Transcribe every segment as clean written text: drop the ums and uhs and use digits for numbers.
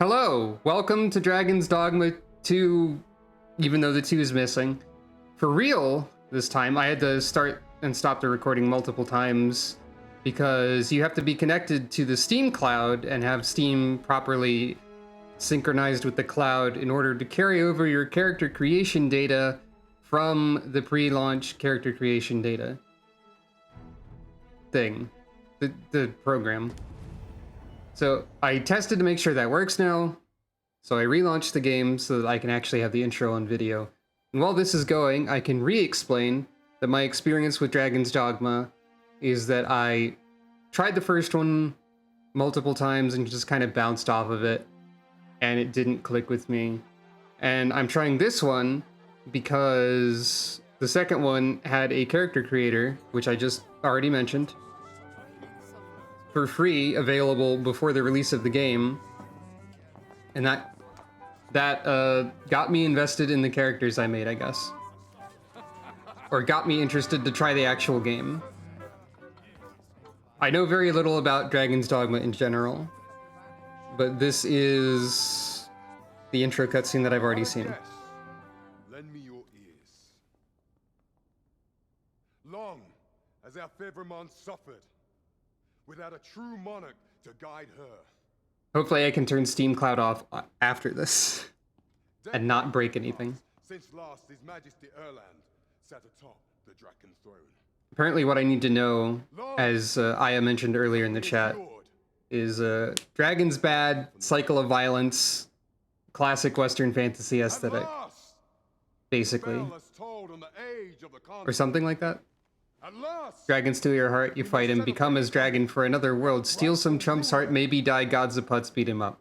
Hello, welcome to Dragon's Dogma 2, even though the 2 is missing. For real, this time, I had to start and stop the recording multiple times because you have to be connected to the Steam cloud and have Steam properly synchronized with the cloud in order to carry over your character creation data from the pre-launch character creation data thing, the program. So I tested to make sure that works now. So I relaunched the game so that I can actually have the intro on video. And while this is going, I can re-explain that my experience with Dragon's Dogma is that I tried the first one multiple times and just kind of bounced off of it, and it didn't click with me. And I'm trying this one because the second one had a character creator, which I just already mentioned, for free, available before the release of the game, and that got me invested in the characters I made, I guess, or got me interested to try the actual game. I know very little about Dragon's Dogma in general, but this is the intro cutscene that I've already seen. Lend me your ears. Long as our Fevrimon suffered, without a true monarch to guide her. Hopefully I can turn Steam Cloud off after this and not break anything. Since last His Majesty Erland sat atop the Draken throne. Apparently what I need to know, as Aya mentioned earlier in the chat, is Dragon's bad, cycle of violence, classic Western fantasy aesthetic, basically. Or something like that. Dragon steal your heart, you fight him, become his dragon for another world, steal some chump's heart, maybe die, gods of putts beat him up.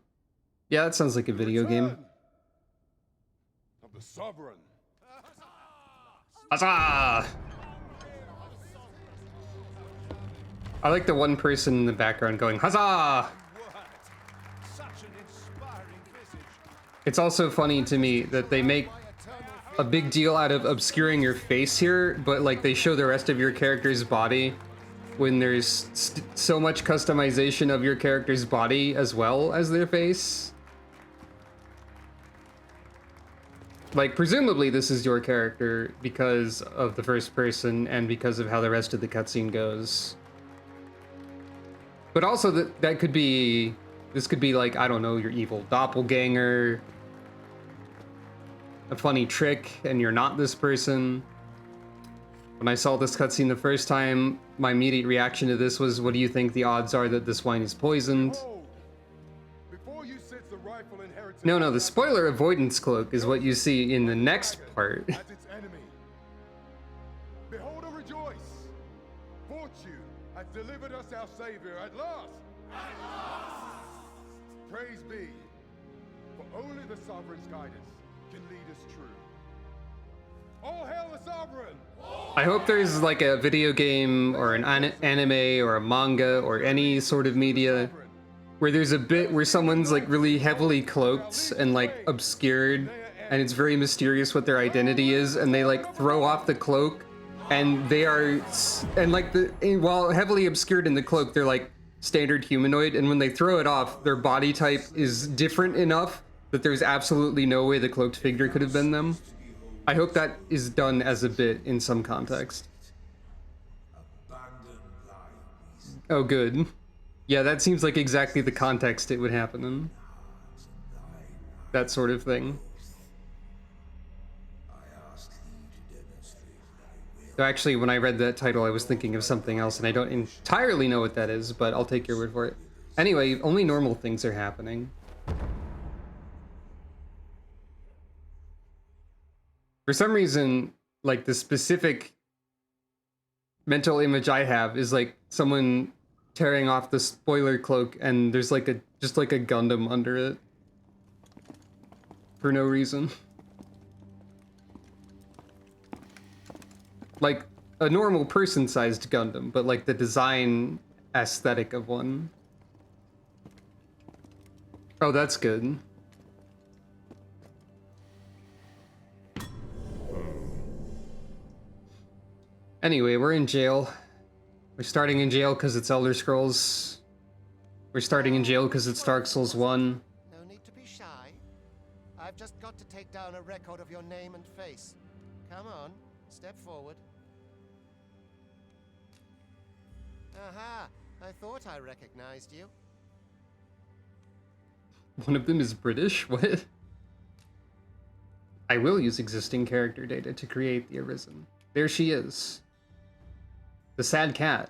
Yeah, that sounds like a video game. Of the sovereign. Huzzah! I like the one person in the background going, huzzah! It's also funny to me that they make a big deal out of obscuring your face here, but like they show the rest of your character's body when there's so much customization of your character's body as well as their face. Like, presumably this is your character because of the first person and because of how the rest of the cutscene goes. But also that could be, this could be like, I don't know, your evil doppelganger, a funny trick, and you're not this person. When I saw this cutscene the first time, my immediate reaction to this was, what do you think the odds are that this wine is poisoned? No, the spoiler avoidance cloak is what you see in the next part. Behold and rejoice! Fortune has delivered us our savior at last! At last! Praise be, for only the sovereign's guidance can lead us true. All hail the sovereign! I hope there's like a video game or an anime or a manga or any sort of media where there's a bit where someone's like really heavily cloaked and like obscured, and it's very mysterious what their identity is, and they like throw off the cloak and they are, and like while heavily obscured in the cloak, they're like standard humanoid, and when they throw it off, their body type is different enough that there's absolutely no way the cloaked figure could have been them. I hope that is done as a bit in some context. Oh, good. Yeah, that seems like exactly the context it would happen in. That sort of thing. So actually, when I read that title, I was thinking of something else, and I don't entirely know what that is, but I'll take your word for it. Anyway, only normal things are happening. For some reason, like, the specific mental image I have is like someone tearing off the spoiler cloak and there's like just like a Gundam under it. For no reason. Like a normal person-sized Gundam, but like the design aesthetic of one. Oh, that's good. Anyway, we're in jail. We're starting in jail because it's Elder Scrolls. We're starting in jail because it's Dark Souls 1. No need to be I've just got to take down a record of your name and face. Come on, step forward. Aha, I thought I recognized you. One of them is British? What? I will use existing character data to create the Arisen. There she is. The sad cat.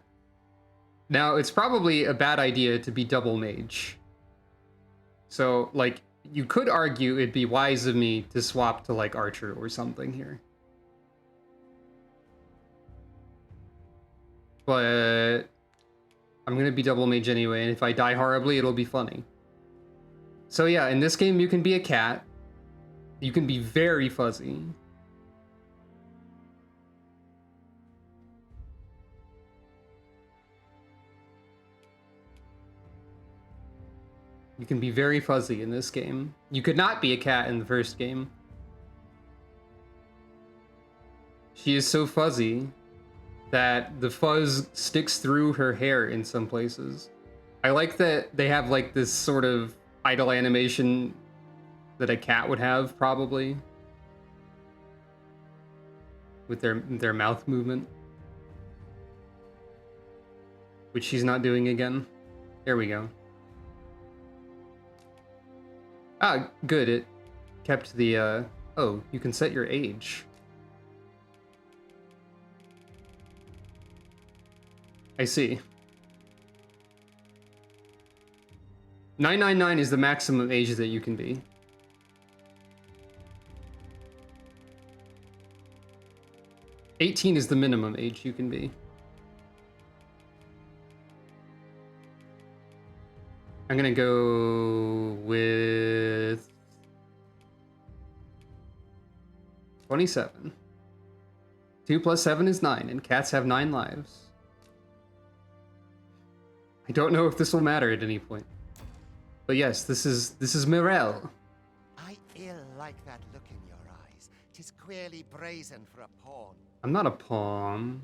Now, it's probably a bad idea to be double mage. So, like, you could argue it'd be wise of me to swap to, like, Archer or something here. But I'm gonna be double mage anyway, and if I die horribly, it'll be funny. So yeah, in this game, you can be a cat. You can be very fuzzy. You can be very fuzzy in this game. You could not be a cat in the first game. She is so fuzzy that the fuzz sticks through her hair in some places. I like that they have like this sort of idle animation that a cat would have, probably. With their mouth movement. Which she's not doing again. There we go. Ah, good, it kept the, oh, you can set your age. I see. 999 is the maximum age that you can be. $18 is the minimum age you can be. I'm gonna go with 27. 2 plus 7 is 9, and cats have 9 lives. I don't know if this will matter at any point. But yes, this is Mirel. I ill like that look in your eyes. 'Tis queerly brazen for a pawn. I'm not a pawn.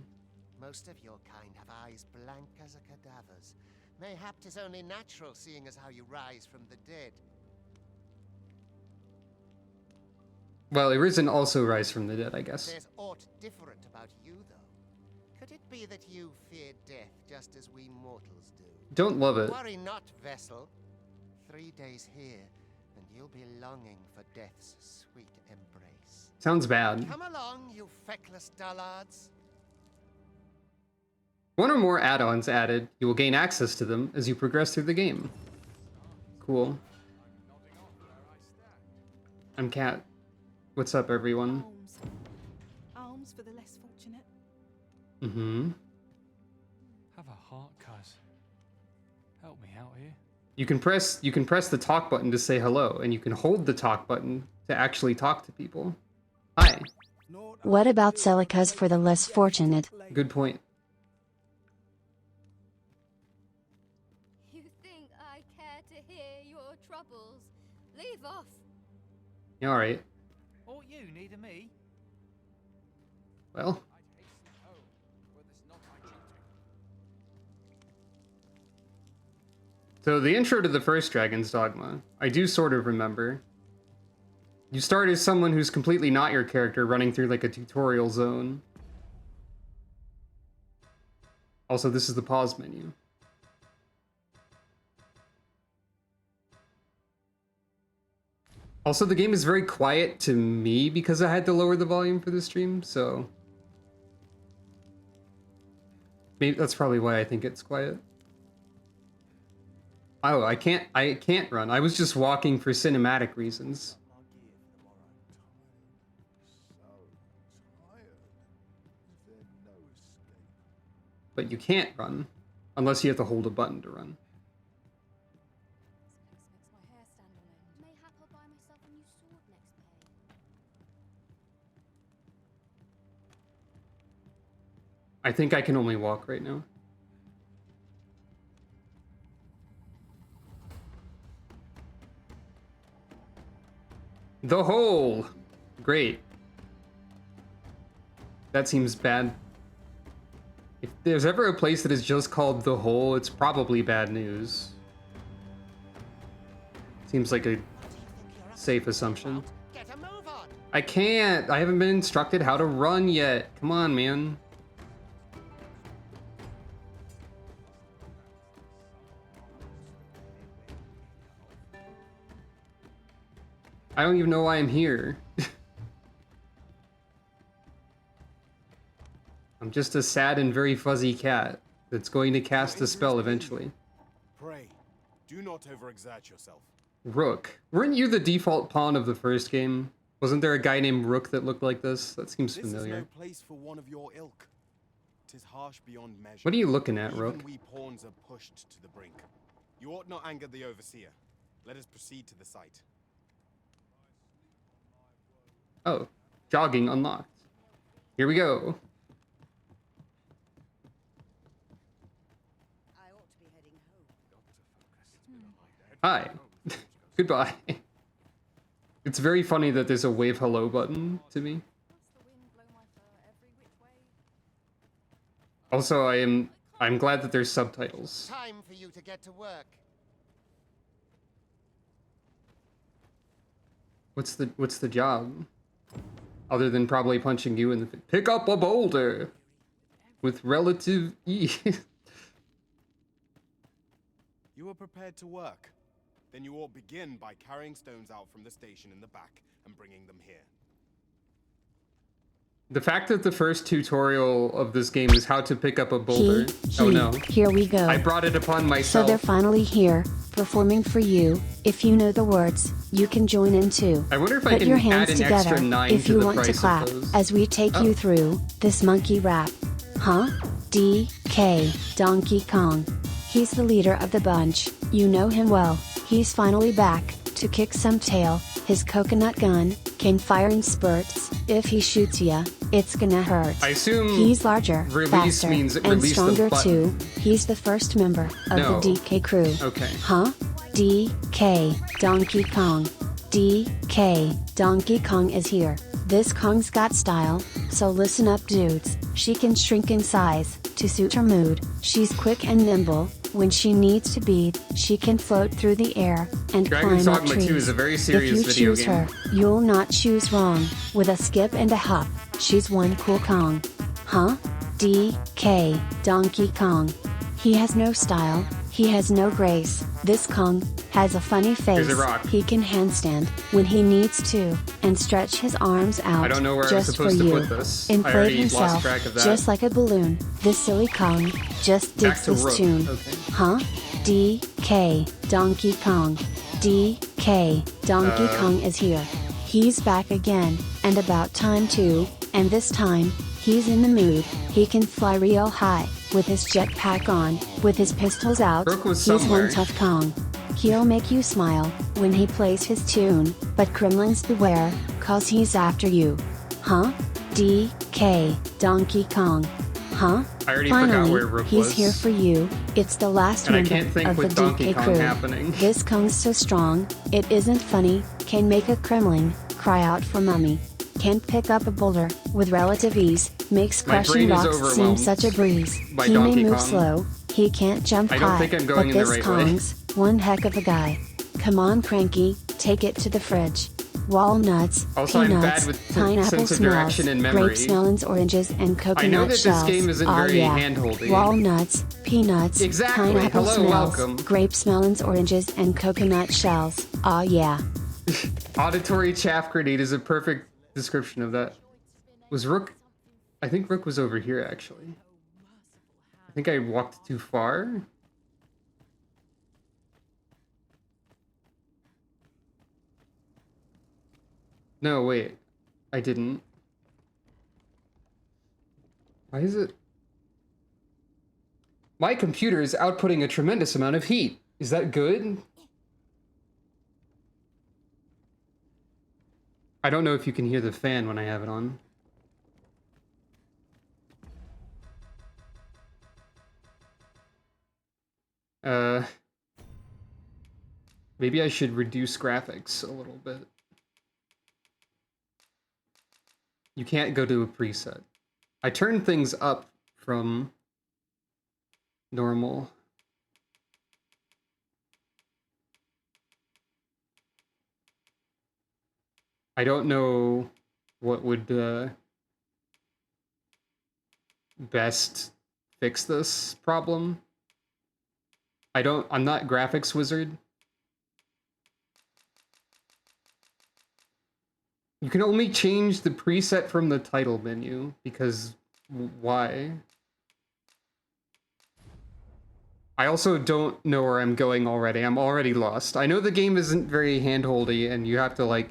Most of your kind have eyes blank as a cadaver's. Mayhap 'tis only natural, seeing as how you rise from the dead. Well, Arisen also rise from the dead, I guess. There's aught different about you, though. Could it be that you fear death just as we mortals do? Don't love it. Worry not, vessel. 3 days here, and you'll be longing for death's sweet embrace. Sounds bad. Come along, you feckless dullards. One or more add-ons added. You will gain access to them as you progress through the game. Cool. I'm Cat. What's up, everyone? Alms. Alms for the less fortunate. Mm-hmm. Have a heart, cuz. Help me out here. You can press the talk button to say hello, and you can hold the talk button to actually talk to people. Hi. What about Celicas for the less fortunate? Good point. You think I care to hear your troubles? Leave off. Yeah, all right. Or you neither me. Well. So the intro to the first Dragon's Dogma, I do sort of remember. You start as someone who's completely not your character, running through like a tutorial zone. Also, this is the pause menu. Also, the game is very quiet to me because I had to lower the volume for the stream, so maybe that's probably why I think it's quiet. Oh, I can't run. I was just walking for cinematic reasons. But you can't run unless you have to hold a button to run. Makes my hair stand on end. Mayhap I'll buy myself a new sword next pay. I think I can only walk right now. The hole! Great. That seems bad. If there's ever a place that is just called The Hole, it's probably bad news. Seems like a What do you think you're safe assumption. Get a move on. I can't. I haven't been instructed how to run yet. Come on, man. I don't even know why I'm here. I'm just a sad and very fuzzy cat that's going to cast a spell eventually. Pray, do not overexert yourself. Rook. Weren't you the default pawn of the first game? Wasn't there a guy named Rook that looked like this? That seems This is familiar. no place for one of your ilk. 'Tis harsh beyond measure. What are you looking at, Even Rook? we pawns are pushed to the brink. You ought not anger the overseer. Let us proceed to the site. Oh, jogging unlocked. Here we go. Hi. Goodbye. It's very funny that there's a wave hello button to me. Also, I'm glad that there's subtitles. Time for you to get to work. What's the job? Other than probably punching you in the pick up a boulder with relative ease. You are prepared to work. Then you ought begin by carrying stones out from the station in the back and bringing them here. The fact that the first tutorial of this game is how to pick up a boulder. Oh no. Here we go. I brought it upon So myself. they're finally here, performing for you. If you know the words, you can join in too. I wonder if I Put can your add hands an together extra 9 if to you the want to price clap of those. as we take you through this monkey rap. Huh? DK, Donkey Kong. He's the leader of the bunch. You know him well. He's finally back to kick some tail. His coconut gun can fire in spurts. If he shoots ya, it's gonna hurt. I assume He's larger, release faster, means and release the stronger button. too. He's the first member of No. the DK crew. Okay. Huh? DK, Donkey Kong. DK, Donkey Kong is here. This Kong's got style, so listen up dudes. She can shrink in size to suit her mood. She's quick and nimble. When she needs to be, she can float through the air and Dragon's climb up Dogma trees. 2 is a very serious if you video choose game. her, you'll not choose wrong. With a skip and a hop, she's one cool Kong. Huh? DK, Donkey Kong. He has no style, he has no grace. This Kong has a funny face. Here's a rock. He can handstand when he needs to, and stretch his arms out I don't know where I'm just supposed for to you. put this. I Inflate already himself lost track of that. just like a balloon. This silly Kong just Back digs to this Rook. tune. Okay. Huh? DK, Donkey Kong. DK, Donkey Kong is here. He's back again, and about time too, and this time, he's in the mood. He can fly real high, with his jetpack on, with his pistols out. Rook was He's somewhere. one tough Kong. He'll make you smile when he plays his tune, but Kremlins beware, cause he's after you. Huh? DK, Donkey Kong. Huh? I already Finally, forgot where Rook he's was. here for you. It's the last And I member can't think of the with Donkey DK Kong crew. happening. This Kong's so strong, it isn't funny. Can make a Kremlin cry out for mummy. Can't pick up a boulder with relative ease. Makes My crushing brain is rocks seem overwhelmed such a breeze. by He Donkey may move Kong. slow. He can't jump I don't high. think I'm going but in the this right way. Kong's one heck of a guy. Come on, Cranky, take it to the fridge. Walnuts, Also, I'm peanuts, bad with pineapple sense of smells, direction and memory. grapes, melons, oranges, and coconut know that this shells. game isn't Aw, very yeah. hand-holdy. Walnuts, peanuts, Exactly. pineapple Hello, smells, welcome. grapes, melons, oranges, and coconut shells. Aw, yeah. Auditory chaff grenade is a perfect description of that. Was Rook? I think Rook was over here, actually. I think I walked too far. No, wait. I didn't. Why is it? My computer is outputting a tremendous amount of heat. Is that good? I don't know if you can hear the fan when I have it on. Maybe I should reduce graphics a little bit. You can't go to a preset. I turned things up from normal. I don't know what would best fix this problem. I'm not graphics wizard. You can only change the preset from the title menu, because why? I also don't know where I'm going already. I'm already lost. I know the game isn't very handholdy and you have to like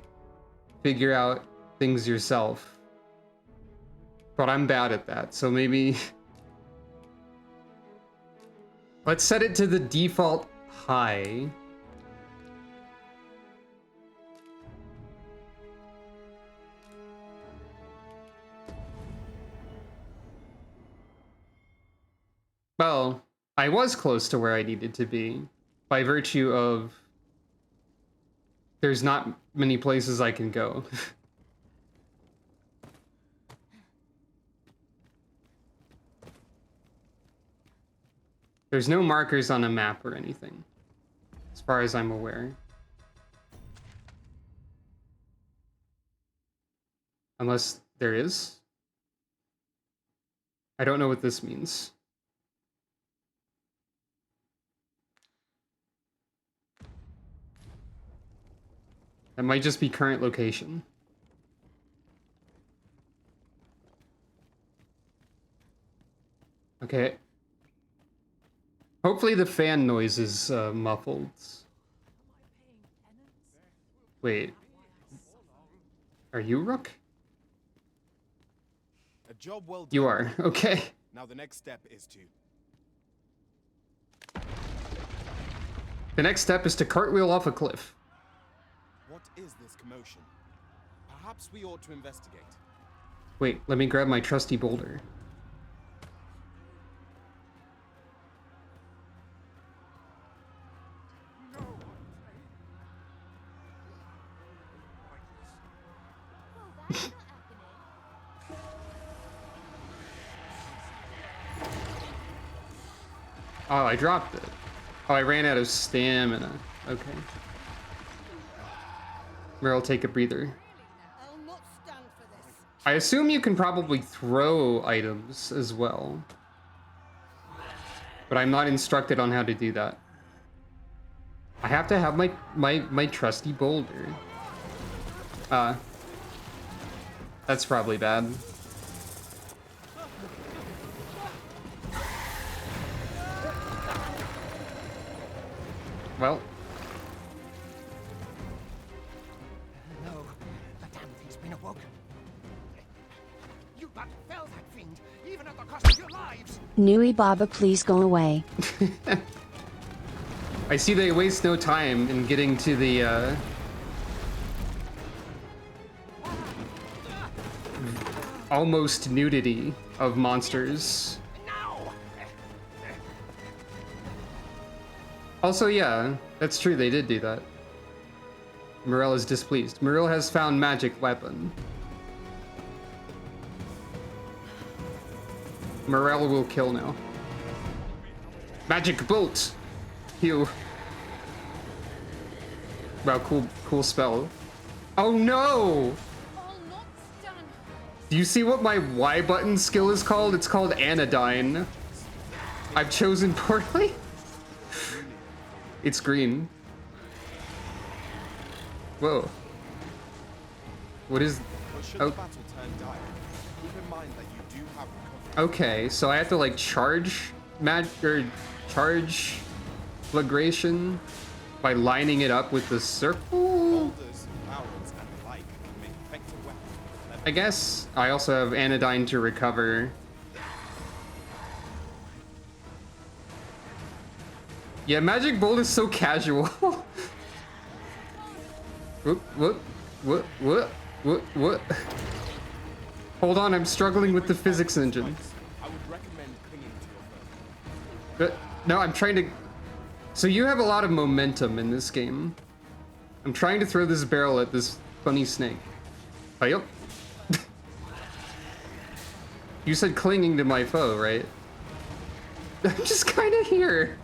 figure out things yourself. But I'm bad at that, so maybe... Let's set it to the default high. Well, I was close to where I needed to be by virtue of there's not many places I can go. There's no markers on a map or anything, as far as I'm aware. Unless there is. I don't know what this means. That might just be current location. Okay. Hopefully the fan noise is muffled. Wait. Are you Rook? A job well done. You are. Okay. Now the next step is to... The next step is to cartwheel off a cliff. What is this commotion? Perhaps we ought to investigate. Wait, let me grab my trusty boulder. Oh, I dropped it. Oh, I ran out of stamina. Okay. Meryl, take a breather. I'll not stand for this. I assume you can probably throw items as well. But I'm not instructed on how to do that. I have to have my trusty boulder. That's probably bad. Well. No, the damn thing's been awoken. You but fell that fiend, even at the cost of your lives. Nui Baba, please go away. I see they waste no time in getting to the almost nudity of monsters. Also, yeah, that's true, they did do that. Morel is displeased. Morel has found magic weapon. Morel will kill now. Magic bolt! Heal. Wow, cool spell. Oh no! Do you see what my Y button skill is called? It's called Anodyne. I've chosen poorly. It's green. Whoa. What is... Oh. Okay, so I have to like charge charge flagration by lining it up with the circle? I guess I also have Anodyne to recover. Yeah, Magic Bolt is so casual. What? Hold on, I'm struggling with the physics engine. I would recommend clinging to your foe. No, I'm trying to... So you have a lot of momentum in this game. I'm trying to throw this barrel at this funny snake. Oh, yep. You said clinging to my foe, right? I'm just kind of here.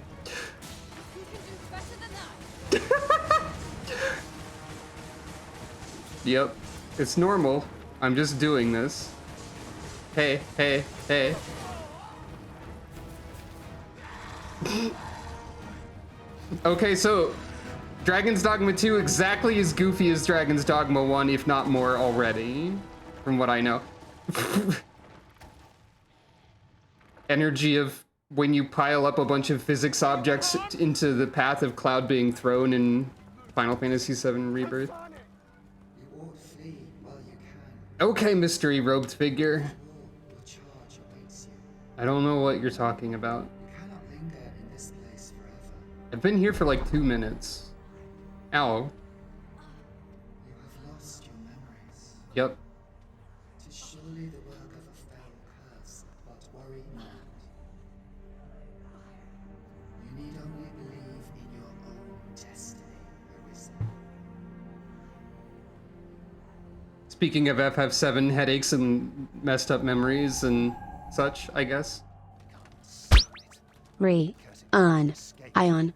Yep. It's normal. I'm just doing this. Hey, hey, hey. Okay, so Dragon's Dogma 2 exactly as goofy as Dragon's Dogma 1, if not more already, from what I know. Energy of when you pile up a bunch of physics objects into the path of Cloud being thrown in Final Fantasy VII Rebirth. You ought flee while you can. Okay, mystery robed figure. Your charge awaits you. I don't know what you're talking about. You cannot linger in this place forever. I've been here for like 2 minutes. Ow. You have lost your memories. Yep. Tis surely the work of a fell curse, but worry not. You need only believe in your own destiny, Arisen. Speaking of FF7 headaches and messed up memories and such, I guess. Ion.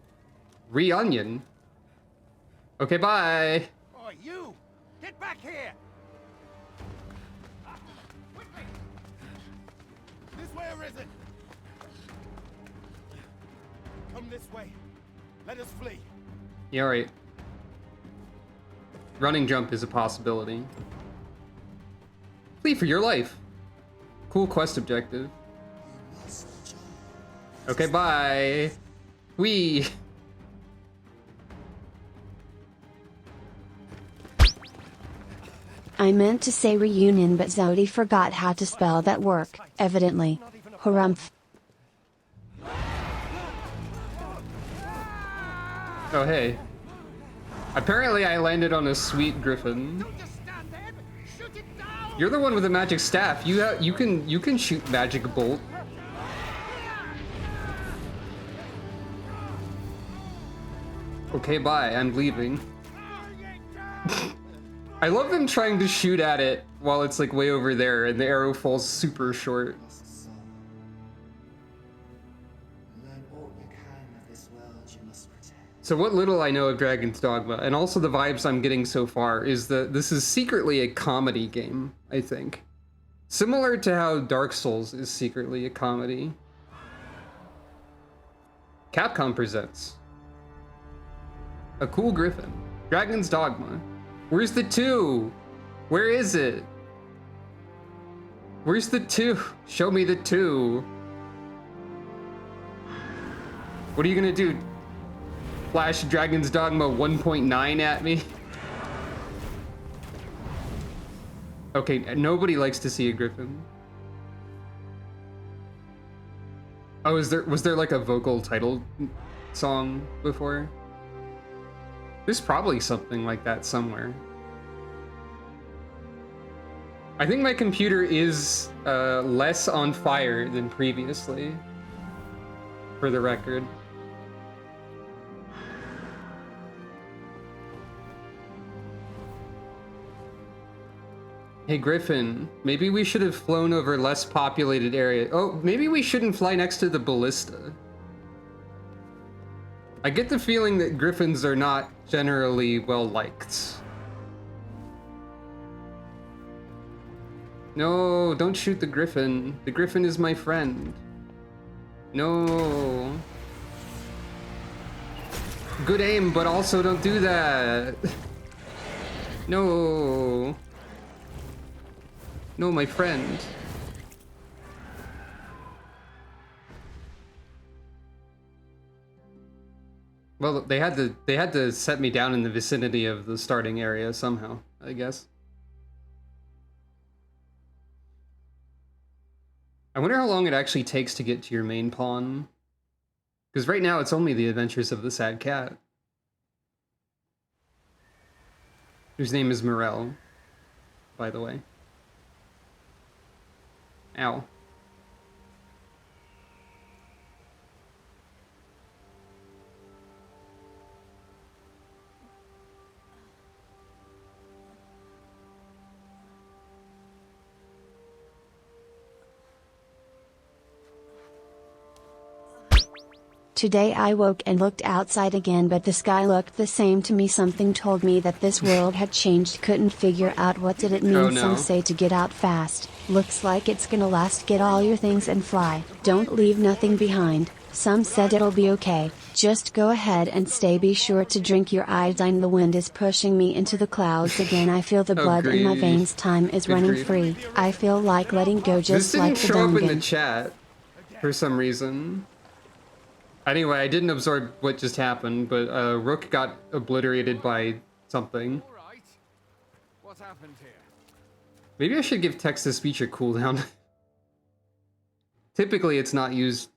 Reunion. Okay, bye. Oh, you! Get back here! Quickly! This way, Arisen! Come this way. Let us flee. Yeah, alright. Running jump is a possibility. Flee for your life. Cool quest objective. Okay, bye. Wee. I meant to say reunion, but Zodi forgot how to spell that work, evidently. Harumph. Oh, hey. Apparently I landed on a sweet griffin. You're the one with the magic staff. You can shoot magic bolt. Okay, bye. I'm leaving. I love them trying to shoot at it while it's like way over there and the arrow falls super short. Learn all you can of this world you must protect. So what little I know of Dragon's Dogma, and also the vibes I'm getting so far, is that this is secretly a comedy game, I think. Similar to how Dark Souls is secretly a comedy. Capcom presents a cool griffin. Dragon's Dogma. Where's the 2? Where is it? Where's the 2? Show me the 2. What are you gonna do? Flash Dragon's Dogma 1.9 at me? Okay, nobody likes to see a griffin. Oh, was there like a vocal title song before? There's probably something like that somewhere. I think my computer is less on fire than previously, for the record. Hey Griffin, maybe we should have flown over less populated area. Oh, maybe we shouldn't fly next to the ballista. I get the feeling that griffins are not generally well liked. No, don't shoot the griffin. The griffin is my friend. No. Good aim, but also don't do that. No. No, my friend. Well, they had to set me down in the vicinity of the starting area somehow, I guess. I wonder how long it actually takes to get to your main pawn. Because right now it's only the adventures of the sad cat. Whose name is Morel, by the way. Ow. Today I woke and looked outside again, but the sky looked the same to me. Something told me that this world had changed. Couldn't figure out what did it mean. Oh, no. Some say to get out fast. Looks like it's gonna last. Get all your things and fly. Don't leave nothing behind. Some said it'll be okay. Just go ahead and stay. Be sure to drink your iodine. The wind is pushing me into the clouds again. I feel the blood in my veins. Time is Good running grief. free. I feel like letting go, This just didn't like the show up in the Dungan. chat for some reason. Anyway, I didn't absorb what just happened, but Rook got obliterated by something. All right. What happened here? Maybe I should give text-to-speech a cooldown. Typically, it's not used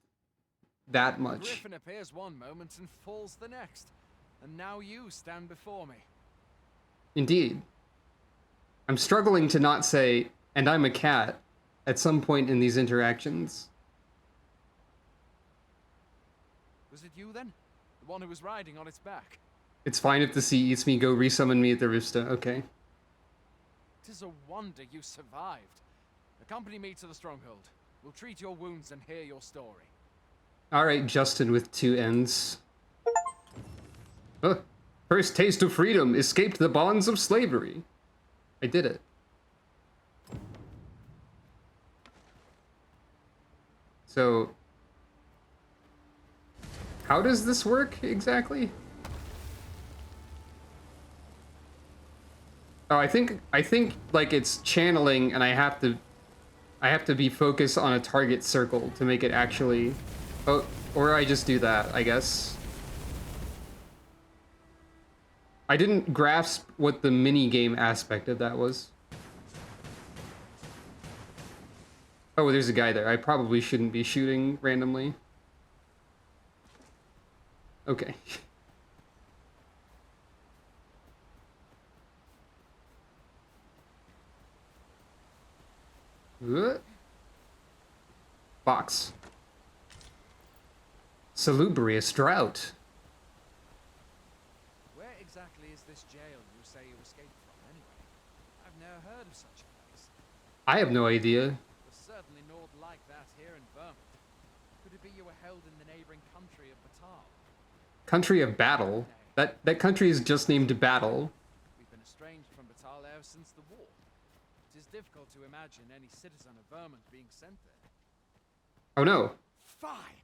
that much. Griffin appears one moment and falls the next. And now you stand before me. Indeed. I'm struggling to not say, and I'm a cat, at some point in these interactions. Was it you then? The one who was riding on its back? It's fine if the sea eats me. Go resummon me at the Rifta. Okay. It is a wonder you survived. Accompany me to the stronghold. We'll treat your wounds and hear your story. Alright, Justin with 2 N's. First taste of freedom. Escaped the bonds of slavery. I did it. So... how does this work exactly? Oh, I think like it's channeling, and I have to be focused on a target circle to make it actually. Oh, or I just do that, I guess. I didn't grasp what the mini game aspect of that was. Oh, there's a guy there. I probably shouldn't be shooting randomly. Okay. Box. Salubrious drought. Where exactly is this jail you say you escaped from, anyway? I've never heard of such a place. I have no idea. There's certainly naught like that here in Vermont. Could it be you were held in the neighboring country of Batal? Country of Battle? That country is just named Battle. We've been estranged from Batal ever since the war. It is difficult to imagine any citizen of Vermont being sent there. Oh no. Fie!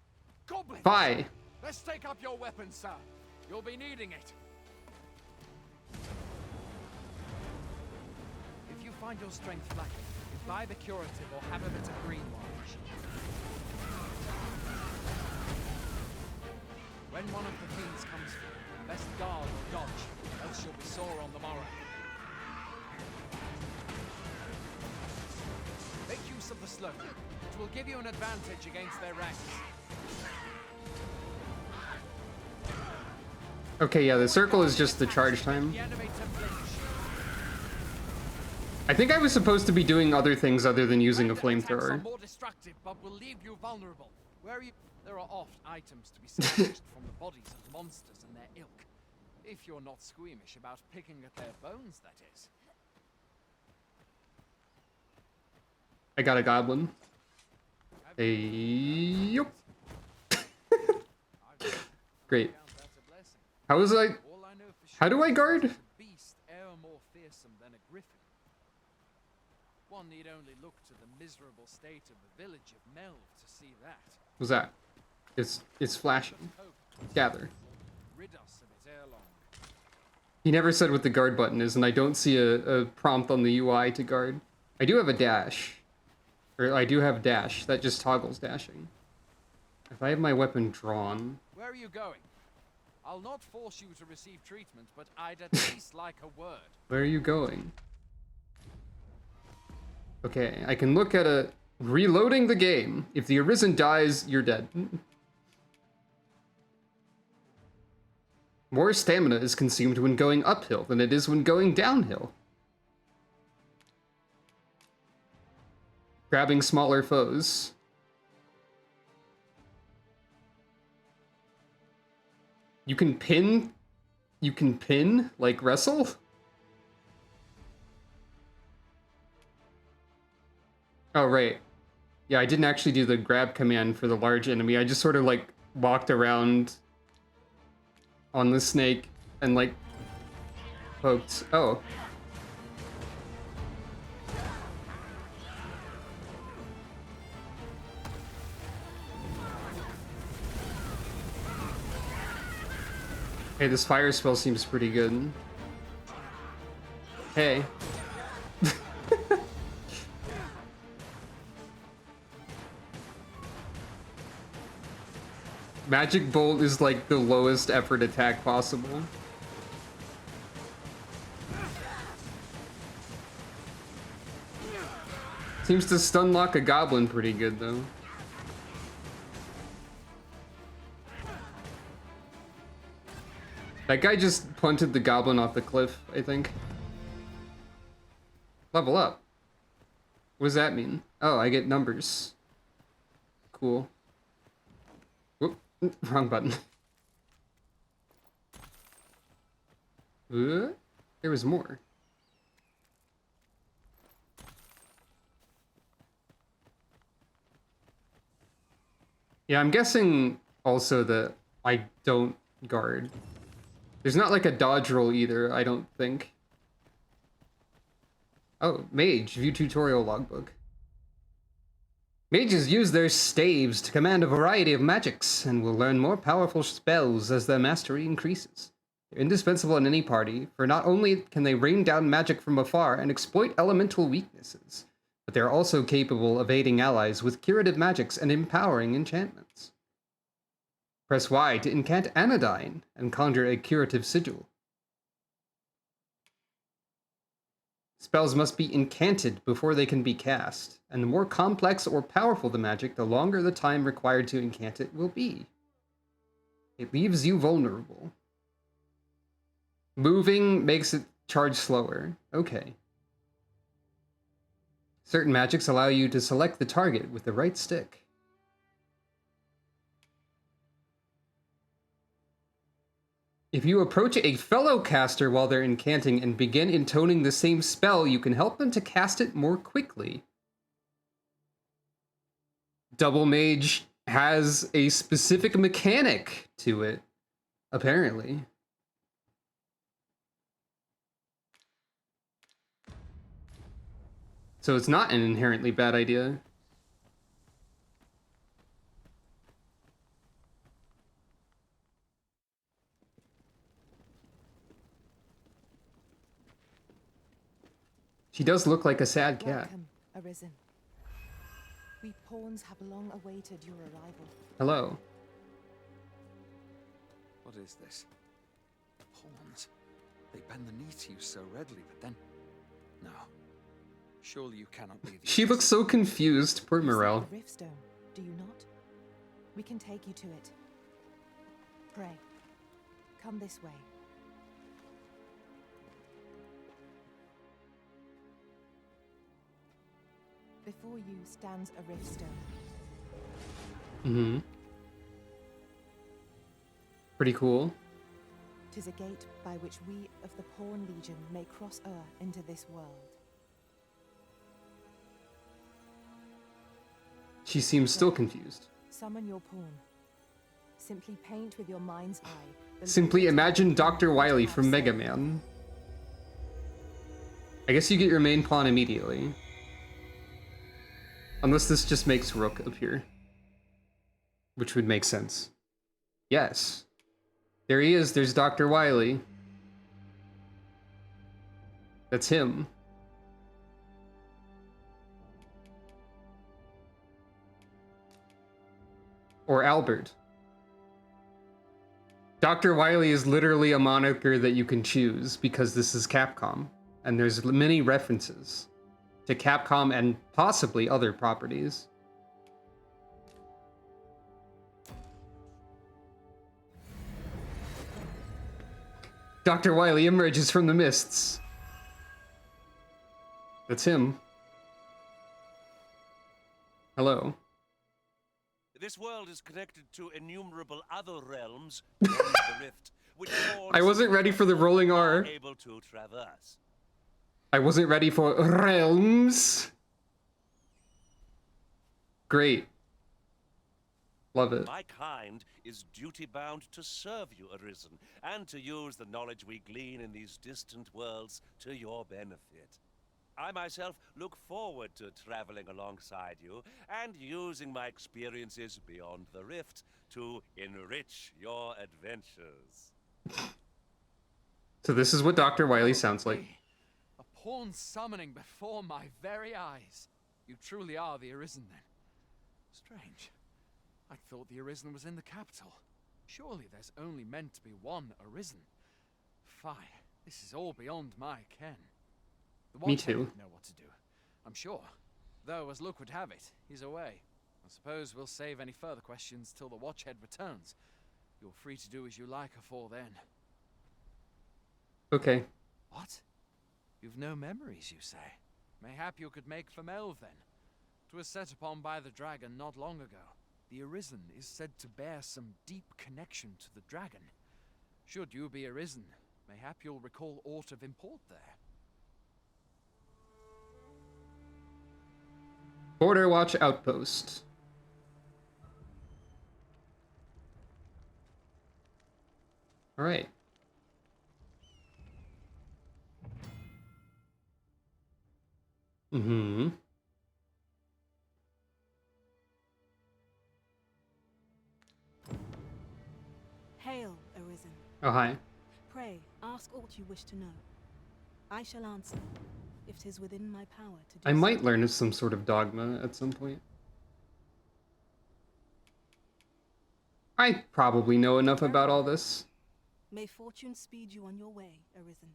Goblins! Fie! Let's take up your weapons, sir. You'll be needing it. If you find your strength lacking, buy the curative or have a bit of greenwash. When one of the fiends comes for you, best guard or dodge, else you'll be sore on the morrow. Make use of the slope. It will give you an advantage against their ranks. Okay, yeah, the circle is just the charge time. I think I was supposed to be doing other things other than using a flamethrower. More destructive, but will leave you vulnerable. Where are you? There are oft items to be salvaged from the bodies of monsters and their ilk. If you're not squeamish about picking at their bones, that is. I got a goblin. Yup. Great. How was I? How do I guard? Beast e'er more fearsome than a griffin. One need only look to the miserable state of the village of Melv to see that. What's that? It's flashing. Gather. Rid us of it ere long. He never said what the guard button is, and I don't see a prompt on the UI to guard. I do have a dash. Or I do have dash. That just toggles dashing. If I have my weapon drawn... Where are you going? I'll not force you to receive treatment, but I'd at least like a word. Where are you going? Okay, I can look at a... Reloading the game. If the Arisen dies, you're dead. More stamina is consumed when going uphill than it is when going downhill. Grabbing smaller foes. You can pin? You can pin? Like wrestle? Oh, right. Yeah, I didn't actually do the grab command for the large enemy. I just sort of like walked around on the snake and like poked. Oh. Hey, this fire spell seems pretty good. Hey. Magic Bolt is like the lowest effort attack possible. Seems to stun lock a goblin pretty good though. That guy just punted the goblin off the cliff, I think. Level up. What does that mean? Oh, I get numbers. Cool. Whoop, wrong button. There was more. Yeah, I'm guessing also that I don't guard. There's not like a dodge roll either, I don't think. Oh, mage, view tutorial logbook. Mages use their staves to command a variety of magics and will learn more powerful spells as their mastery increases. They're indispensable in any party, for not only can they rain down magic from afar and exploit elemental weaknesses, but they're also capable of aiding allies with curative magics and empowering enchantments. Press Y to incant Anodyne and conjure a curative sigil. Spells must be incanted before they can be cast, and the more complex or powerful the magic, the longer the time required to incant it will be. It leaves you vulnerable. Moving makes it charge slower. Okay. Certain magics allow you to select the target with the right stick. If you approach a fellow caster while they're incanting and begin intoning the same spell, you can help them to cast it more quickly. Double Mage has a specific mechanic to it, apparently. So it's not an inherently bad idea. She does look like a sad cat. Welcome, Arisen. We pawns have long awaited your arrival. Hello. What is this? Pawns. They bend the knee to you so readily, but then... No. Surely you cannot be the... She looks so confused, poor Morel. The Riftstone, do you not? We can take you to it. Pray. Come this way. Before you stands a Riftstone. Mm-hmm. Pretty cool. 'Tis a gate by which we of the Pawn Legion may cross into this world. She seems still confused. Summon your pawn. Simply paint with your mind's eye. Simply imagine Dr. Wily from Mega Man. I guess you get your main pawn immediately. Unless this just makes Rook appear. Which would make sense. Yes. There he is, there's Dr. Wily. That's him. Or Albert. Dr. Wily is literally a moniker that you can choose because this is Capcom. And there's many references to Capcom and possibly other properties. Dr. Wily emerges from the mists. That's him. Hello. This world is connected to innumerable other realms beyond the rift, which I wasn't ready for the rolling R. able to traverse. I wasn't ready for realms. Great. Love it. My kind is duty-bound to serve you, Arisen, and to use the knowledge we glean in these distant worlds to your benefit. I myself look forward to traveling alongside you and using my experiences beyond the rift to enrich your adventures. So this is what Dr. Wily sounds like. A pawn summoning before my very eyes. You truly are the Arisen, then. Strange. I thought the Arisen was in the capital. Surely there's only meant to be one Arisen. Fie, this is all beyond my ken. The Me Watchhead too. would know what to do, I'm sure. Though, as luck would have it, he's away. I suppose we'll save any further questions till the Watchhead returns. You're free to do as you like afore then. Okay. What? You've no memories, you say? Mayhap you could make for Melve, then. 'Twas set upon by the dragon not long ago. The Arisen is said to bear some deep connection to the dragon. Should you be Arisen, mayhap you'll recall aught of import there. Border Watch Outpost. All right. Mm-hmm. Hail, Arisen. Oh, hi. Pray, ask aught you wish to know. I shall answer, if 'tis within my power to do I so. might learn some sort of dogma at some point. I probably know enough about all this. May fortune speed you on your way, Arisen.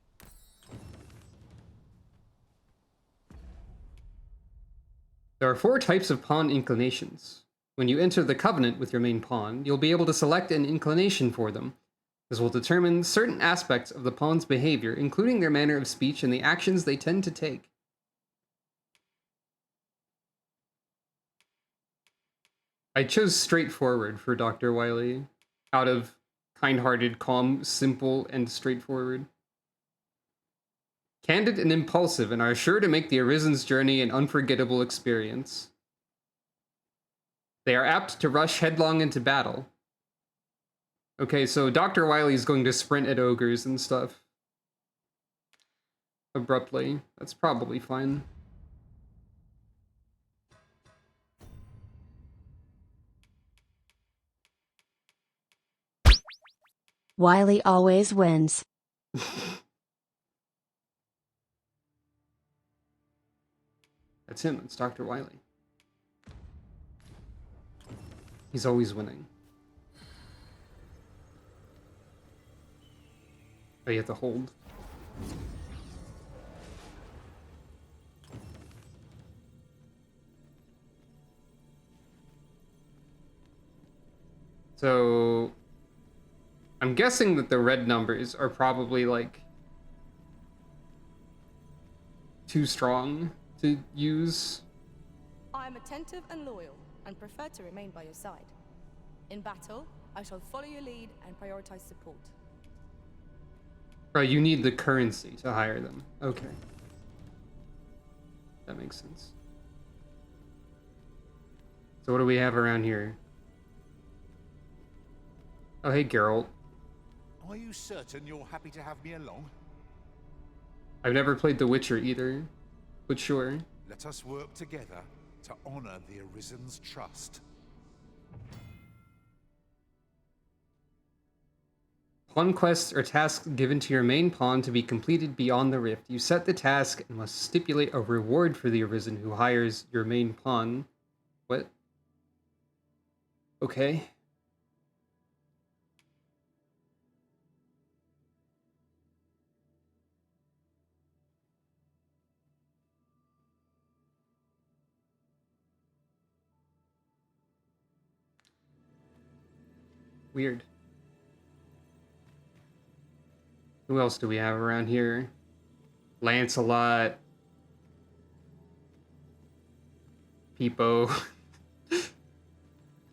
There are 4 types of pawn inclinations. When you enter the Covenant with your main pawn, you'll be able to select an inclination for them. This will determine certain aspects of the pawn's behavior, including their manner of speech and the actions they tend to take. I chose straightforward for Dr. Wily, out of kind-hearted, calm, simple, and straightforward. Candid and impulsive, and are sure to make the Arisen's journey an unforgettable experience. They are apt to rush headlong into battle. Okay, so Dr. Wily's going to sprint at ogres and stuff. Abruptly. That's probably fine. Wily always wins. That's him. It's Dr. Wily. He's always winning. Oh, you have to hold. So I'm guessing that the red numbers are probably like too strong to use. I am attentive and loyal, and prefer to remain by your side. In battle, I shall follow your lead and prioritize support. Right, you need the currency to hire them. Okay. That makes sense. So what do we have around here? Oh, hey, Geralt. Are you certain you're happy to have me along? I've never played The Witcher either, but sure. Let us work together to honor the Arisen's trust. Pawn quests are tasks given to your main pawn to be completed beyond the rift. You set the task and must stipulate a reward for the Arisen who hires your main pawn. What? Okay. Weird. Who else do we have around here? Lancelot. Peepo.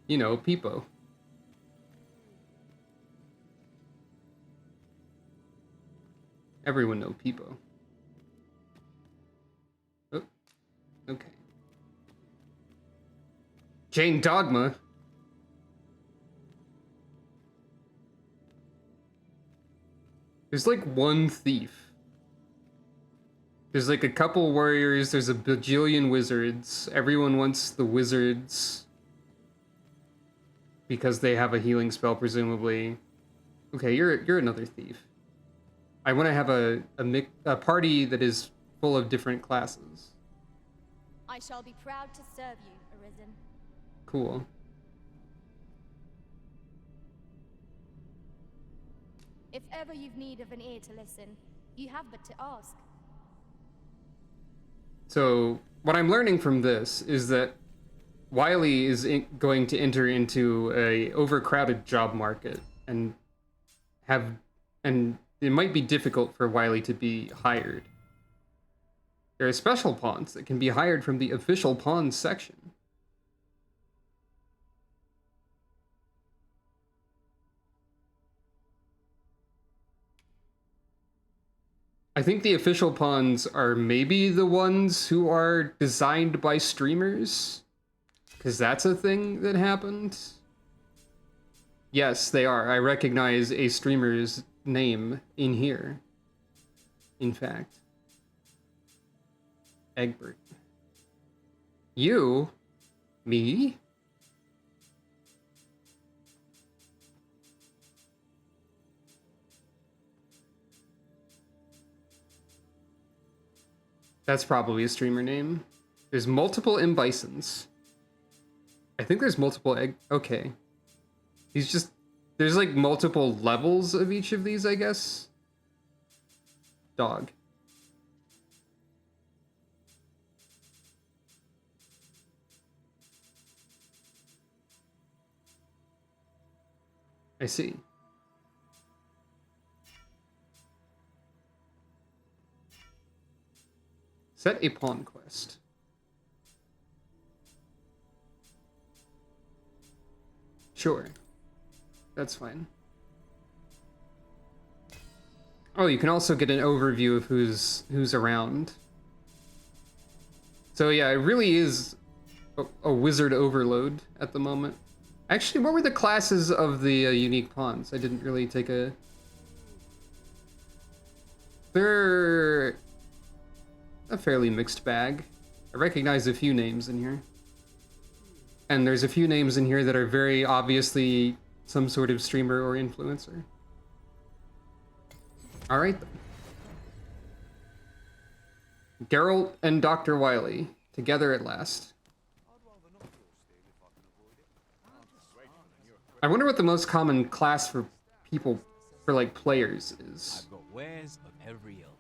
You know, Peepo. Everyone know Peepo. Oh, okay. Jane Dogma. There's like one thief. There's like a couple warriors, there's a bajillion wizards. Everyone wants the wizards because they have a healing spell, presumably. Okay, you're another thief. I want to have a party that is full of different classes. I shall be proud to serve you, Arisen. Cool. If ever you've need of an ear to listen, you have but to ask. So what I'm learning from this is that Wiley is going to enter into a overcrowded job market and it might be difficult for Wiley to be hired. There are special pawns that can be hired from the official pawns section. I think the official pawns are maybe the ones who are designed by streamers, because that's a thing that happened. Yes, they are. I recognize a streamer's name in here. In fact. Egbert. You? Me? That's probably a streamer name. There's multiple M. Bisons. I think there's multiple egg. Okay. He's just. There's like multiple levels of each of these, I guess. Dog. I see. Set a pawn quest. Sure. That's fine. Oh, you can also get an overview of who's around. So yeah, it really is a wizard overload at the moment. Actually, what were the classes of the unique pawns? I didn't really take a... They're a fairly mixed bag. I recognize a few names in here. And there's a few names in here that are very obviously some sort of streamer or influencer. All right. Geralt and Dr. Wily, together at last. I wonder what the most common class for people, for like players is. I've got wares of every ilk.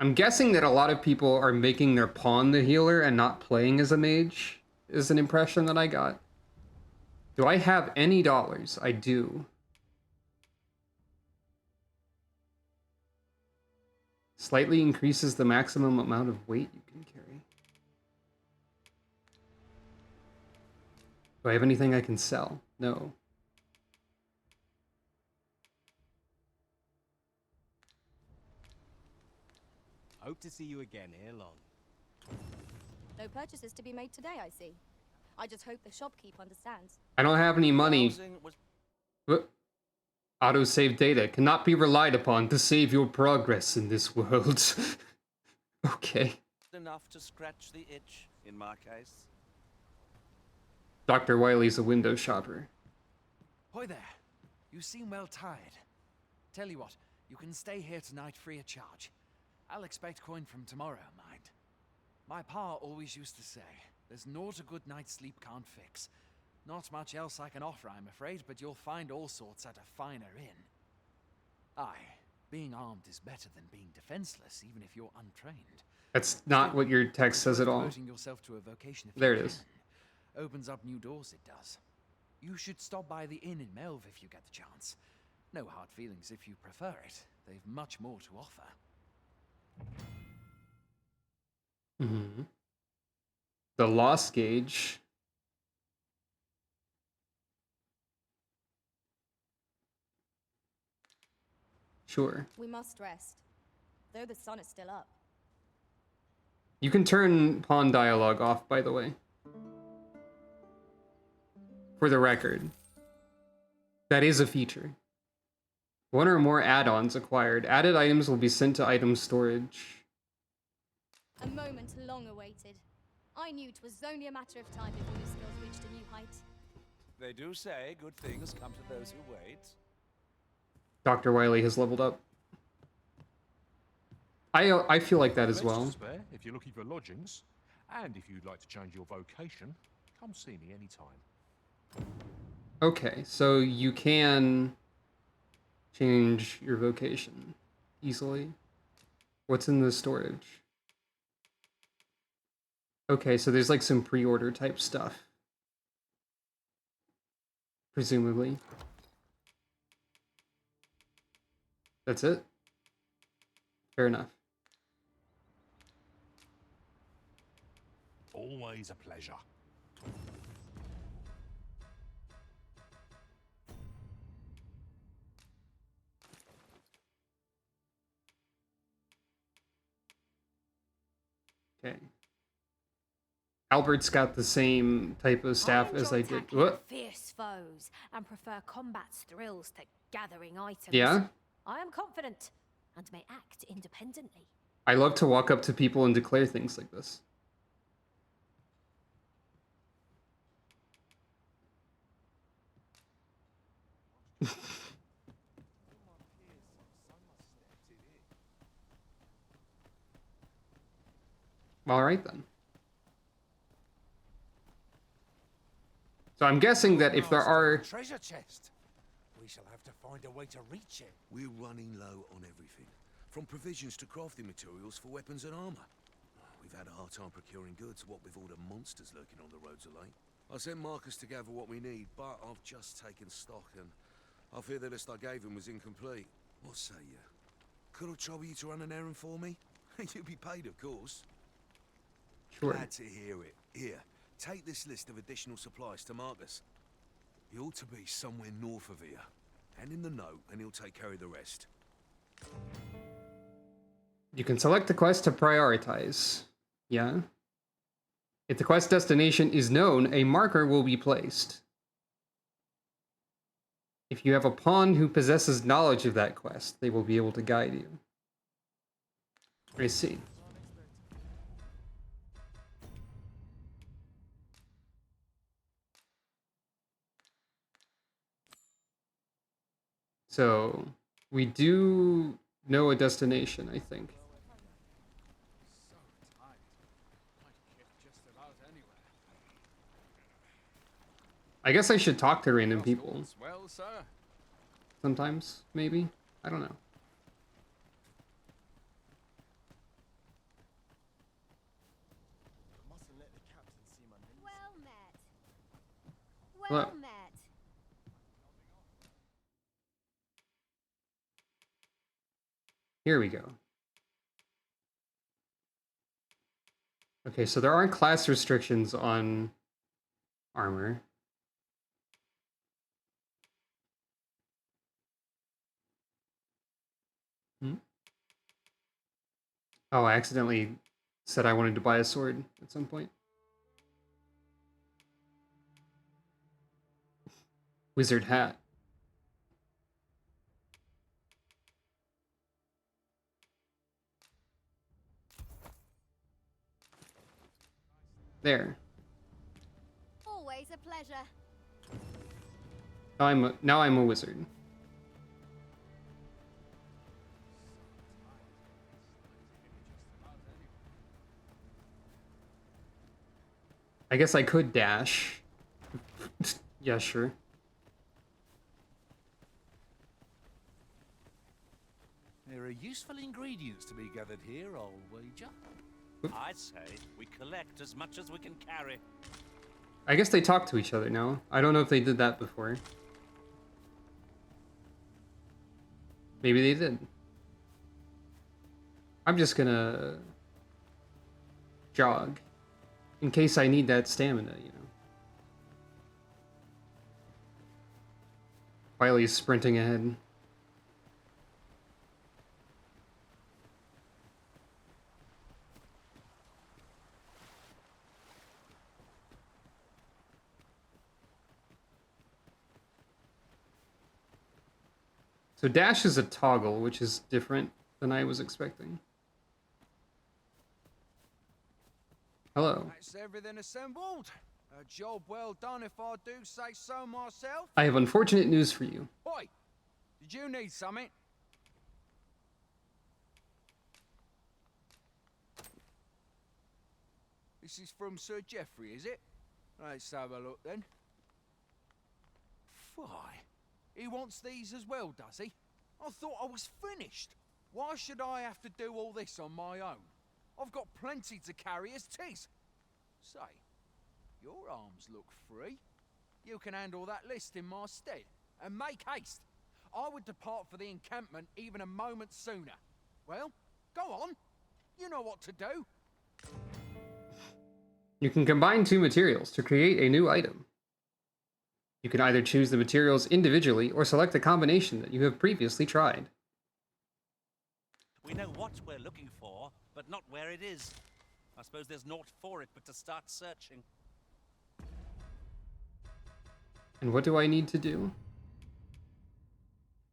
I'm guessing that a lot of people are making their pawn the healer and not playing as a mage, is an impression that I got. Do I have any dollars? I do. Slightly increases the maximum amount of weight you can carry. Do I have anything I can sell? No. Hope to see you again ere long. No purchases to be made today, I see. I just hope the shopkeep understands. I don't have any money. What? Autosave data cannot be relied upon to save your progress in this world. Okay. Enough to scratch the itch, in my case. Dr. Wiley's a window shopper. Hoy there. You seem well tired. Tell you what, you can stay here tonight free of charge. I'll expect coin from tomorrow, mind. My pa always used to say, there's naught a good night's sleep can't fix. Not much else I can offer, I'm afraid, but you'll find all sorts at a finer inn. Aye, being armed is better than being defenseless, even if you're untrained. That's not what your text says at all. Devoting yourself to a vocation if there you it is. can. Opens up new doors, it does. You should stop by the inn in Melve if you get the chance. No hard feelings if you prefer it. They've much more to offer. Mm-hmm. The loss gauge. Sure. We must rest, though the sun is still up. You can turn pawn dialogue off, by the way. For the record. That is a feature. One or more add-ons acquired. Added items will be sent to item storage. A moment long awaited. I knew it was only a matter of time before your skills reached a new height. They do say good things come to those who wait. Dr. Wily has leveled up. I feel like that as Beds to well. spare if you're looking for lodgings, and if you'd like to change your vocation, come see me anytime. Okay, so you can change your vocation easily. What's in the storage? Okay, so there's like some pre-order type stuff. Presumably. That's it? Fair enough. Always a pleasure. Okay. Albert's got the same type of staff as I did. What? Fierce foes and prefer combat's thrills to gathering items. Yeah? I am confident and may act independently. I love to walk up to people and declare things like this. All right then. So I'm guessing that if there are... treasure chest, we shall have to find a way to reach it. We're running low on everything, from provisions to crafting materials for weapons and armor. We've had a hard time procuring goods, what with all the monsters lurking on the roads of late. I sent Marcus to gather what we need, but I've just taken stock, and I fear the list I gave him was incomplete. What say you? Could I trouble you to run an errand for me? You'll be paid, of course. Sure. Glad to hear it. Here, take this list of additional supplies to Marcus. He ought to be somewhere north of here. Hand him the note, and he'll take care of the rest. You can select the quest to prioritize. Yeah. If the quest destination is known, a marker will be placed. If you have a pawn who possesses knowledge of that quest, they will be able to guide you. I see. So, we do know a destination, I think. I guess I should talk to random people. Well, sir. Sometimes, maybe? I don't know. Well met. Hello. Well met. Here we go. Okay, so there aren't class restrictions on armor. Oh, I accidentally said I wanted to buy a sword at some point. Wizard hat. There. Always a pleasure. Now I'm a wizard. I guess I could dash. Yeah, sure. There are useful ingredients to be gathered here, I'll wager. I say we collect as much as we can carry. I guess they talk to each other now. I don't know if they did that before. Maybe they did. I'm just gonna jog in case I need that stamina, you know. Wiley's sprinting ahead. So dash is a toggle, which is different than I was expecting. Hello. That's everything assembled. A job well done if I do say so myself. I have unfortunate news for you. Oi! Did you need something? This is from Sir Geoffrey, is it? Let's have a look then. Why? He wants these as well, does he? I thought I was finished. Why should I have to do all this on my own? I've got plenty to carry as tis. Say, your arms look free. You can handle that list in my stead. And make haste. I would depart for the encampment even a moment sooner. Well, go on. You know what to do. You can combine two materials to create a new item. You can either choose the materials individually or select a combination that you have previously tried. We know what we're looking for, but not where it is. I suppose there's naught for it but to start searching. And what do I need to do?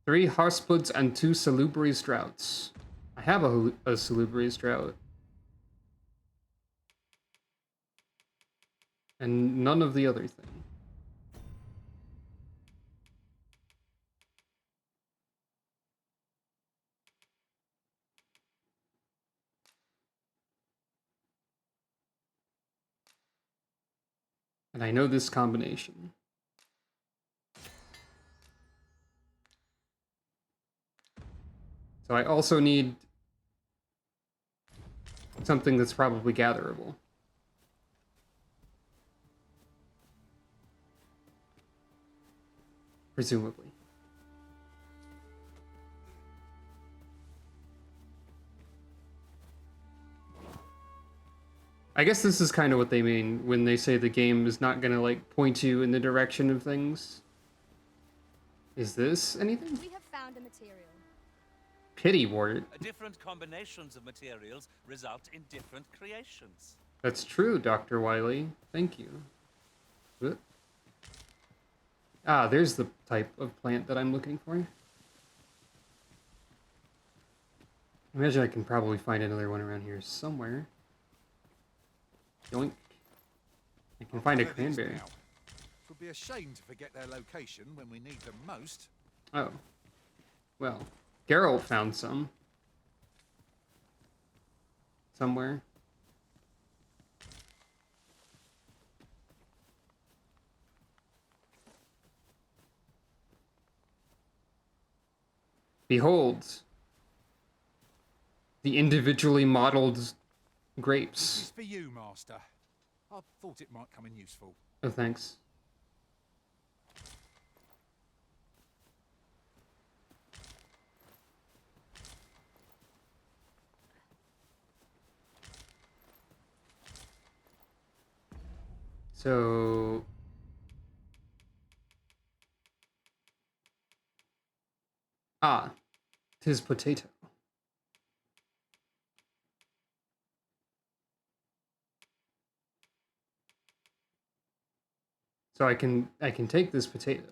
3 Harsploods and 2 Salubrious Droughts. I have a Salubrious Drought. And none of the other thing. And I know this combination. So I also need something that's probably gatherable. Presumably. I guess this is kind of what they mean when they say the game is not gonna, like, point you in the direction of things. Is this anything? We have found a material. Pity wart. Different combinations of materials result in different creations. That's true, Dr. Wiley. Thank you. What? Ah, there's the type of plant that I'm looking for. I imagine I can probably find another one around here somewhere. Yoink. I can find a cranberry. It would be a shame to forget their location when we need them most. Oh. Well, Geralt found some. Somewhere. Behold. The individually modeled grapes. This is for you, Master. I thought it might come in useful. Oh, thanks. So... Ah, 'tis potato. So I can take this potato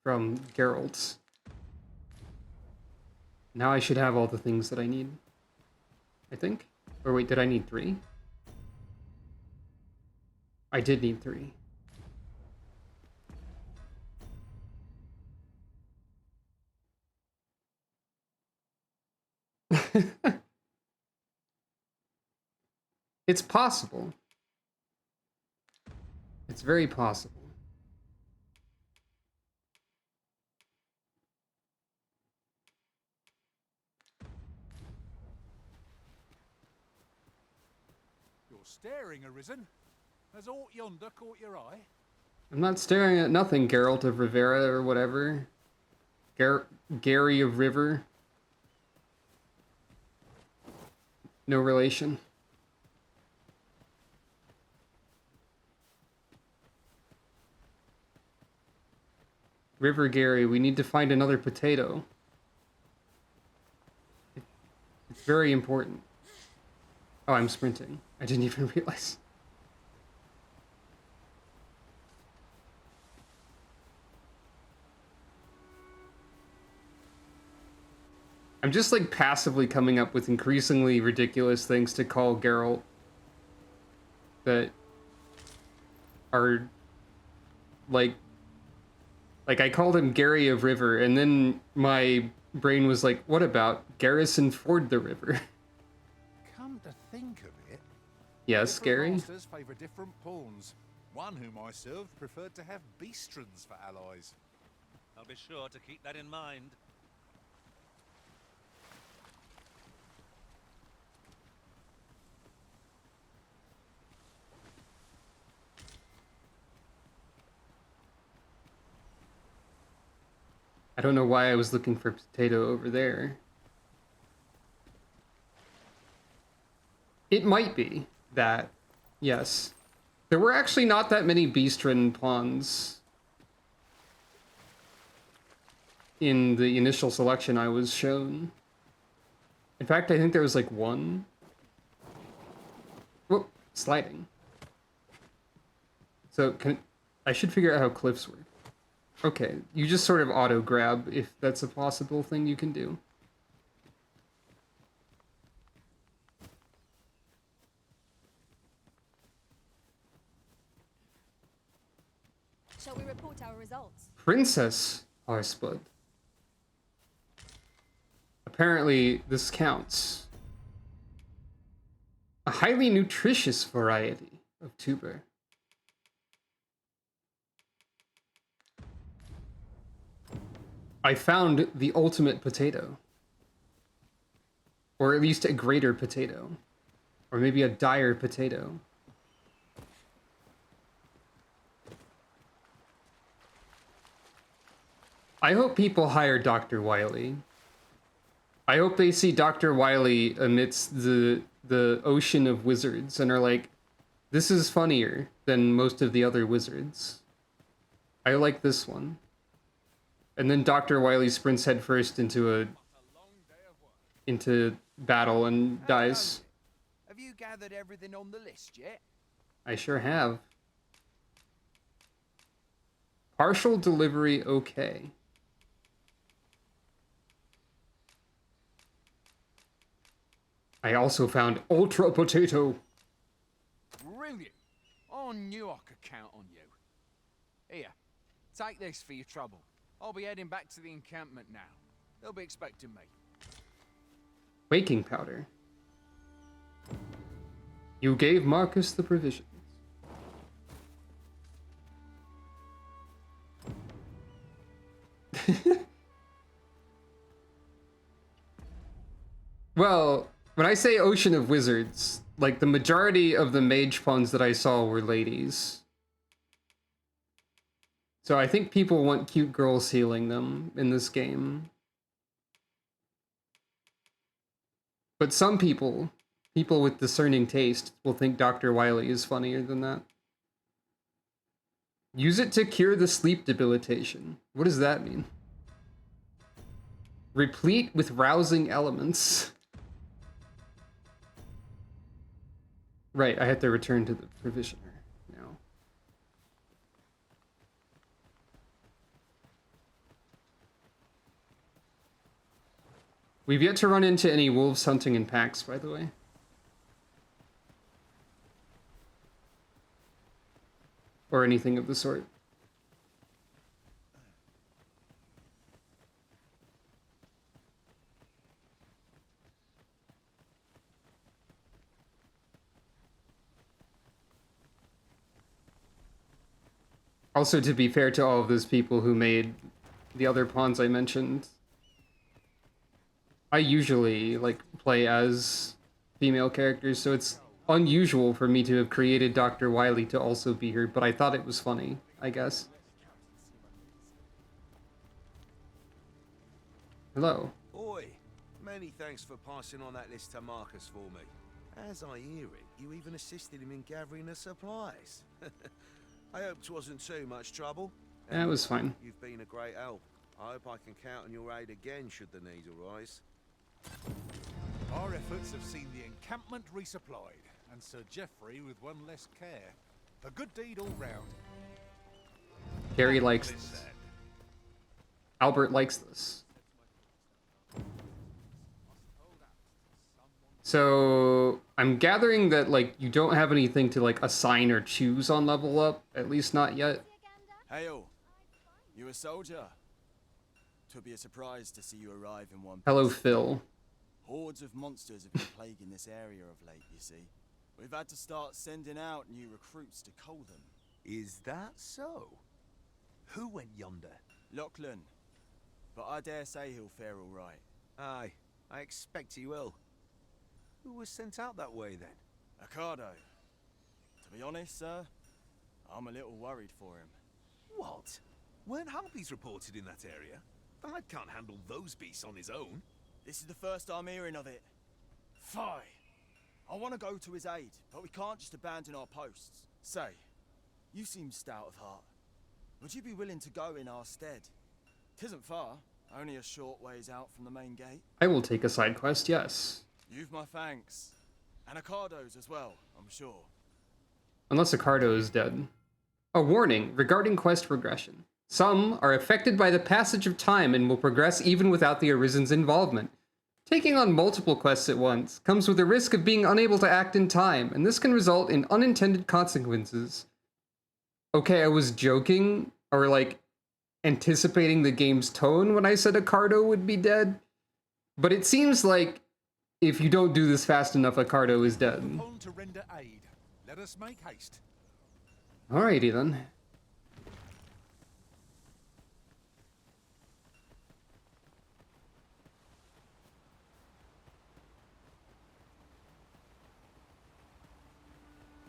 from Geralt's. Now I should have all the things that I need. I think? Or wait, did I need 3? I did need 3. It's possible. It's very possible. You're staring, Arisen. Has aught yonder caught your eye? I'm not staring at nothing, Geralt of Rivera or whatever. Gary of River. No relation. River Gary, we need to find another potato. It's very important. Oh, I'm sprinting. I didn't even realize. I'm just like passively coming up with increasingly ridiculous things to call Geralt that are like I called him Gary of River, and then my brain was like, what about Garrison Ford the River? Come to think of it, Yes, different Gary? masters favour different pawns. One whom I served preferred to have beastrons for allies. I'll be sure to keep that in mind. I don't know why I was looking for potato over there. It might be that, yes. There were actually not that many Beastren pawns in the initial selection I was shown. In fact, I think there was like one. Whoop, sliding. So I should figure out how cliffs work. Okay, you just sort of auto-grab if that's a possible thing you can do. Shall we report our results? Princess Horspud. Apparently, this counts. A highly nutritious variety of tuber. I found the ultimate potato. Or at least a greater potato. Or maybe a dire potato. I hope people hire Dr. Wily. I hope they see Dr. Wily amidst the ocean of wizards and are like, this is funnier than most of the other wizards. I like this one. And then Dr. Wily sprints headfirst into battle and dies. Have you gathered everything on the list yet? I sure have. Partial delivery okay. I also found Ultra Potato. Brilliant. I knew I could count on you. Here, take this for your trouble. I'll be heading back to the encampment now. They'll be expecting me. Waking powder. You gave Marcus the provisions. Well, when I say Ocean of Wizards, like the majority of the mage pawns that I saw were ladies. So I think people want cute girls healing them in this game. But some people with discerning taste, will think Dr. Wily is funnier than that. Use it to cure the sleep debilitation. What does that mean? Replete with rousing elements. Right, I have to return to the provisioner now. We've yet to run into any wolves hunting in packs, by the way. Or anything of the sort. Also, to be fair to all of those people who made the other pawns I mentioned, I usually like play as female characters, so it's unusual for me to have created Dr. Wily to also be here, but I thought it was funny, I guess. Hello. Oi, many thanks for passing on that list to Marcus for me. As I hear it, you even assisted him in gathering the supplies. I hope it wasn't too much trouble. Yeah, it was fine. You've been a great help. I hope I can count on your aid again should the need arise. Our efforts have seen the encampment resupplied, and Sir Geoffrey with one less care. A good deed all round. Gary likes this. Albert likes this. So I'm gathering that like you don't have anything to like assign or choose on level up, at least not yet. Hail, you a soldier? Twould be a surprise to see you arrive in one piece. Hello, Phil. Hordes of monsters have been plaguing this area of late, you see. We've had to start sending out new recruits to cull them. Is that so? Who went yonder? Lachlan. But I dare say he'll fare all right. Aye, I expect he will. Who was sent out that way, then? Ocado. To be honest, sir, I'm a little worried for him. What? Weren't harpies reported in that area? I can't handle those beasts on his own. This is the first I'm hearing of it. Fie! I want to go to his aid, but we can't just abandon our posts. Say, you seem stout of heart. Would you be willing to go in our stead? 'Tisn't far, only a short ways out from the main gate. I will take a side quest, yes. You've my thanks. And Ocado's as well, I'm sure. Unless Accardo is dead. A warning regarding quest progression. Some are affected by the passage of time and will progress even without the Arisen's involvement. Taking on multiple quests at once comes with the risk of being unable to act in time, and this can result in unintended consequences. Okay, I was joking, or like anticipating the game's tone when I said Accardo would be dead, but it seems like if you don't do this fast enough, Accardo is dead. On to render aid. Let us make haste. Alrighty then.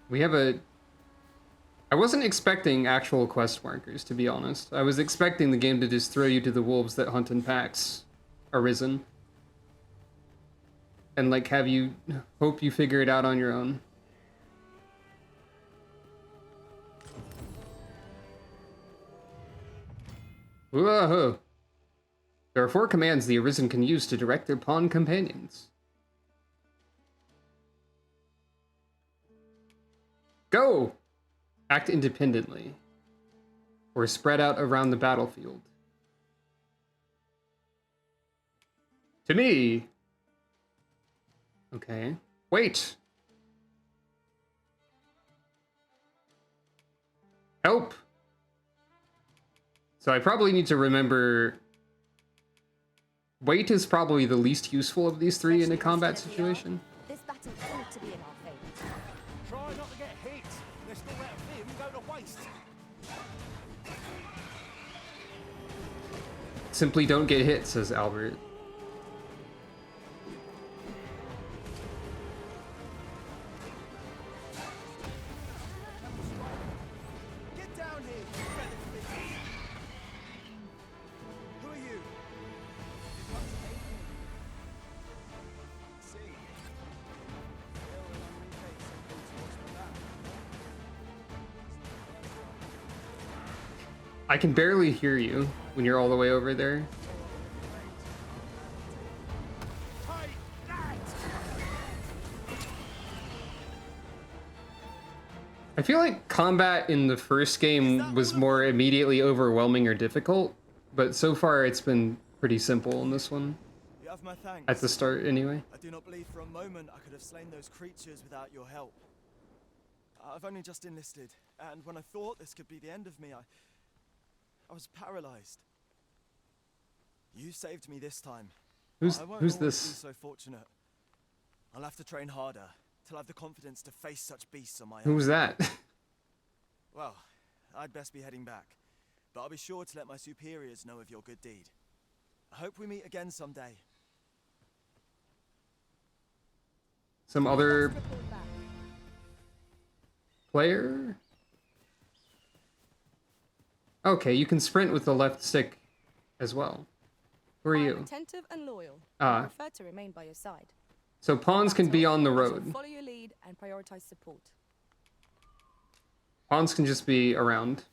We have a... I wasn't expecting actual quest markers, to be honest. I was expecting the game to just throw you to the wolves that hunt in packs, Arisen. And like have you hope you figure it out on your own. Whoa! There are 4 commands the Arisen can use to direct their pawn companions. Go! Act independently. Or spread out around the battlefield. To me! Okay. Wait! Help! So I probably need to remember... Wait is probably the least useful of these 3 in a combat situation. This battle ought to be in our favor. Try not to get hit. Let's not let him go to waste. Simply don't get hit, says Albert. Get down here, you feathered figures. Who are you? You've come to aid me. See. Still an unrepaid something towards my back. I can barely hear you when you're all the way over there. I feel like combat in the first game was more immediately overwhelming or difficult, but so far it's been pretty simple in this one. You have my thanks. At the start, anyway. I do not believe for a moment I could have slain those creatures without your help. I've only just enlisted, and when I thought this could be the end of me, I was paralyzed. You saved me this time. Who's I won't who's always this? Be so fortunate. I'll have to train harder till I have the confidence to face such beasts on my own. Who's that? Well, I'd best be heading back, but I'll be sure to let my superiors know of your good deed. I hope we meet again someday. Some other player? Okay, you can sprint with the left stick as well. Who are I'm you? attentive and loyal. Ah. I prefer to remain by your side. So pawns can be on the I shall road. follow your lead and prioritize support. Pawns can just be around.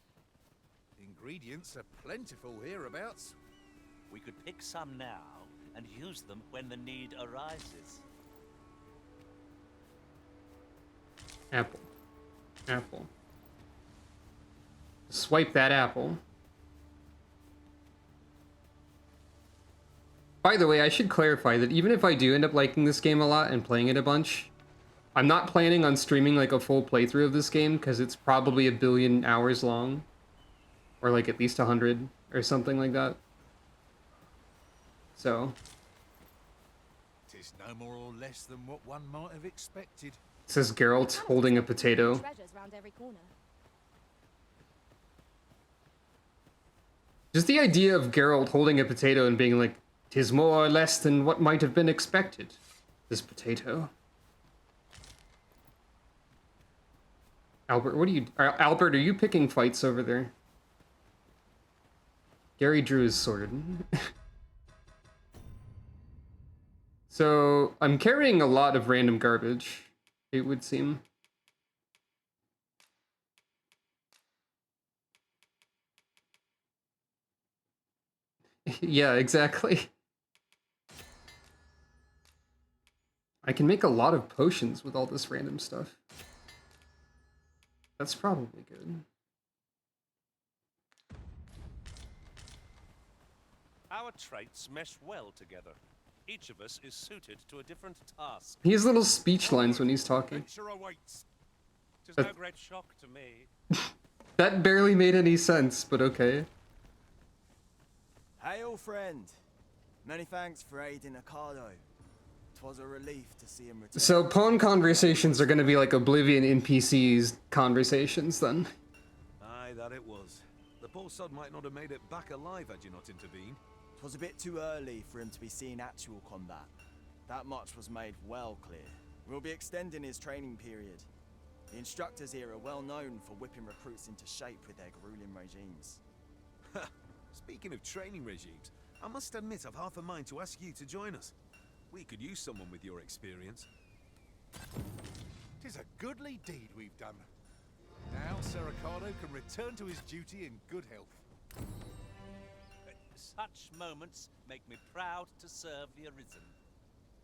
Ingredients are plentiful hereabouts. We could pick some now and use them when the need arises. Apple. Apple. Swipe that apple. By the way, I should clarify that even if I do end up liking this game a lot and playing it a bunch, I'm not planning on streaming like a full playthrough of this game because it's probably 1,000,000,000 hours long. Or like at least 100 or something like that. So. Tis no more or less than what one might have expected. Says Geralt holding a potato. Treasures round every corner. Just the idea of Geralt holding a potato and being like, "'Tis more or less than what might have been expected. This potato." Albert, what are you... Albert, are you picking fights over there? Gary Drew is sorted. So, I'm carrying a lot of random garbage, it would seem. Yeah, exactly. I can make a lot of potions with all this random stuff. That's probably good. Our traits mesh well together. Each of us is suited to a different task. He has little speech lines when he's talking. Adventure awaits. 'Tis no great shock to me. That barely made any sense, but okay. Hail, friend. Many thanks for aiding Ocado. 'Twas a relief to see him return. So pawn conversations are gonna be like Oblivion NPCs conversations then. Aye, that it was. The poor sod might not have made it back alive had you not intervened. 'Twas a bit too early for him to be seeing actual combat. That much was made well clear. We'll be extending his training period. The instructors here are well known for whipping recruits into shape with their grueling regimes. Speaking of training regimes, I must admit I've half a mind to ask you to join us. We could use someone with your experience. 'Tis a goodly deed we've done. Now Sir Ricardo can return to his duty in good health. Such moments make me proud to serve the Arisen.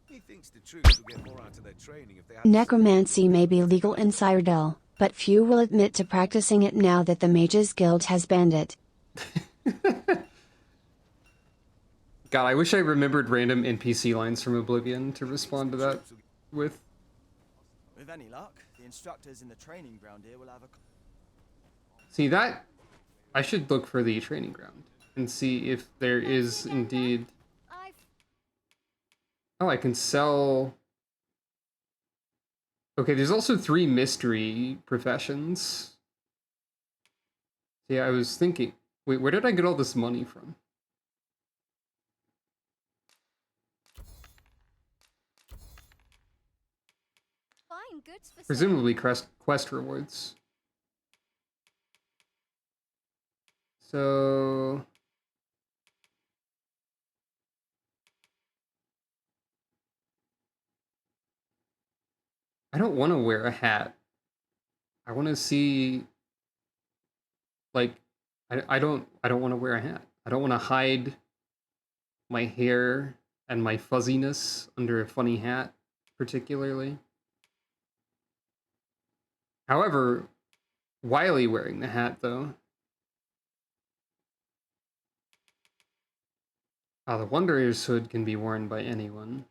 Methinks the troops will get more out of their training if they have... Necromancy may be legal in Cyrodiil, but few will admit to practicing it now that the Mages Guild has banned it. God, I wish I remembered random NPC lines from Oblivion to respond to that with. With any luck, the instructors in the training ground here will have a... See that? I should look for the training ground and see if there is indeed... Oh, I can sell... Okay, there's also 3 mystery professions. Yeah, I was thinking... Wait, where did I get all this money from? Fine goods for Presumably quest rewards. So... I don't want to wear a hat. I want to see... Like, I don't want to wear a hat. I don't want to hide my hair and my fuzziness under a funny hat, particularly. However, Wily wearing the hat, though. Ah, the Wanderer's hood can be worn by anyone.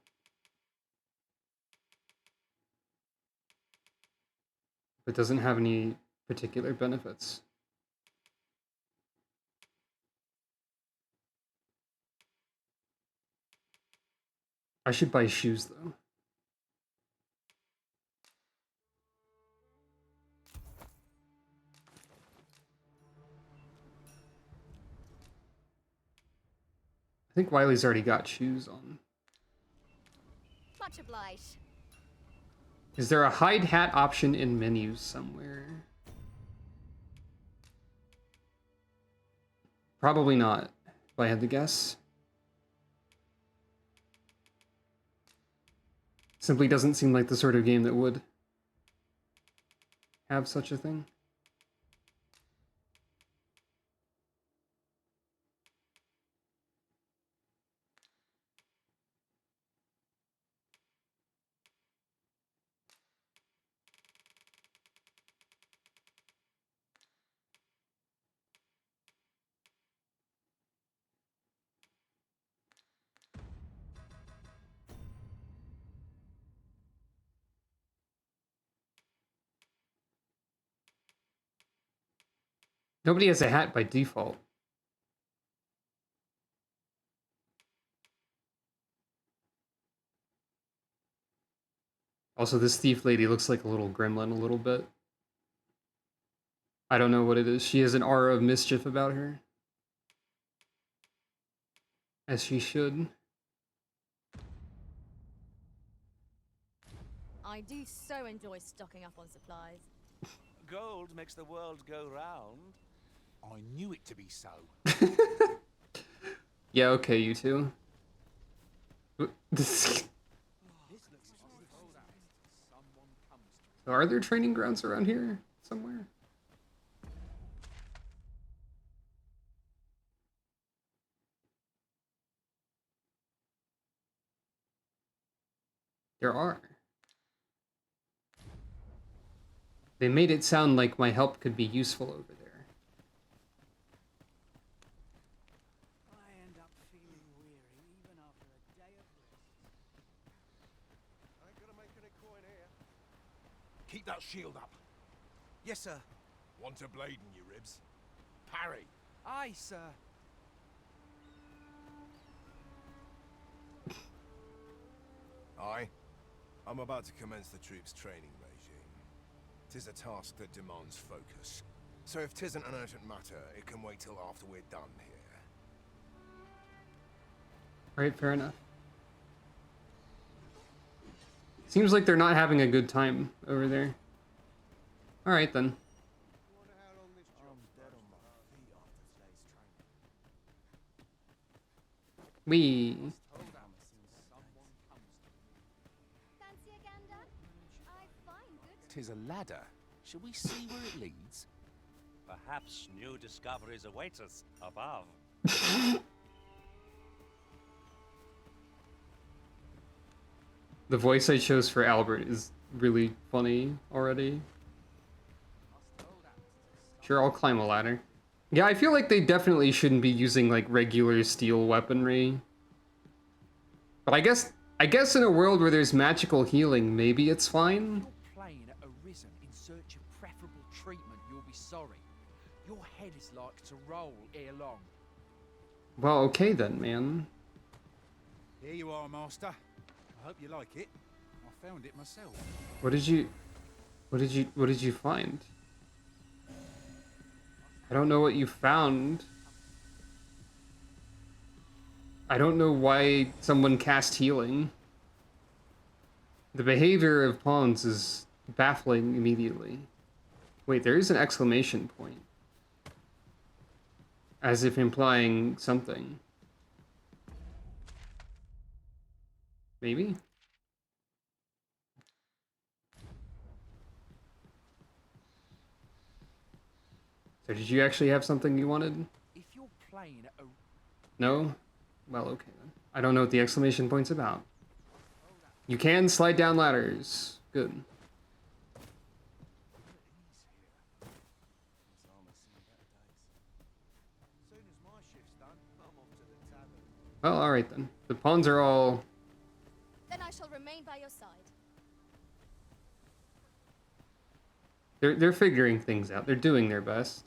But doesn't have any particular benefits. I should buy shoes, though. I think Wiley's already got shoes on. Much obliged. Is there a hide hat option in menus somewhere? Probably not, if I had to guess. Simply doesn't seem like the sort of game that would have such a thing. Nobody has a hat by default. Also, this thief lady looks like a little gremlin a little bit. I don't know what it is. She has an aura of mischief about her. As she should. I do so enjoy stocking up on supplies. Gold makes the world go round. I knew it to be so. Yeah, okay, you two. So are there training grounds around here somewhere? There are. They made it sound like my help could be useful over there. I end up feeling weary even after a day of rest. I ain't gonna make any coin here. Keep that shield up. Yes, sir. Want a blade in your ribs? Parry. Aye, sir. I'm about to commence the troops' training regime. 'Tis a task that demands focus. So if 'tisn't an urgent matter, it can wait till after we're done here. Right, fair enough. Seems like they're not having a good time over there. Alright then. We. Fancy a gander? I find good. 'Tis a ladder. Shall we see where it leads? Perhaps new discoveries await us above. The voice I chose for Albert is really funny already. Sure, I'll climb a ladder. Yeah, I feel like they definitely shouldn't be using like regular steel weaponry. But I guess in a world where there's magical healing, maybe it's fine. Your plane arisen in search of preferable treatment, you'll be sorry. Your head is like to roll ere long. Well, okay then, man. Here you are, Master. I hope you like it. I found it myself. What did you find? I don't know what you found. I don't know why someone cast healing. The behavior of pawns is baffling immediately. Wait, there is an exclamation point. As if implying something. Maybe? So did you actually have something you wanted? If your plane No? Well, okay then. I don't know what the exclamation point's about. You can slide down ladders. Good. Well, alright then. The pawns are all... Then I shall remain by your side. They're figuring things out. They're doing their best.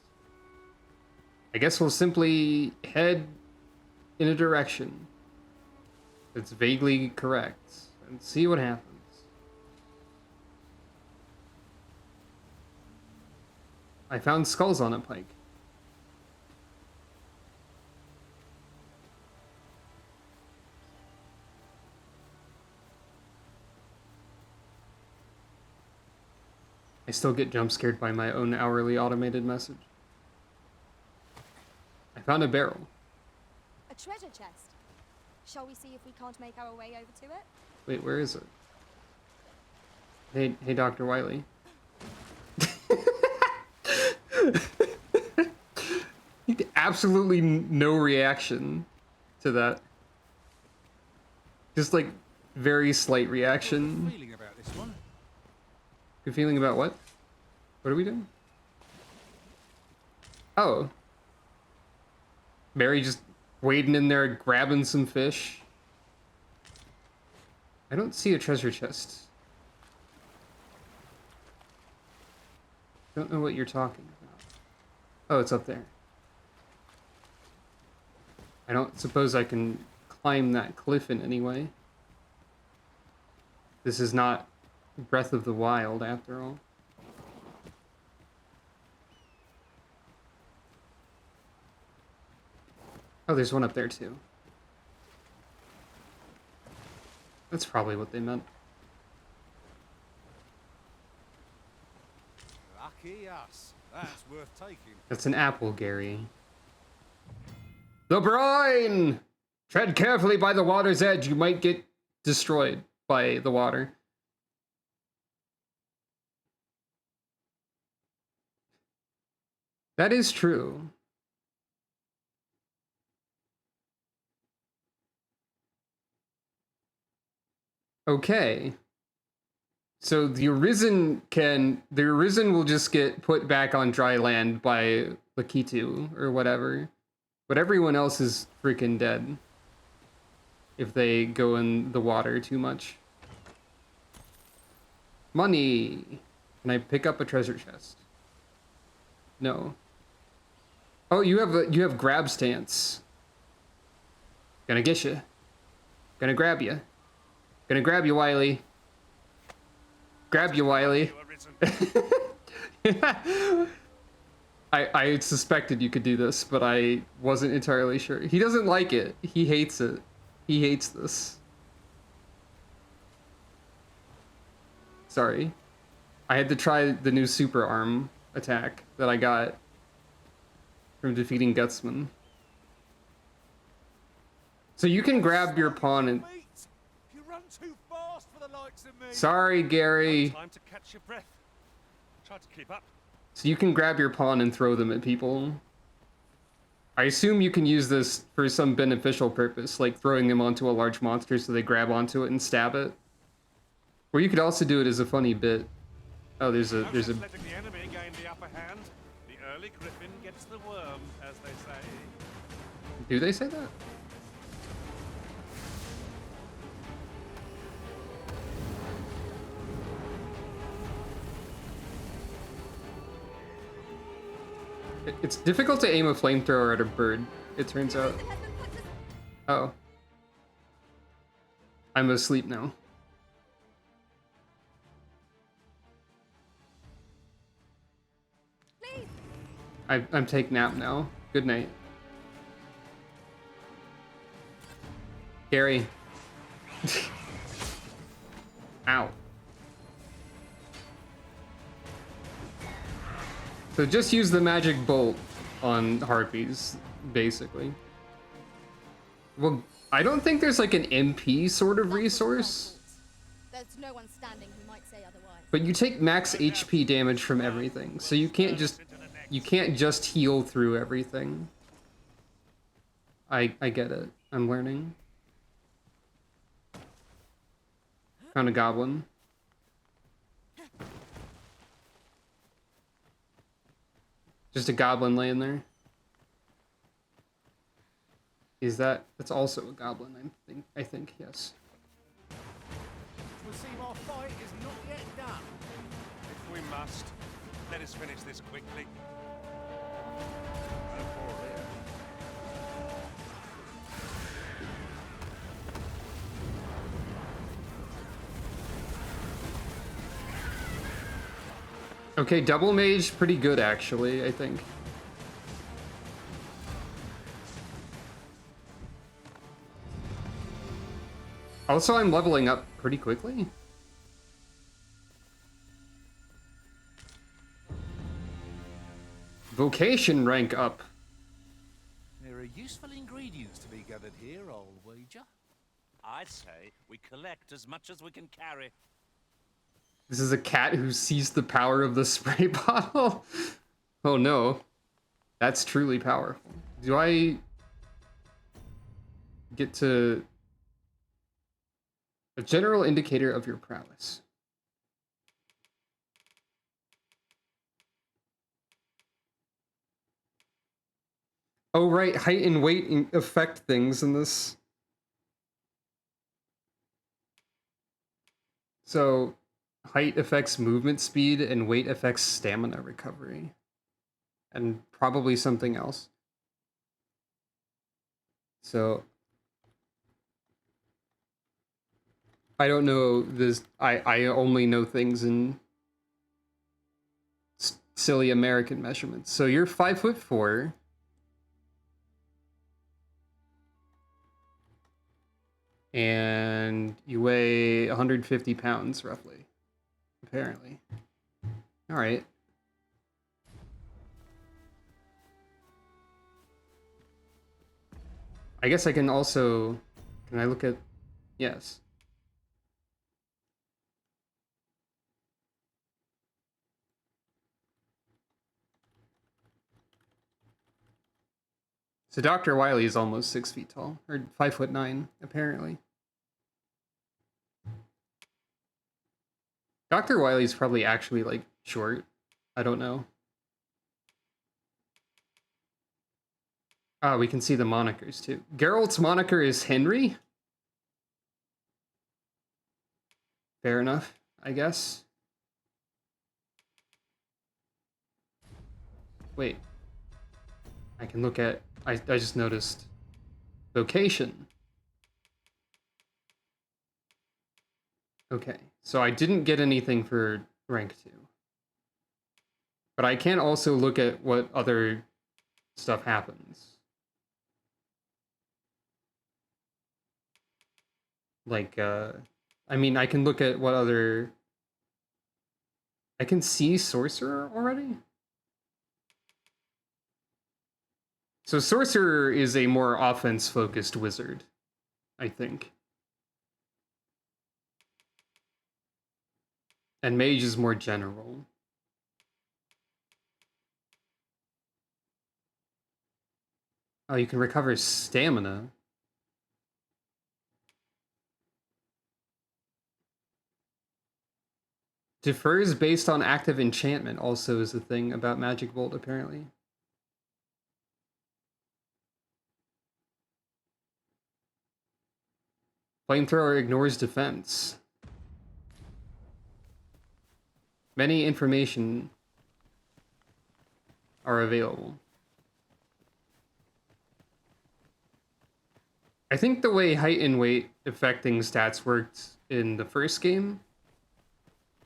I guess we'll simply head in a direction that's vaguely correct and see what happens. I found skulls on a pike. I still get jump scared by my own hourly automated message. I found a barrel. A treasure chest. Shall we see if we can't make our way over to it? Wait, where is it? Hey, Dr. Wiley. Absolutely no reaction to that. Just like very slight reaction. Good feeling about this one. Good feeling about what? What are we doing? Oh. Mary just wading in there grabbing some fish. I don't see a treasure chest. Don't know what you're talking about. Oh, it's up there. I don't suppose I can climb that cliff in any way. This is not Breath of the Wild, after all. Oh, there's one up there, too. That's probably what they meant. Lucky us. That's worth taking. That's an apple, Gary. The brine! Tread carefully by the water's edge. You might get destroyed by the water. That is true. Okay. So the Arisen will just get put back on dry land by Lakitu or whatever. But everyone else is freaking dead if they go in the water too much. Money. Can I pick up a treasure chest? No. Oh, you have grab stance. Gonna get you. Gonna grab you. Gonna grab you, Wily. Grab you, Wily. I suspected you could do this, but I wasn't entirely sure. He doesn't like it. He hates it. He hates this. Sorry. I had to try the new super arm attack that I got from defeating Gutsman. So you can grab your pawn and... You run too fast for the likes of me. Sorry, Gary. Time to catch your breath. Try to keep up. So you can grab your pawn and throw them at people. I assume you can use this for some beneficial purpose, like throwing them onto a large monster so they grab onto it and stab it. Or you could also do it as a funny bit. Oh, there's a... Letting the enemy gain the upper hand. The early griffin gets the worm, as they say. Do they say that? It's difficult to aim a flamethrower at a bird, it turns out. Oh. I'm asleep now. I'm taking nap now. Good night. Gary. Ow. So just use the magic bolt on harpies, basically. Well, I don't think there's like an MP sort of resource. There's no one standing who might say otherwise. But you take max HP damage from everything, so you can't just heal through everything. I get it. I'm learning. Found a goblin. Just a goblin laying there. Is that's also a goblin, I think, yes. We'll see our fight is not yet done. If we must, let us finish this quickly. Okay, double mage, pretty good actually, I think. Also, I'm leveling up pretty quickly. Vocation rank up. There are useful ingredients to be gathered here, I'll wager. I'd say we collect as much as we can carry. This is a cat who sees the power of the spray bottle. Oh no. That's truly powerful. Do I get to a general indicator of your prowess? Oh right, height and weight affect things in this. So height affects movement speed and weight affects stamina recovery. and probably something else. So I don't know this. I only know things in silly American measurements. So you're 5'4". And you weigh 150 pounds, roughly. Apparently. All right. I guess I can also... Can I look at... Yes. So Dr. Wily is almost 6 feet tall. Or 5'9", apparently. Dr. Wily's probably actually, like, short. I don't know. Ah, we can see the monikers, too. Geralt's moniker is Henry? Fair enough, I guess. Wait. I can look at... I just noticed... Vocation. Okay, so I didn't get anything for rank 2. But I can also look at what other stuff happens. Like, I mean, I can look at what other... I can see Sorcerer already? So Sorcerer is a more offense-focused wizard, I think. And Mage is more general. Oh, you can recover stamina. Defers based on active enchantment also is a thing about Magic Bolt, apparently. Flamethrower ignores defense. Many information are available. I think the way height and weight affecting stats worked in the first game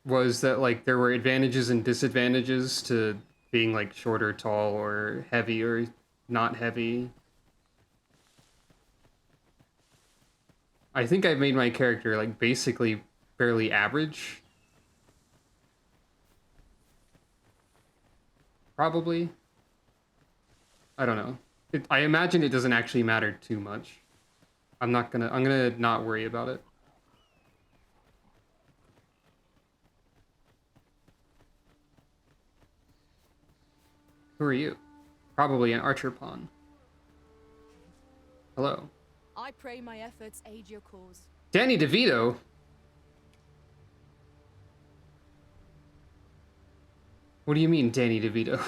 was that, like, there were advantages and disadvantages to being, like, short or tall or heavy or not heavy. I think I've made my character, like, basically fairly average. Probably. I don't know. I imagine it doesn't actually matter too much. I'm gonna not worry about it. Who are you? Probably an archer pawn. Hello. I pray my efforts aid your cause. Danny DeVito? What do you mean, Danny DeVito?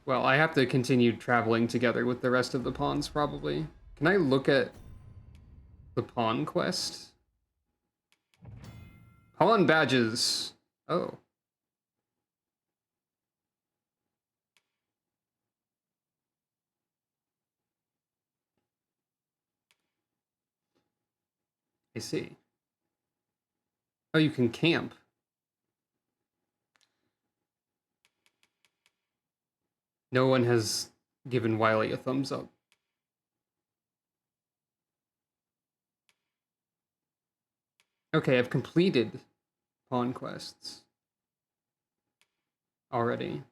Well, I have to continue traveling together with the rest of the pawns, probably. Can I look at the pawn quest? Pawn badges. Oh. I see. Oh, you can camp. No one has given Wiley a thumbs up. Okay, I've completed pawn quests already.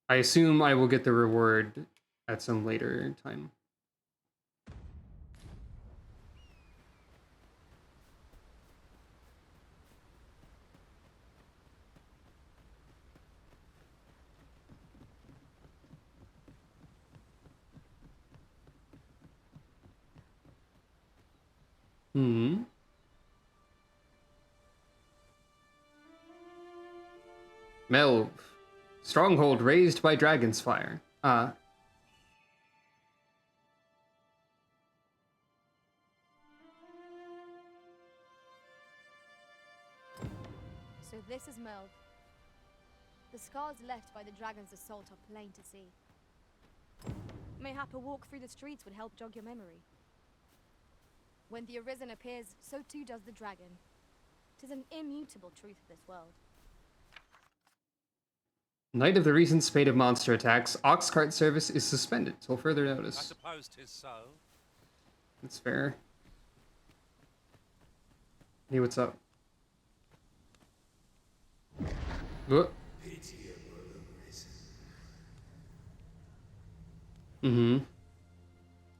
I assume I will get the reward at some later time. Hmm. Melv. Stronghold raised by Dragon's Fire. this is Melv. The scars left by the dragon's assault are plain to see. Mayhap a walk through the streets would help jog your memory. When the Arisen appears, so too does the dragon. 'Tis an immutable truth of this world. In light of the recent spate of monster attacks, ox cart service is suspended till further I notice. suppose 'tis so. That's fair. Hey, what's up? What? Mm-hmm.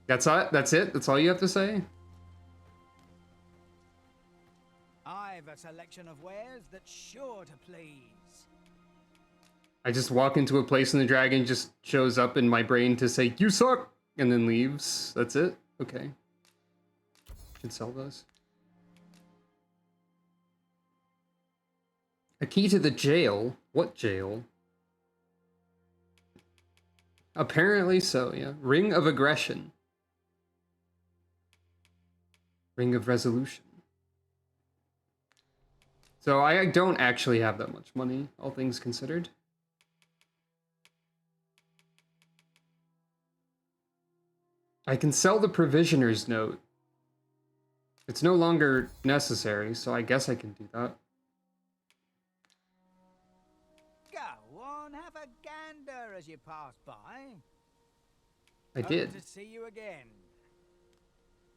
That's it? That's it? That's all you have to say? I've a selection of wares that's sure to please. I just walk into a place and the dragon just shows up in my brain to say, "You suck!" and then leaves. That's it? Okay. Should sell those. A key to the jail? What jail? Apparently so, yeah. Ring of Aggression. Ring of Resolution. So I don't actually have that much money, all things considered. I can sell the provisioner's note. It's no longer necessary, so I guess I can do that. Go on, have a gander as you pass by. I did. Hope to see you again.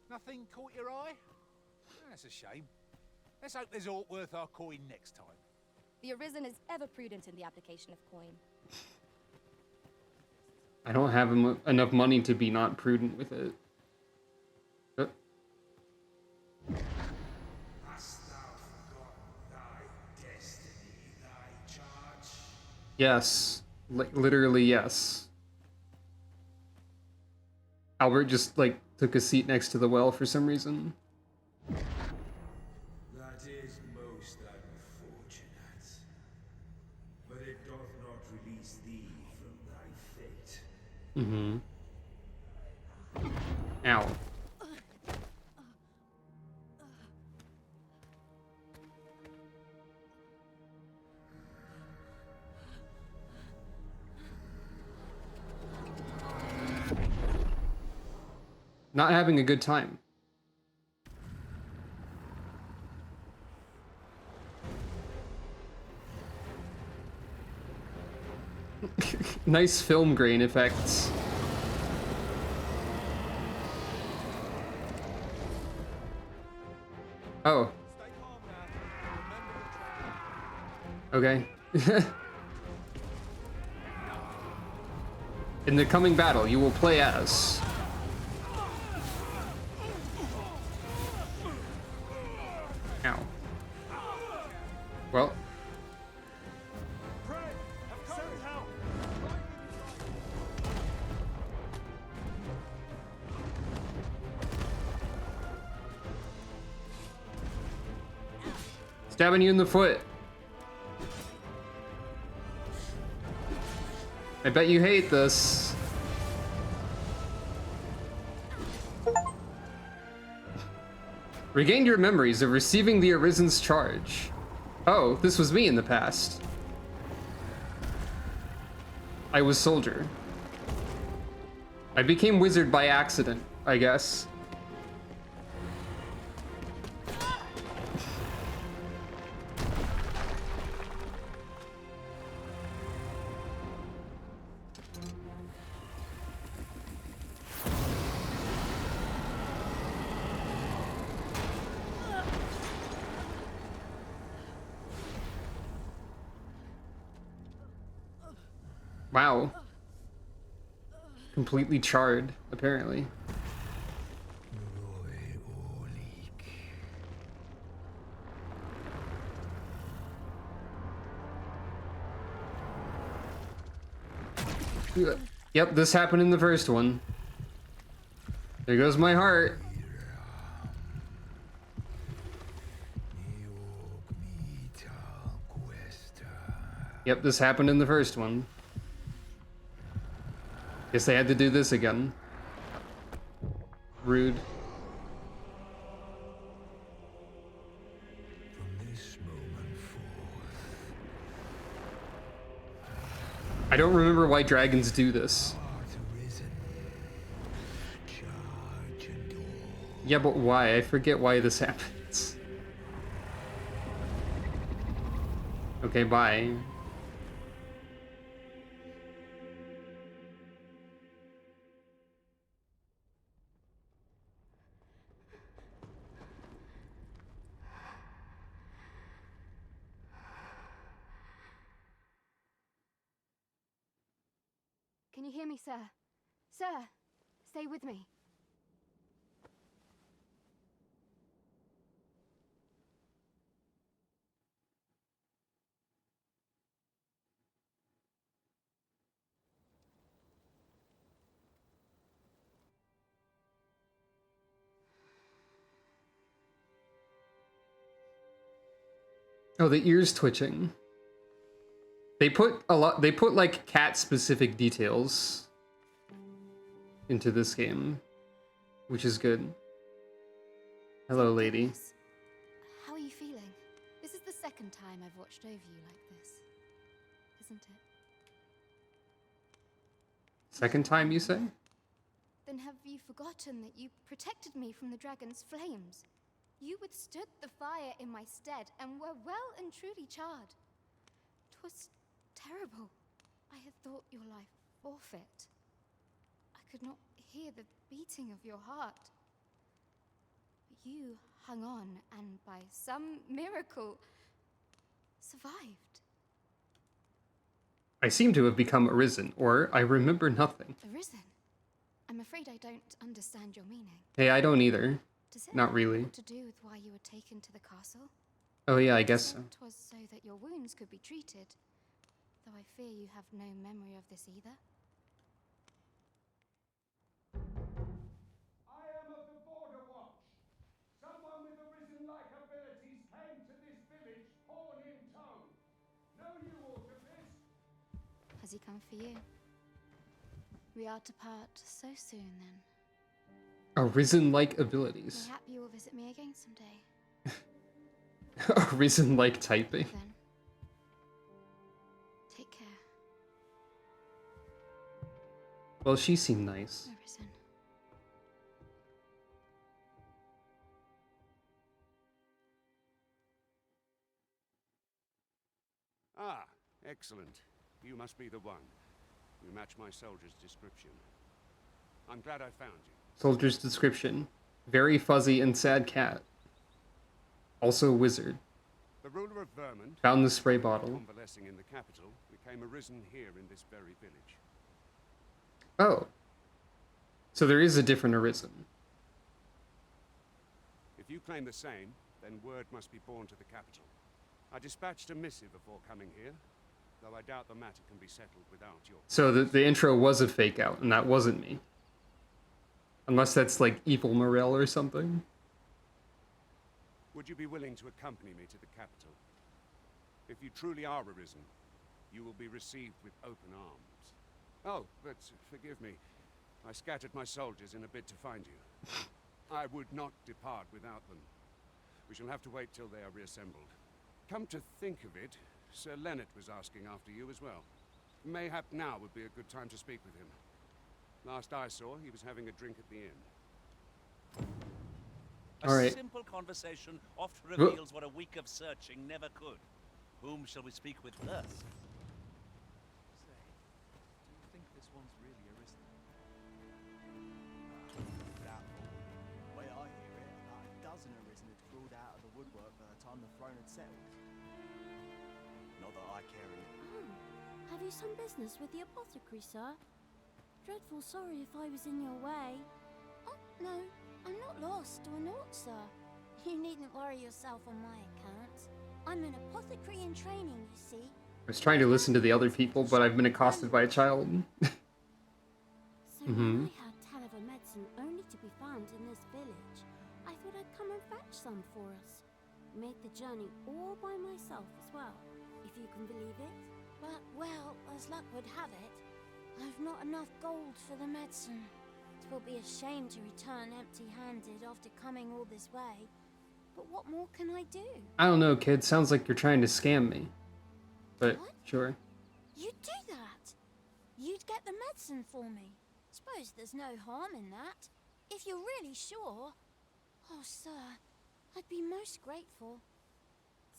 Nothing caught your eye? That's a shame. Let's hope there's aught worth our coin next time. The Arisen is ever prudent in the application of coin. I don't have enough money to be not prudent with it. Hast thou forgotten thy destiny, thy charge? Yes. Literally, yes. Albert just, like, took a seat next to the well for some reason. That is most unfortunate. But it doth not release thee from thy fate. Mm-hmm. Ow. Not having a good time. Nice film grain effects. Oh. Okay. In the coming battle, you will play as... Ow. Well. Stabbing you in the foot. I bet you hate this. Regained your memories of receiving the Arisen's charge. Oh, this was me in the past. I was soldier. I became wizard by accident, I guess. Wow. Completely charred, apparently. Yep, this happened in the first one. There goes my heart. Yep, this happened in the first one. Guess they had to do this again. Rude. From this moment forth, I don't remember why dragons do this. Yeah, but why? I forget why this happens. Okay, bye. Can you hear me, sir? Sir, stay with me. Oh, the ears twitching. They put like cat specific details into this game, which is good. Hello, lady. How are you feeling? This is the second time I've watched over you like this, isn't it? Second time, you say? Then have you forgotten that you protected me from the dragon's flames? You withstood the fire in my stead and were well and truly charred. 'Twas terrible. I had thought your life forfeit. I could not hear the beating of your heart. But you hung on and by some miracle survived. I seem to have become arisen, or I remember nothing. Arisen? I'm afraid I don't understand your meaning. Hey, I don't either. Does it Not have really. aught to do with why you were taken to the castle? Oh yeah, I guess so. 'Twas so that your wounds could be treated, though I fear you have no memory of this either. I am of the Border Watch. Someone with arisen-like abilities came to this village, horn in tow. Know you aught of this? Has he come for you? We are to part so soon, then. Arisen-like abilities. Mayhap you will visit me again someday. Arisen-like typing. Then, take care. Well, she seemed nice. Arisen. Ah, excellent. You must be the one. You match my soldier's description. I'm glad I found you. Soldier's description. Very fuzzy and sad cat. Also a wizard. The ruler of Vermont, Found the spray bottle. convalescing in the capital, became arisen here in this very village. Oh. So there is a different arisen. If you claim the same, then word must be borne to the capital. I dispatched a missive before coming here, though I doubt the matter can be settled without your... So the intro was a fake out, and that wasn't me. Unless that's like Evil Morel or something. Would you be willing to accompany me to the capital? If you truly are arisen, you will be received with open arms. Oh, but forgive me. I scattered my soldiers in a bid to find you. I would not depart without them. We shall have to wait till they are reassembled. Come to think of it, Sir Leonard was asking after you as well. Mayhap now would be a good time to speak with him. Last I saw, he was having a drink at the inn. A simple conversation oft reveals what a week of searching never could. Whom shall we speak with first? Say, do you think this one's really arisen? Doubtful. The way I hear it, about a dozen arisen had crawled out of the woodwork by the time the throne had settled. Not that I care any. Have you some business with the apothecary, sir? Dreadful sorry if I was in your way. Oh, no, I'm not lost or naught, sir. You needn't worry yourself on my account. I'm an apothecary in training, you see. I was trying to listen to the other people, but I've been accosted by a child. So when I heard tell of a medicine only to be found in this village, I thought I'd come and fetch some for us. Made the journey all by myself as well, if you can believe it. But, well, as luck would have it, I've not enough gold for the medicine. It will be a shame to return empty-handed after coming all this way. But what more can I do? I don't know, kid. Sounds like you're trying to scam me. But, sure. You do that? you'd get the medicine for me. Suppose there's no harm in that. If you're really sure. Oh, sir, I'd be most grateful.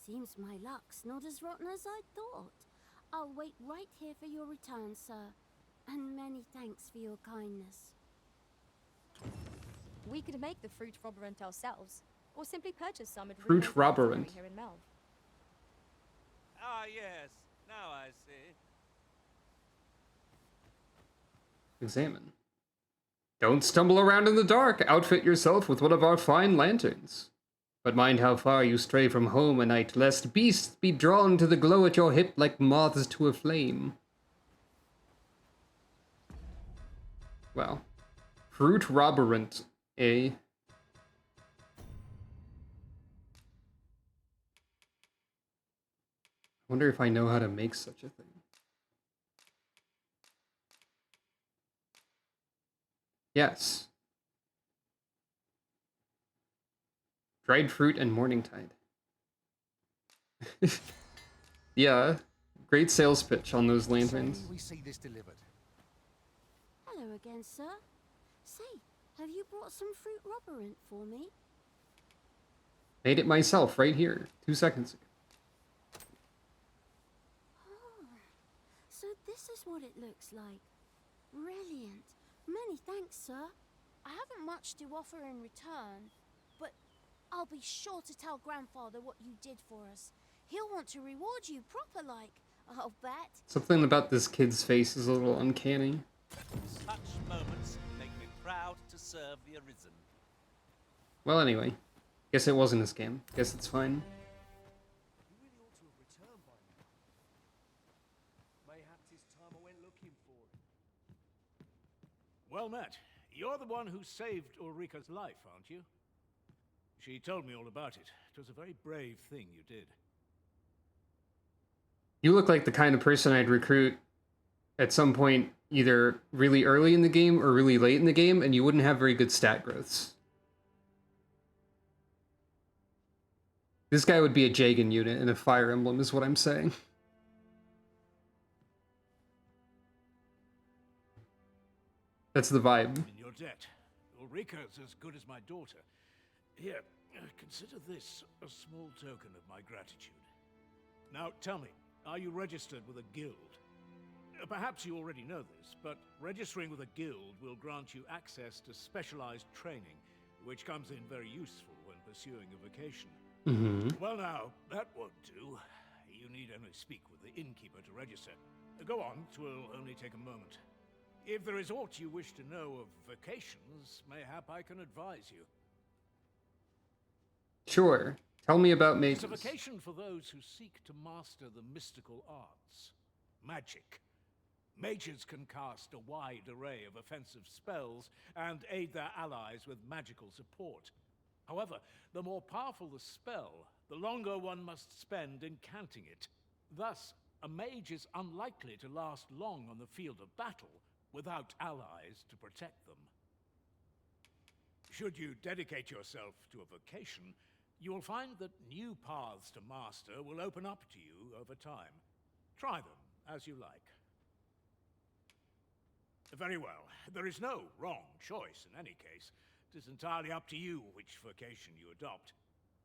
Seems my luck's not as rotten as I thought. I'll wait right here for your return, sir. And many thanks for your kindness. We could make the fruit roborant ourselves, or simply purchase some at Fruit Rumo's roborant. Laboratory here in Melv. Ah, yes. Now I see. Examine. Don't stumble around in the dark. Outfit yourself with one of our fine lanterns. But mind how far you stray from home a night, lest beasts be drawn to the glow at your hip like moths to a flame. Well, fruit roborant, eh? I wonder if I know how to make such a thing. Yes. Dried fruit and Morningtide. Yeah, great sales pitch on those lanterns. We see this delivered. Hello again, sir. Say, have you brought some fruit roborant for me? Made it myself right here, 2 seconds ago. Oh, so this is what it looks like. Brilliant. Many thanks, sir. I haven't much to offer in return, but I'll be sure to tell Grandfather what you did for us. He'll want to reward you proper like, I'll bet. Something about this kid's face is a little uncanny. Such moments make me proud to serve the Arisen. Well, anyway. Guess it wasn't a scam. Guess it's fine. You really ought to have returned by now. Mayhaps it's time I went looking for him. Well met. You're the one who saved Ulrika's life, aren't you? She told me all about it. It was a very brave thing you did. You look like the kind of person I'd recruit at some point, either really early in the game or really late in the game, and you wouldn't have very good stat growths. This guy would be a Jagan unit in a Fire Emblem, is what I'm saying. That's the vibe. In your debt. Ulrika's as good as my daughter. Here, consider this a small token of my gratitude. Now, tell me, are you registered with a guild? Perhaps you already know this, but registering with a guild will grant you access to specialized training, which comes in very useful when pursuing a vocation. Well now, that won't do. You need only speak with the innkeeper to register. Go on, 'twill only take a moment. If there is aught you wish to know of vocations, mayhap I can advise you. Sure. Tell me about It's mages. a vocation for those who seek to master the mystical arts. Magic. Mages can cast a wide array of offensive spells and aid their allies with magical support. However, the more powerful the spell, the longer one must spend in counting it. Thus, a mage is unlikely to last long on the field of battle without allies to protect them. Should you dedicate yourself to a vocation, you will find that new paths to master will open up to you over time. Try them as you like. Very well. There is no wrong choice in any case. It is entirely up to you which vocation you adopt.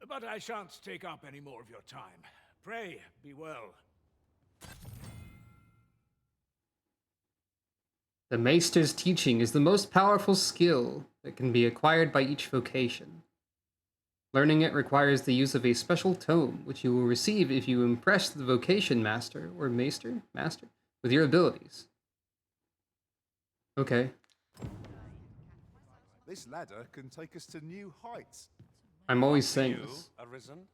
But I shan't take up any more of your time. Pray, be well. The Maester's teaching is the most powerful skill that can be acquired by each vocation. Learning it requires the use of a special tome, which you will receive if you impress the vocation master, or master, with your abilities. Okay. This ladder can take us to new heights. I'm always saying this. Arisen?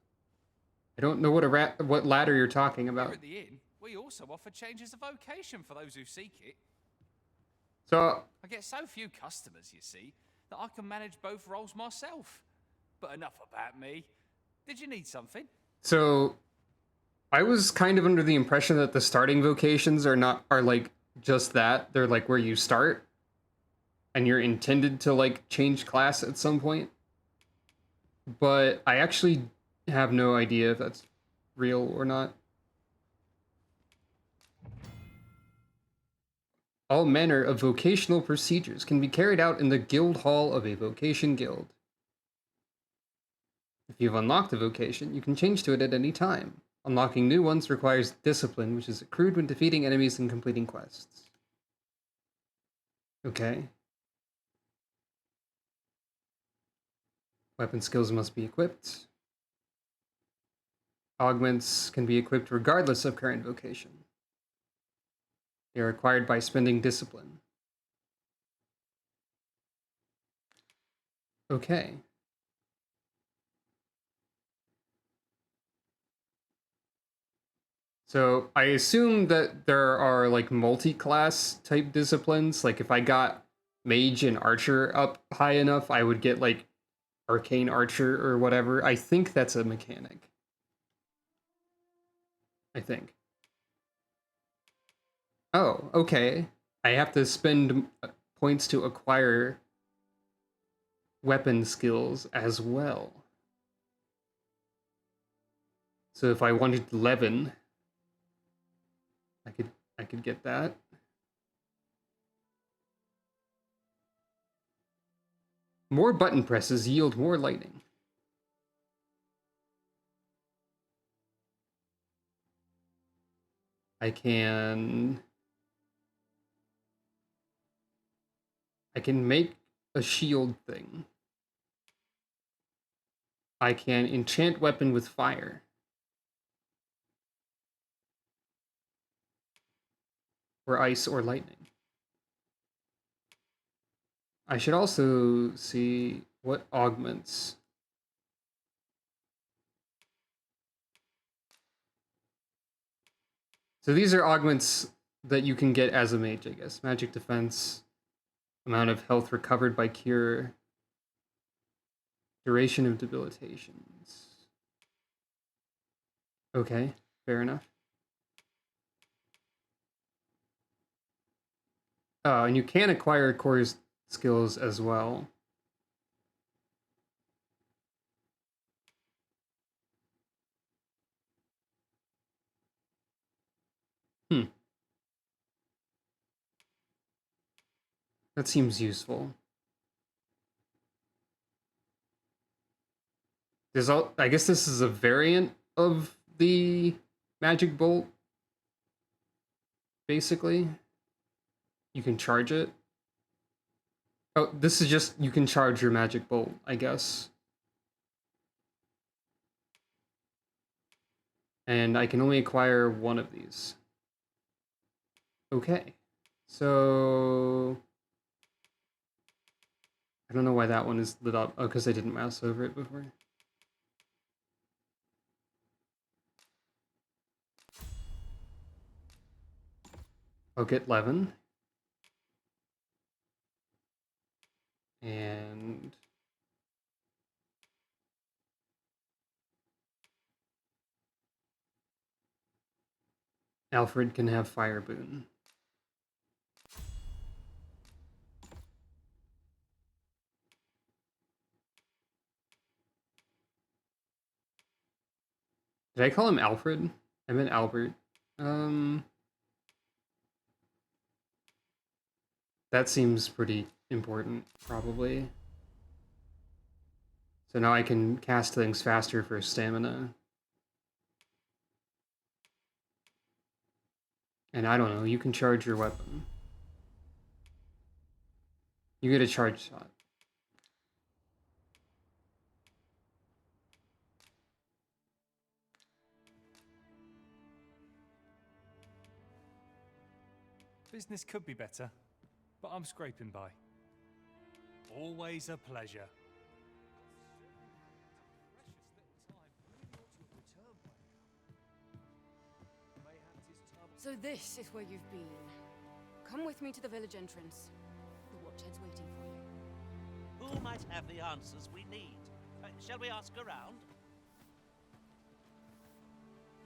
I don't know what ladder you're talking Here about. at the inn, we also offer changes of vocation for those who seek it. So, I get so few customers, you see, that I can manage both roles myself. But enough about me. Did you need something? So, I was kind of under the impression that the starting vocations are like just that. They're like where you start, and you're intended to like change class at some point. But I actually have no idea if that's real or not. All manner of vocational procedures can be carried out in the guild hall of a vocation guild. If you've unlocked a vocation, you can change to it at any time. Unlocking new ones requires discipline, which is accrued when defeating enemies and completing quests. Okay. Weapon skills must be equipped. Augments can be equipped regardless of current vocation. They are acquired by spending discipline. Okay. So I assume that there are like multi-class type disciplines. Like if I got mage and archer up high enough, I would get like arcane archer or whatever. I think that's a mechanic. I think. Oh, okay. I have to spend points to acquire weapon skills as well. So if I wanted Levin, I could get that. More button presses yield more lightning. I can make a shield thing. I can enchant weapon with fire. Or ice or lightning. I should also see what augments. So these are augments that you can get as a mage, I guess. Magic defense, amount of health recovered by cure, duration of debilitations. Okay, fair enough. Oh, and you can acquire core skills as well. That seems useful. I guess this is a variant of the magic bolt. Basically, you can charge it. Oh, this is just you can charge your magic bolt, I guess. And I can only acquire one of these. Okay. So I don't know why that one is lit up. Oh, because I didn't mouse over it before. I'll get Levin. And Alfred can have Fire Boon. Did I call him Alfred? I meant Albert. That seems pretty important, probably. So now I can cast things faster for stamina. And I don't know, you can charge your weapon. You get a charge shot. Business could be better, but I'm scraping by. Always a pleasure. So this is where you've been. Come with me to the village entrance. The watchhead's waiting for you. Who might have the answers we need? Shall we ask around?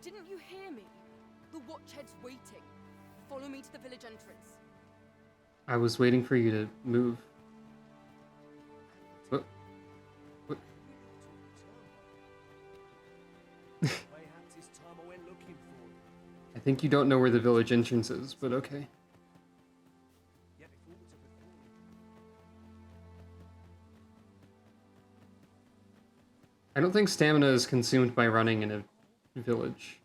Didn't you hear me? The watchhead's waiting. Follow me to the village entrance. I was waiting for you to move. What? What? I think you don't know where the village entrance is, but okay. I don't think stamina is consumed by running in a village.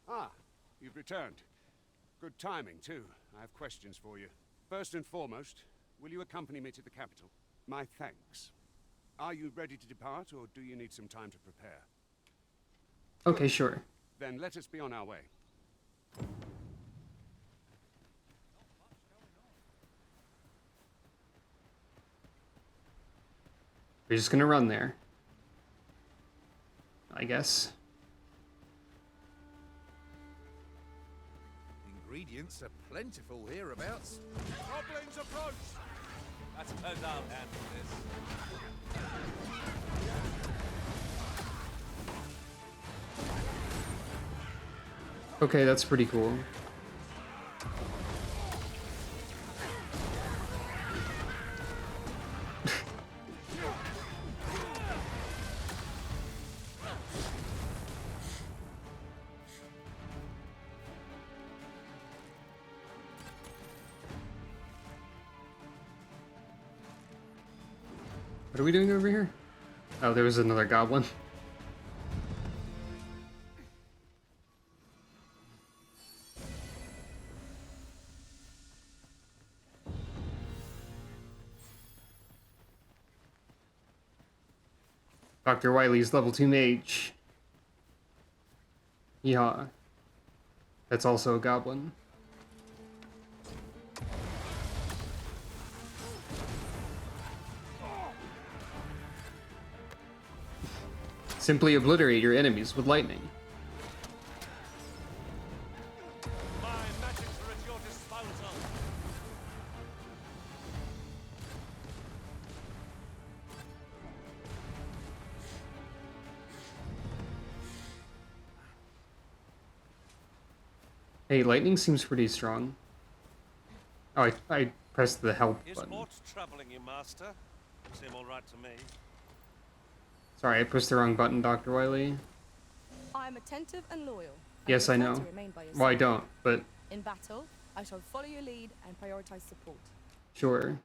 Ah, you've returned. Good timing, too. I have questions for you. First and foremost, will you accompany me to the capital? My thanks. Are you ready to depart, or do you need some time to prepare? Okay, sure. Then let us be on our way. We're just gonna run there, I guess. Ingredients are plentiful hereabouts. Goblins approach! I suppose I'll handle this. Okay, that's pretty cool. What are we doing over here? Oh, there was another goblin. Dr. Wiley's level 2 mage. Yeah. That's also a goblin. Simply obliterate your enemies with lightning. My magics are at your disposal. Hey, lightning seems pretty strong. Oh, I pressed the help Is button. aught troubling you, Master? Seem all right to me. Sorry, I pressed the wrong button, Dr. Wiley. I am attentive and loyal. and Yes, I prefer know. to remain by your Well, I side. don't, but In battle, I shall follow your lead and prioritize support. sure.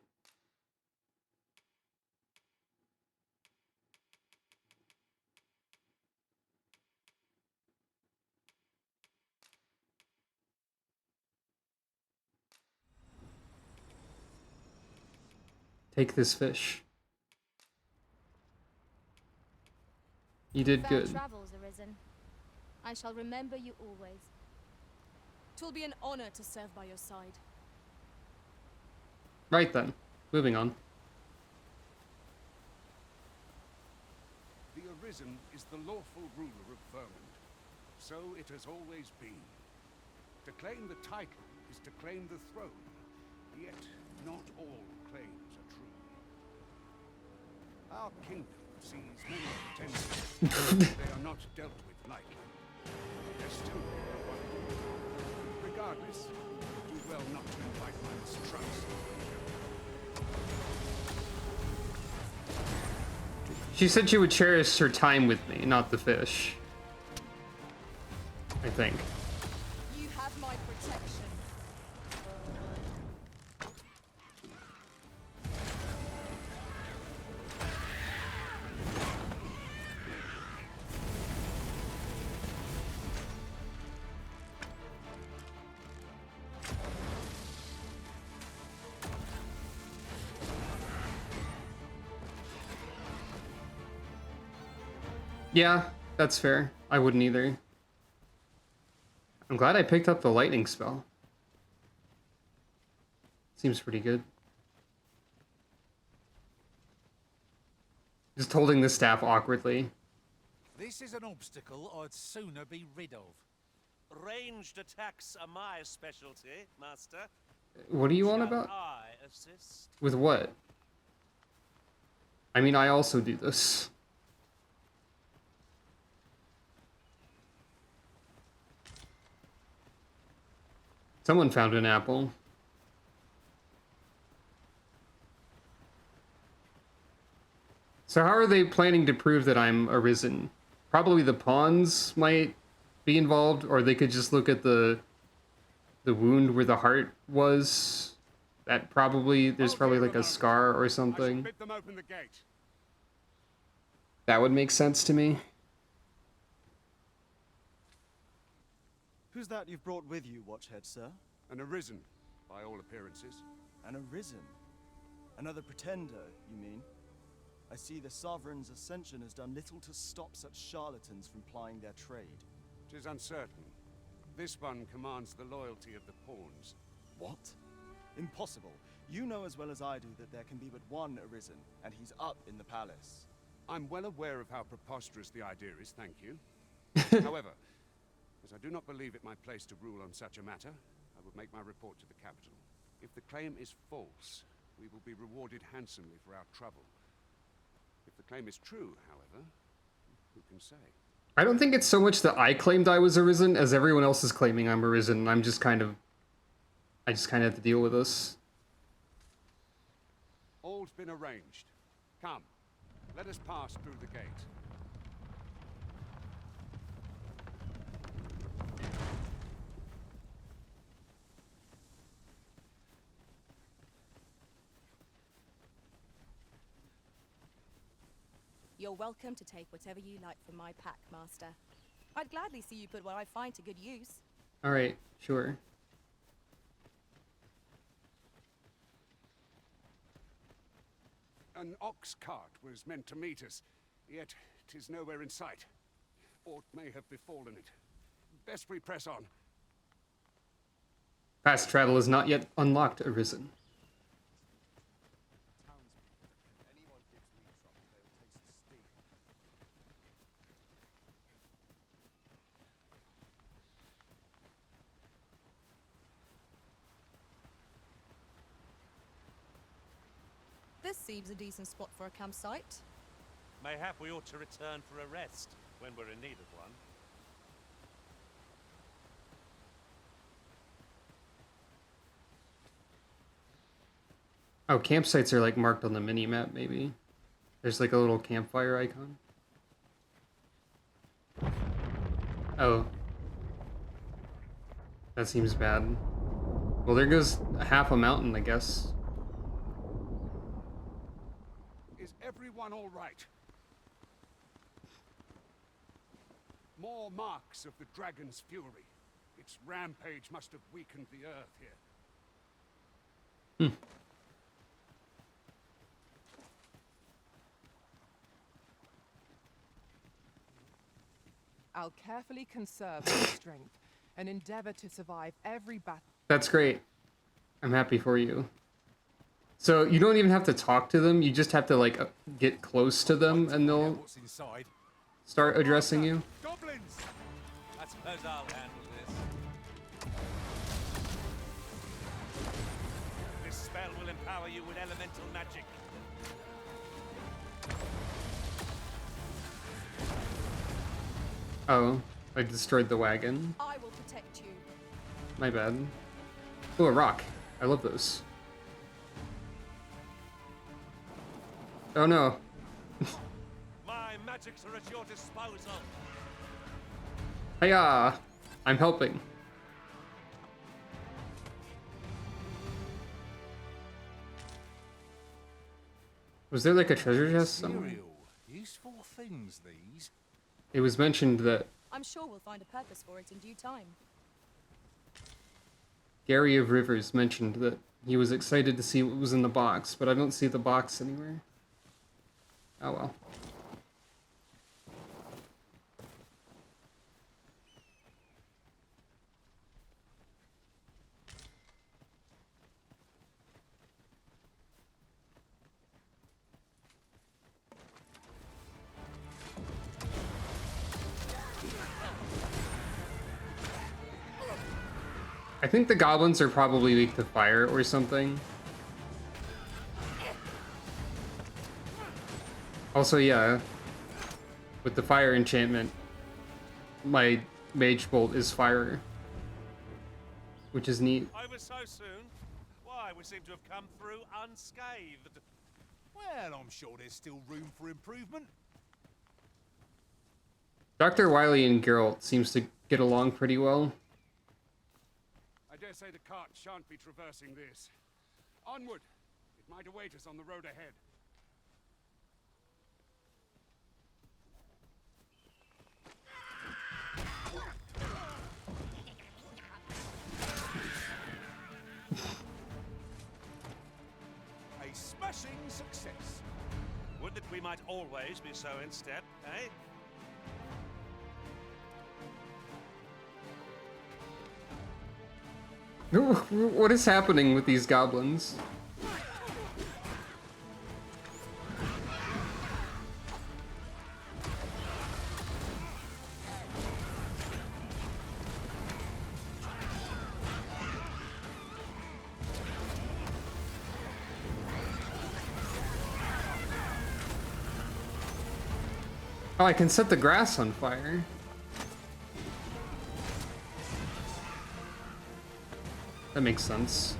Take this fish. You did Fair good. travels, Arisen. I shall remember you always. 'Twill be an honor to serve by your side. Right then. Moving on. The Arisen is the lawful ruler of Vermont. So it has always been. To claim the title is to claim the throne. Yet, not all claims are true. Our kingdom sees many pretenders. They are not dealt with lightly. There's still one. Regardless, do well not to invite my mistrust. She said she would cherish her time with me, not the fish. I think. You have my protection. Yeah, that's fair. I wouldn't either. I'm glad I picked up the lightning spell. Seems pretty good. Just holding the staff awkwardly. This is an obstacle I'd sooner be rid of. Ranged attacks are my specialty, Master. What are you on Shall about? I assist? With what? I mean, I also do this. Someone found an apple. So how are they planning to prove that I'm Arisen? Probably the pawns might be involved, or they could just look at the wound where the heart was That probably, there's probably like a scar or something. Bid them open the gate. That would make sense to me. Who's that you've brought with you, Watchhead, sir? An arisen, by all appearances. An arisen? Another pretender, you mean? I see the Sovereign's ascension has done little to stop such charlatans from plying their trade. 'Tis uncertain. This one commands the loyalty of the pawns. What? Impossible. You know as well as I do that there can be but one arisen, and he's up in the palace. I'm well aware of how preposterous the idea is, thank you. However, as I do not believe it my place to rule on such a matter, I will make my report to the capital. If the claim is false, we will be rewarded handsomely for our trouble. If the claim is true, however, who can say? I don't think it's so much that I claimed I was arisen as everyone else is claiming I'm arisen. I just kind of have to deal with this. All's been arranged. Come, let us pass through the gate. You're welcome to take whatever you like from my pack, Master. I'd gladly see you put what I find to good use. Alright, sure. An ox cart was meant to meet us, yet 'tis nowhere in sight. Aught may have befallen it. Best we press on. Fast travel is not yet unlocked, arisen. This seems a decent spot for a campsite. Mayhap we ought to return for a rest when we're in need of one. Oh, campsites are like marked on the mini-map, maybe. There's like a little campfire icon. Oh. That seems bad. Well, there goes half a mountain, I guess. Is everyone all right? More marks of the dragon's fury. Its rampage must have weakened the earth here. I'll carefully conserve my strength and endeavor to survive every battle. That's great. I'm happy for you. So you don't even have to talk to them, you just have to like get close to them and they'll start addressing you. Goblins! I suppose I'll handle this. This spell will empower you with elemental magic. Oh, I destroyed the wagon. I will protect you. My bad. Oh, a rock. I love those. Oh no. My magics are at your disposal. Hiya! I'm helping. Was there like a treasure chest somewhere? Useful things, these. It was mentioned that I'm sure we'll find a purpose for it in due time. Gary of Rivers mentioned that he was excited to see what was in the box, but I don't see the box anywhere. Oh well. I think the goblins are probably weak to fire or something. Also, yeah, with the fire enchantment, my mage bolt is fire, which is neat. Over so soon? Why, we seem to have come through unscathed. Well, I'm sure there's still room for improvement. Dr. Wily and Geralt seems to get along pretty well. I dare say the cart shan't be traversing this. Onward! It might await us on the road ahead. A smashing success. Would that we might always be so in step, eh? What is happening with these goblins? Oh, I can set the grass on fire. That makes sense.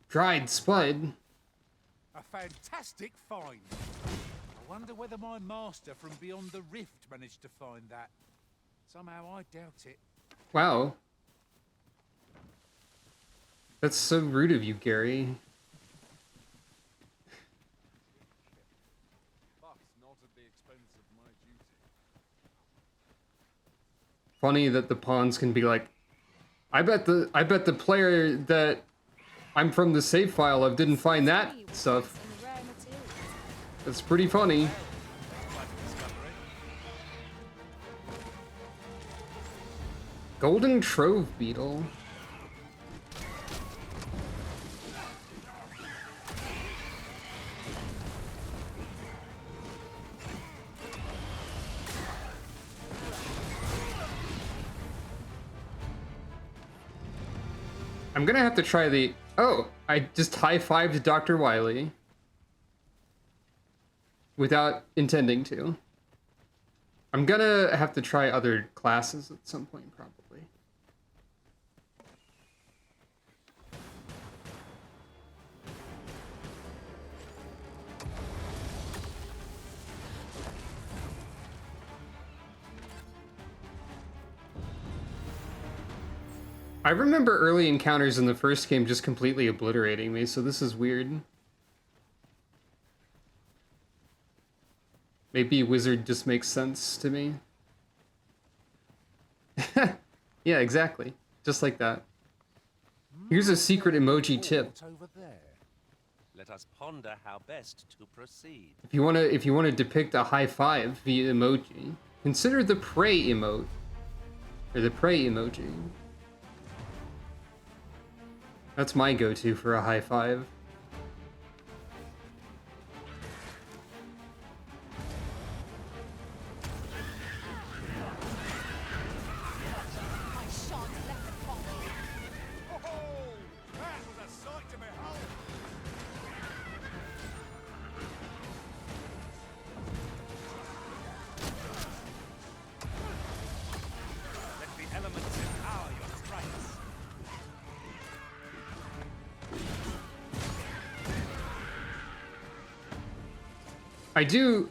Dried spud. A fantastic find. I wonder whether my master from beyond the rift managed to find that. Somehow I doubt it. Wow. That's so rude of you, Gary. But not at the expense of my duty. Funny that the pawns can be like, I bet the player that I'm from the save file of didn't find that stuff. That's pretty funny. Golden Trove Beetle. I'm gonna have to try the... Oh, I just high-fived Dr. Wily. Without intending to. I'm gonna have to try other classes at some point, probably. I remember early encounters in the first game just completely obliterating me, so this is weird. Maybe Wizard just makes sense to me. Yeah, exactly. Just like that. Here's a secret emoji tip. Let us ponder how best to proceed. If you wanna depict a high five via emoji, consider the pray emote. Or the pray emoji. That's my go-to for a high five.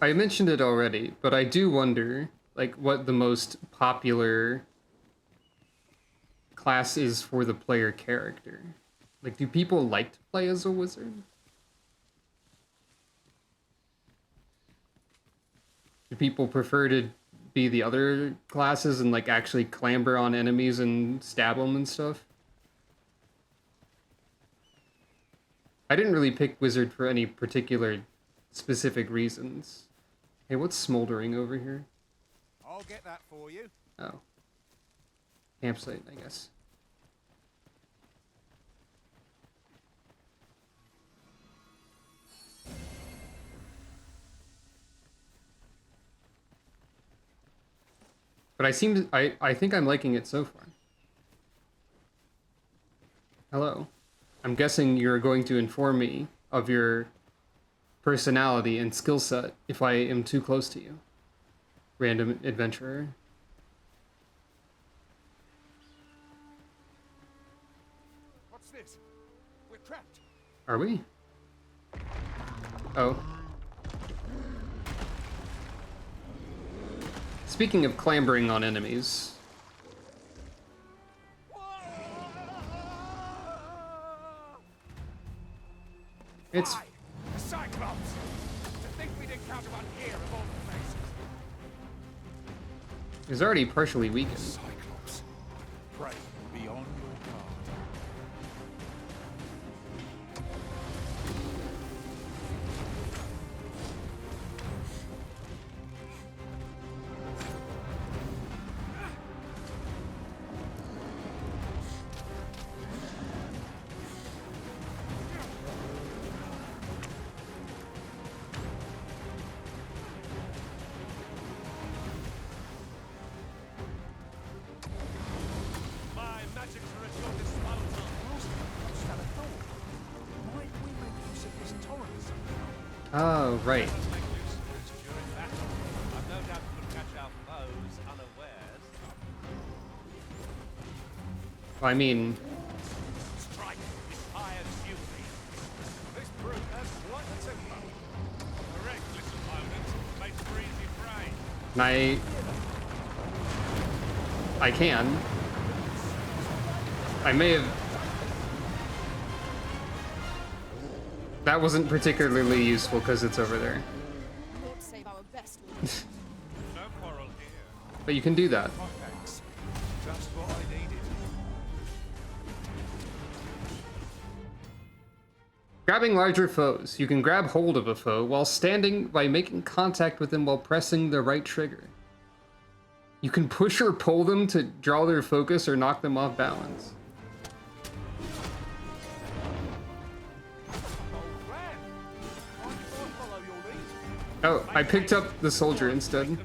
I mentioned it already, but I do wonder, like, what the most popular class is for the player character. Like, do people like to play as a wizard? Do people prefer to be the other classes and, like, actually clamber on enemies and stab them and stuff? I didn't really pick wizard for any particular specific reasons. Hey, what's smoldering over here? I'll get that for you. Oh. Campsite, I guess. But I think I'm liking it so far. Hello. I'm guessing you're going to inform me of your personality and skill set if I am too close to you. Random adventurer. What's this? We're trapped. Are we? Oh. Speaking of clambering on enemies. It's Why? The Cyclops! To think we'd encounter one here of all places. It's already partially weakened. Cyclops. Pray beyond your card. My magics are at your disposal. Just had a thought. Might we make use of this torrent somehow? Oh, right. Let us make use of this during battle. I've no doubt we could catch our foes unawares. I mean, Strike, inspired duty. This brute has quite the tempo. A reckless opponent makes for easy prey. and I can. I may have... That wasn't particularly useful because it's over there. Lord save our best. No quarrel here. But you can do that. Oh, thanks. Just what I needed. Grabbing larger foes. You can grab hold of a foe while standing by making contact with them while pressing the right trigger. You can push or pull them to draw their focus or knock them off balance. Oh, I picked up the soldier instead.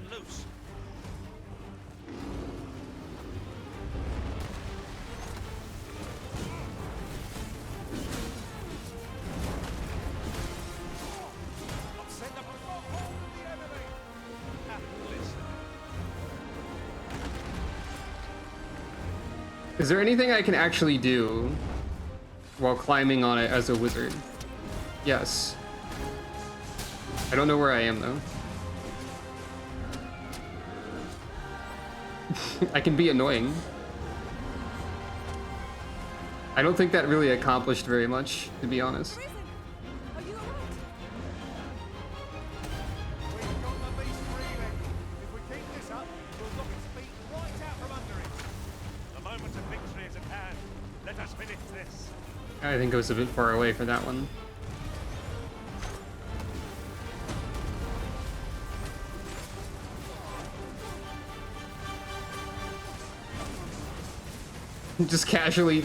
Is there anything I can actually do while climbing on it as a wizard? Yes. I don't know where I am though. I can be annoying. I don't think that really accomplished very much, to be honest. Are you alright? We've got the beast reeling. If we keep this up, we'll knock its feet right out from under it. The moment of victory is at hand. Let us finish this. I think I was a bit far away for that one. Just casually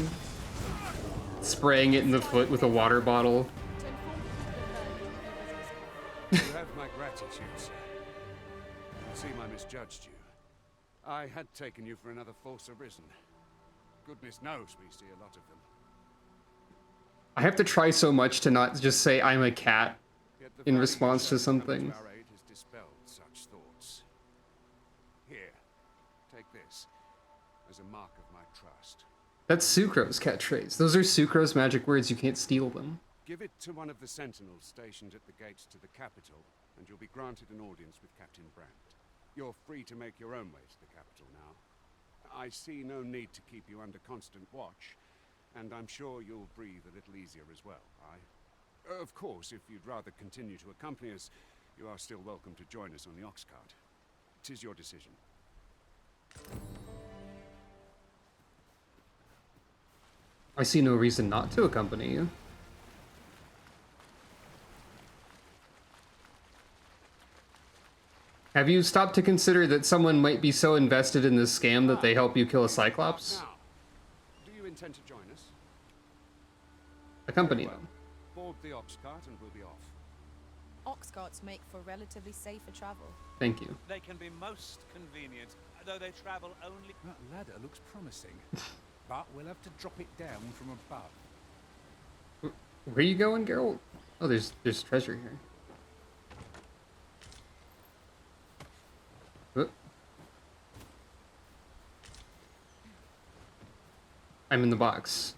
spraying it in the foot with a water bottle. You have my gratitude, sir. It seems I misjudged you. I had taken you for another false arisen. Goodness knows we see a lot of them. I have to try so much to not just say I'm a cat Yet the in value response to shown something. our aid has dispelled such thoughts. Here, take this as a mark of my trust. That's Sucro's catchphrase. Those are Sucro's magic words. You can't steal them. Give it to one of the sentinels stationed at the gates to the capital, and you'll be granted an audience with Captain Brandt. You're free to make your own way to the capital now. I see no need to keep you under constant watch, and I'm sure you'll breathe a little easier as well. Of course, if you'd rather continue to accompany us, you are still welcome to join us on the ox cart. 'Tis your decision. I see no reason not to accompany you. Have you stopped to consider that someone might be so invested in this scam that they help you kill a Cyclops? Now, do you intend to join us? Accompany them. Board the ox cart and we'll be off. Ox carts make for relatively safer travel. Thank you. They can be most convenient, though they travel only... That ladder looks promising, but we'll have to drop it down from above. Where are you going, Geralt? Oh, there's treasure here. Oop. I'm in the box.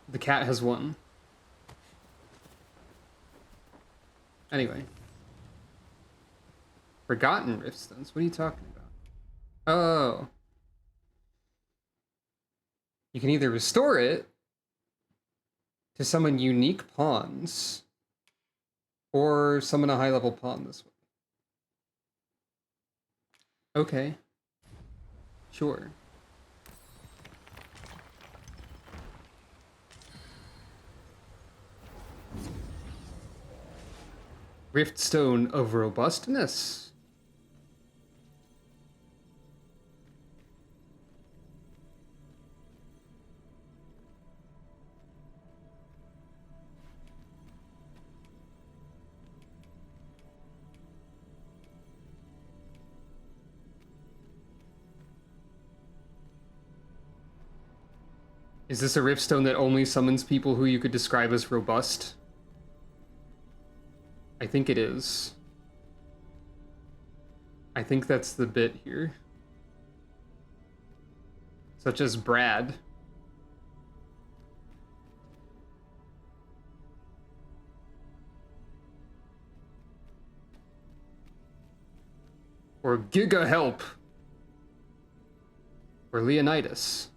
The cat has won. Anyway. Forgotten Riftstones? What are you talking about? Oh. You can either restore it to summon unique pawns, or summon a high-level pawn this way. Okay. Sure. Riftstone of Robustness. Is this a Riftstone that only summons people who you could describe as robust? I think it is. I think that's the bit here. Such as Brad. Or Giga Help. Or Leonidas.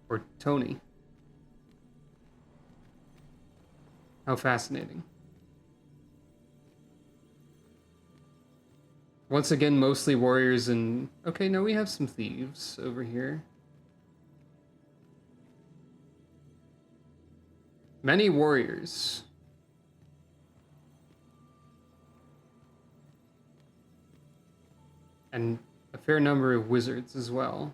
Or Tony. How fascinating. Once again, mostly warriors and... Okay, no, we have some thieves over here. Many warriors. And a fair number of wizards as well.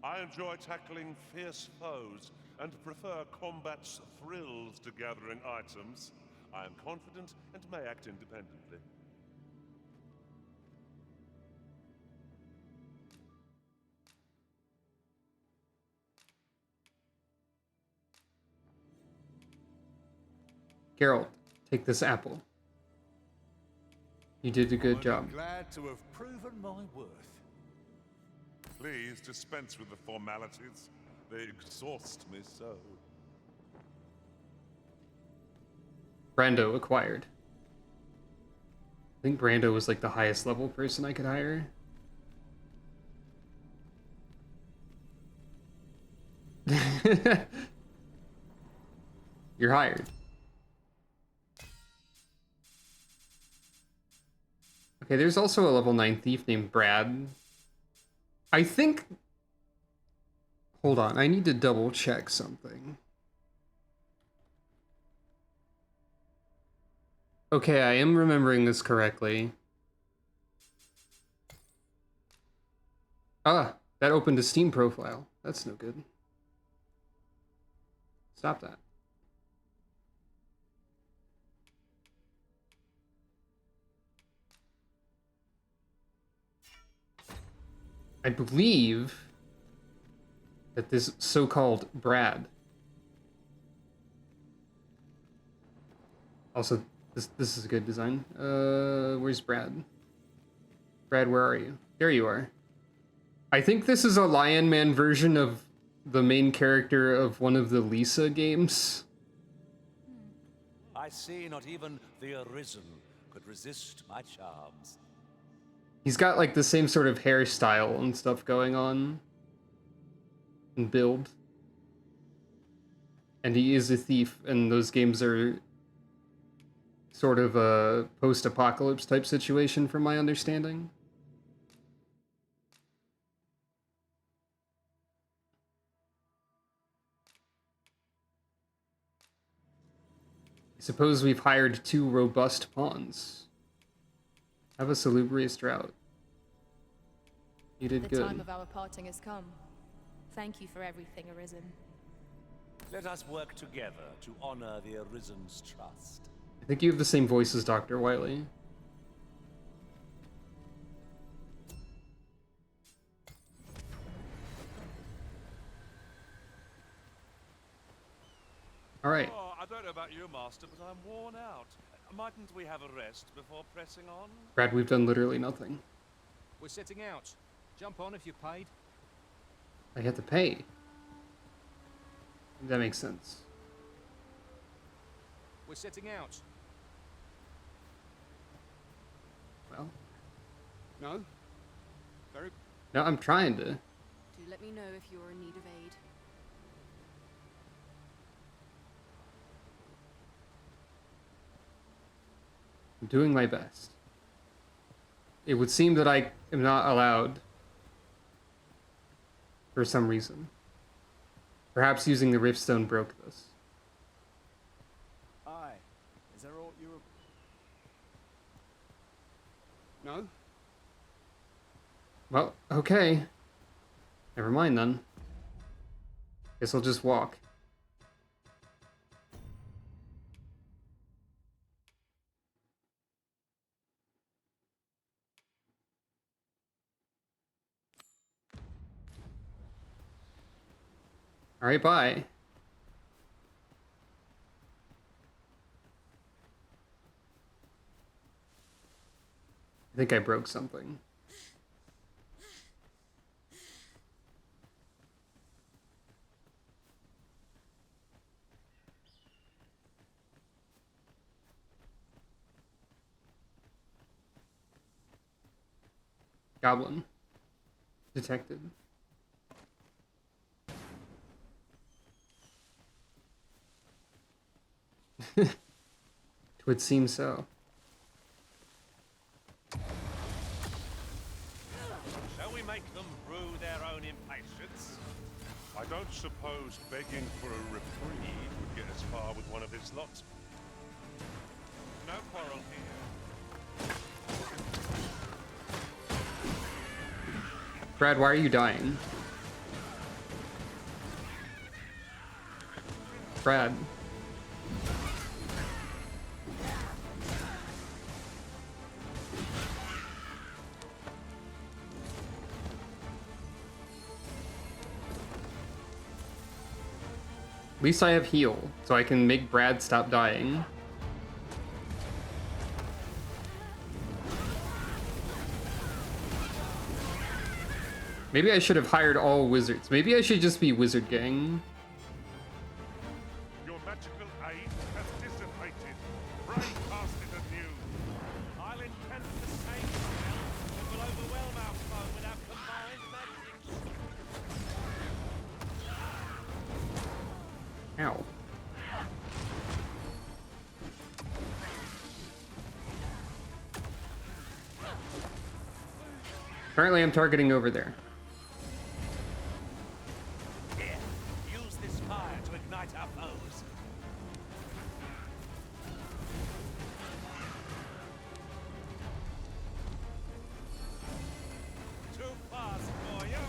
I enjoy tackling fierce foes and prefer combat's thrills to gathering items. I am confident and may act independently. Geralt, take this apple. You did a good I'm job. glad to have proven my worth. Please dispense with the formalities. They exhaust me so. Brando acquired. I think Brando was like the highest level person I could hire. You're hired. Okay, there's also a level 9 thief named Brad. I think... Hold on, I need to double check something. Okay, I am remembering this correctly. Ah, that opened a Steam profile. That's no good. Stop that. I believe that this so-called Brad. Also, this is a good design. Where's Brad? Brad, where are you? There you are. I think this is a Lion Man version of the main character of one of the Lisa games. I see not even the Arisen could resist my charms. He's got like the same sort of hairstyle and stuff going on. And build. And he is a thief, and those games are sort of a post-apocalypse type situation from my understanding. I suppose we've hired 2 robust pawns. Have a salubrious drought. You did The good. time of our parting has come. Thank you for everything, Arisen. Let us work together to honor the Arisen's trust. I think you have the same voice as Dr. Wiley. All right. Oh, I don't know about you, Master, but I'm worn out. Mightn't we have a rest before pressing on? Brad, we've done literally nothing. We're setting out. Jump on if you're paid. I had to pay. That makes sense. We're setting out. Well. No? Very... No, I'm trying to. Do let me know if you're in need of aid. I'm doing my best. It would seem that I am not allowed. For some reason. Perhaps using the Riftstone broke this. Aye. Is there aught you were... No? Well, okay. Never mind then. Guess I'll just walk. Alright, bye. I think I broke something. Goblin. Detected. It would seem so. Shall we make them brew their own impatience? I don't suppose begging for a reprieve would get us far with one of his lot. No quarrel here. Brad, why are you dying? Brad. At least I have heal, so I can make Brad stop dying. Maybe I should have hired all wizards. Maybe I should just be wizard gang. Your magical aid has dissipated. Pray cast it anew. I'll intend the same spell that will overwhelm our foe with our combined magics. Ow. Apparently I'm targeting over there. Here, use this fire to ignite our foes. Too fast for you.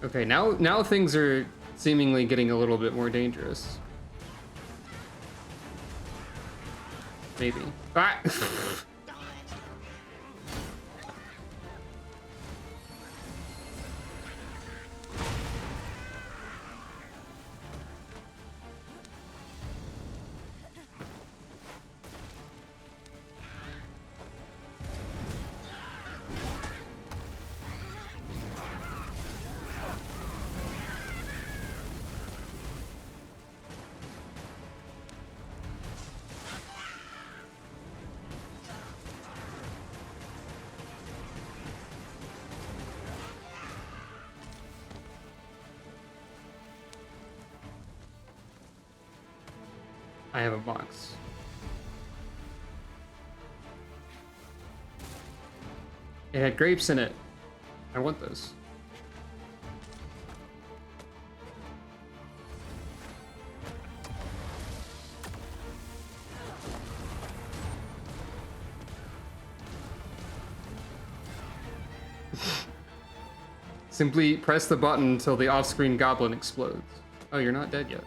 Okay, now things are seemingly getting a little bit more dangerous. Maybe. Ah! I have a box. It had grapes in it. I want those. Simply press the button until the off-screen goblin explodes. Oh, you're not dead yet.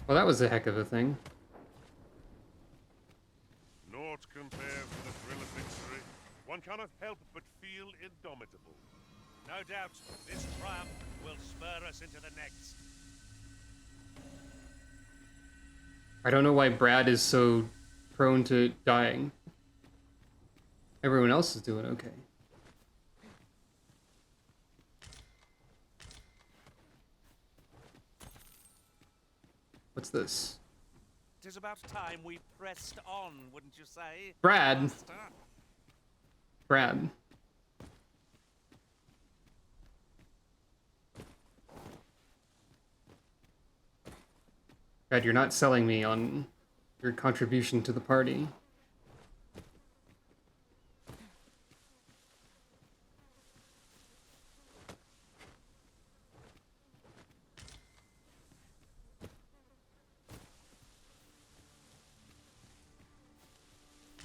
Well, that was a heck of a thing. Naught compares with the thrill of victory. One cannot help but feel indomitable. No doubt, this triumph will spur us into the next. I don't know why Brad is so prone to dying. Everyone else is doing okay. What's this? It is about time we pressed on, wouldn't you say? Brad. Master? Brad. Brad, you're not selling me on your contribution to the party.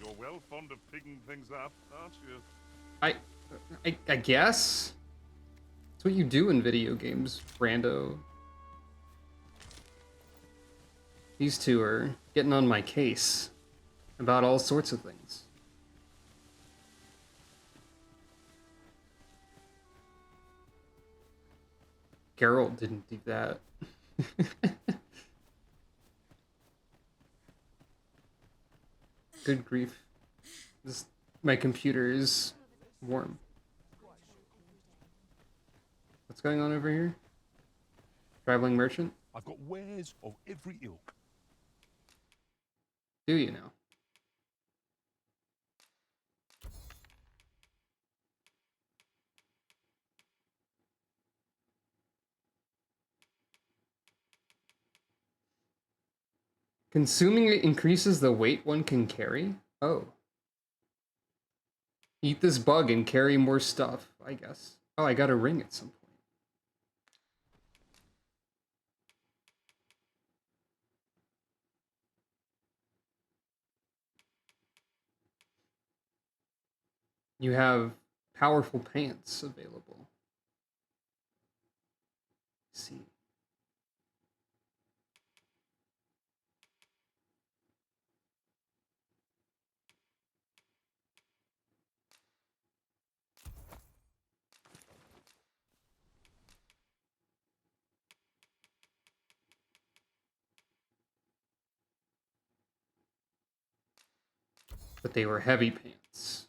You're well fond of picking things up, aren't you? I guess? That's what you do in video games, Brando. These two are getting on my case about all sorts of things. Geralt didn't do that. Good grief. My computer is warm. What's going on over here? Traveling merchant? I've got wares of every ilk. Do you now? Consuming it increases the weight one can carry? Oh. Eat this bug and carry more stuff, I guess. Oh, I got a ring at some point. You have powerful pants available. Let's see. But they were heavy pants.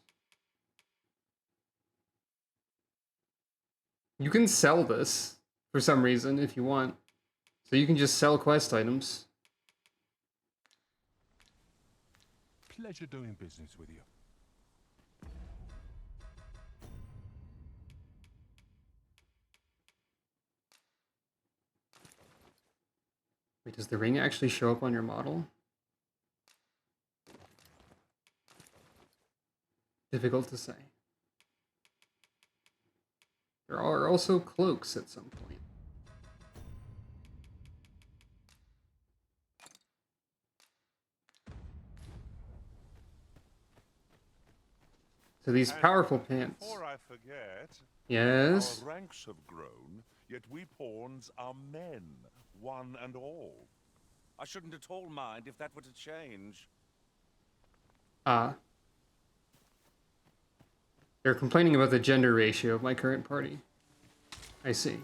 You can sell this for some reason if you want. So you can just sell quest items. Pleasure doing business with you. Wait, does the ring actually show up on your model? Difficult to say. There are also cloaks at some point. So these powerful pants. Before I forget, Yes? our ranks have grown, yet we pawns are men, one and all. I shouldn't at all mind if that were to change. Ah. They're complaining about the gender ratio of my current party. I see.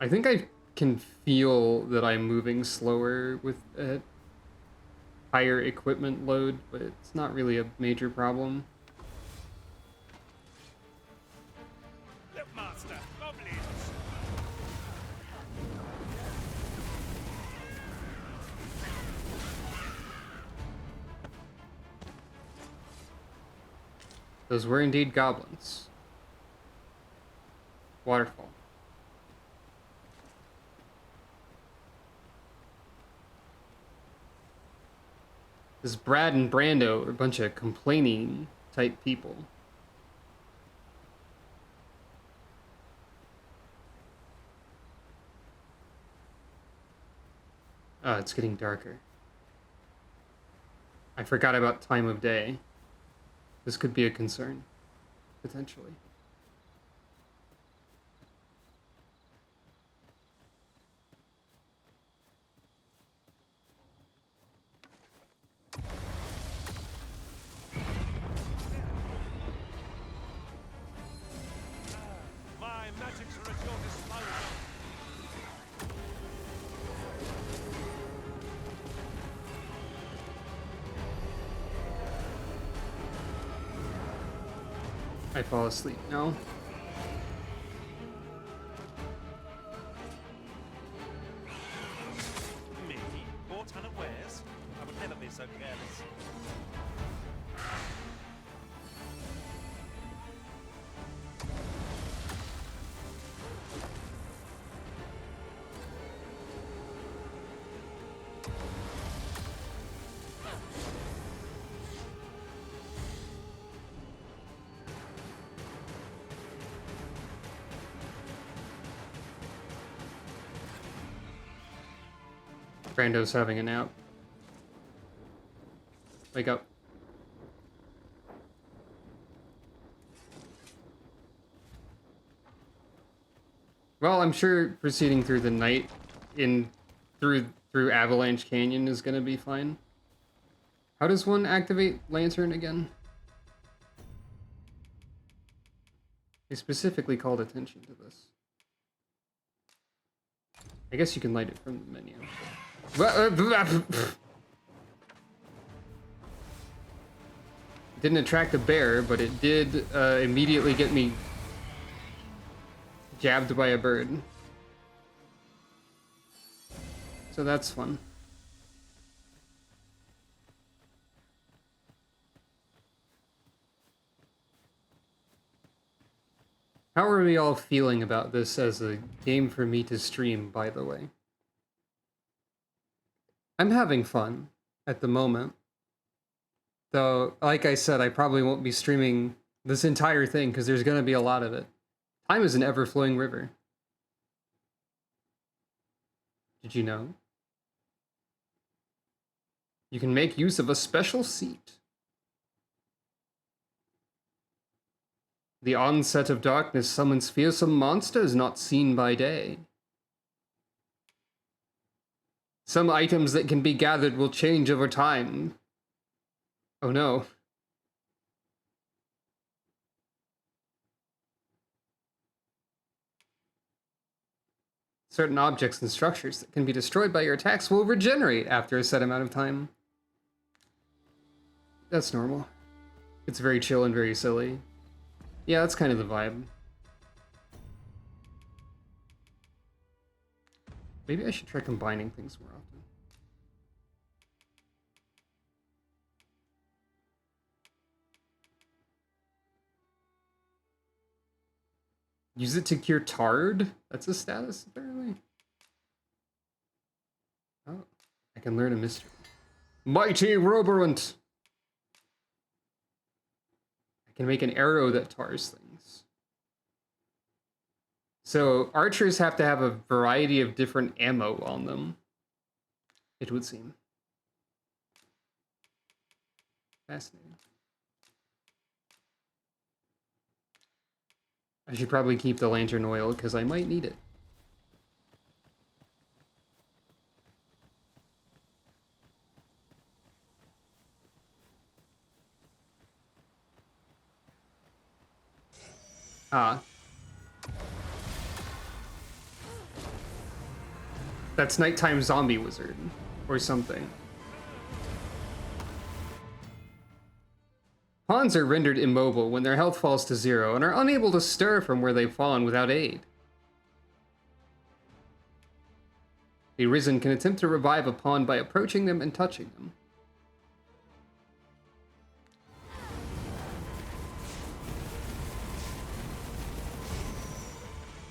I think I can feel that I'm moving slower with a higher equipment load, but it's not really a major problem. Look, Master, goblins! Those were indeed goblins. Waterfall. This Brad and Brando are a bunch of complaining type people. Oh, it's getting darker. I forgot about time of day. This could be a concern. potentially. My magics are at your disposal. I fall asleep now. Me? Caught unawares? I would never be so careless. Brando's having a nap. Wake up. Well, I'm sure proceeding through the night through Avalanche Canyon is gonna be fine. How does one activate Lantern again? I specifically called attention to this. I guess you can light it from the menu. Didn't attract a bear, but it did immediately get me jabbed by a bird. So that's fun. How are we all feeling about this as a game for me to stream, by the way? I'm having fun at the moment. Though, like I said, I probably won't be streaming this entire thing because there's going to be a lot of it. Time is an ever-flowing river. Did you know? You can make use of a special seat. The onset of darkness summons fearsome monsters not seen by day. Some items that can be gathered will change over time. Oh no. Certain objects and structures that can be destroyed by your attacks will regenerate after a set amount of time. That's normal. It's very chill and very silly. Yeah, that's kind of the vibe. Maybe I should try combining things more often. Use it to cure Tard? That's a status, apparently. Oh, I can learn a mystery. Mighty Roborant! I can make an arrow that tars things. So, archers have to have a variety of different ammo on them, it would seem. Fascinating. I should probably keep the lantern oil, because I might need it. Ah. That's Nighttime Zombie Wizard, or something. Pawns are rendered immobile when their health falls to 0 and are unable to stir from where they've fallen without aid. The Arisen can attempt to revive a pawn by approaching them and touching them.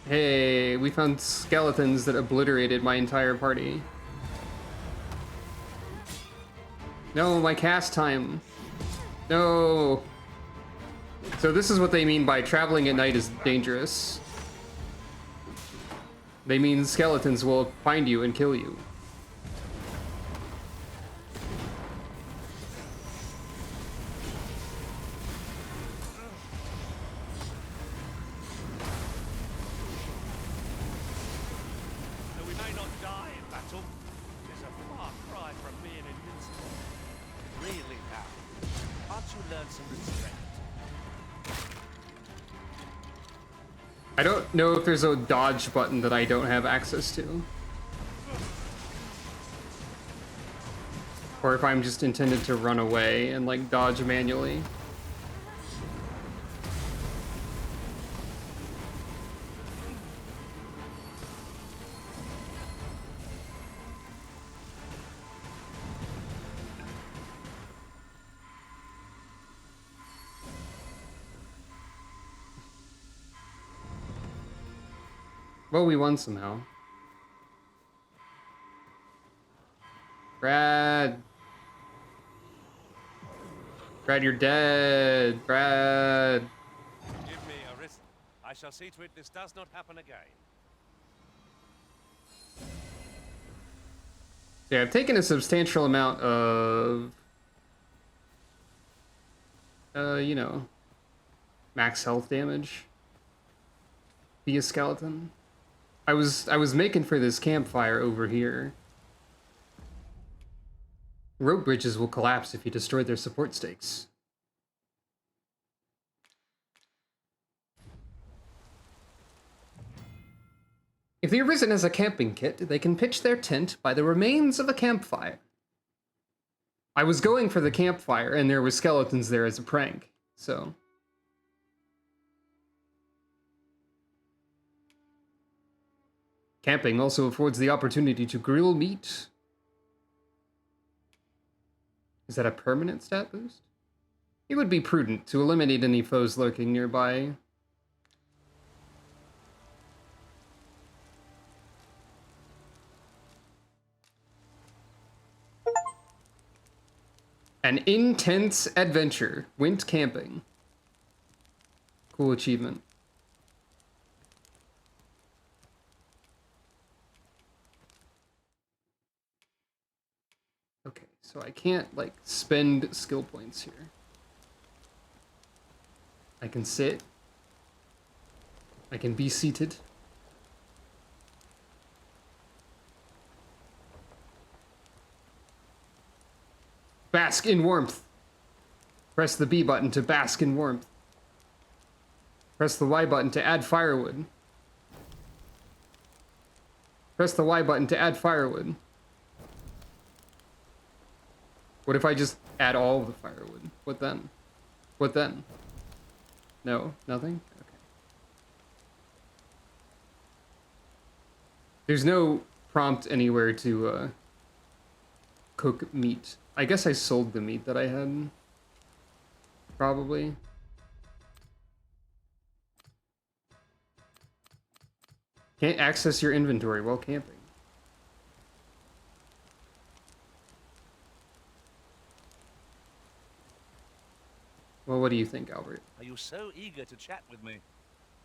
Hey, we found skeletons that obliterated my entire party. No, my cast time. No. So this is what they mean by traveling at night is dangerous. They mean skeletons will find you and kill you. may not die in battle. It is a far cry from being invincible. Really now, can't you learn some restraint? I don't know if there's a dodge button that I don't have access to. Or if I'm just intended to run away and like dodge manually. Well, we won somehow. Brad. Brad, you're dead. Brad. Give me a risk. I shall see to it this does not happen again. Yeah, I've taken a substantial amount of, you know, max health damage via skeleton. I was making for this campfire over here. Rope bridges will collapse if you destroy their support stakes. If the Arisen has a camping kit, they can pitch their tent by the remains of a campfire. I was going for the campfire, and there were skeletons there as a prank, so... Camping also affords the opportunity to grill meat. Is that a permanent stat boost? It would be prudent to eliminate any foes lurking nearby. An intense adventure went camping. Cool achievement. Okay, so I can't, like, spend skill points here. I can sit. I can be seated. Bask in warmth. Press the B button to bask in warmth. Press the Y button to add firewood. Press the Y button to add firewood. What if I just add all of the firewood? What then? What then? No? Nothing? Okay. There's no prompt anywhere to cook meat. I guess I sold the meat that I had. Probably. Can't access your inventory while camping. Well, what do you think, Albert? Are you so eager to chat with me?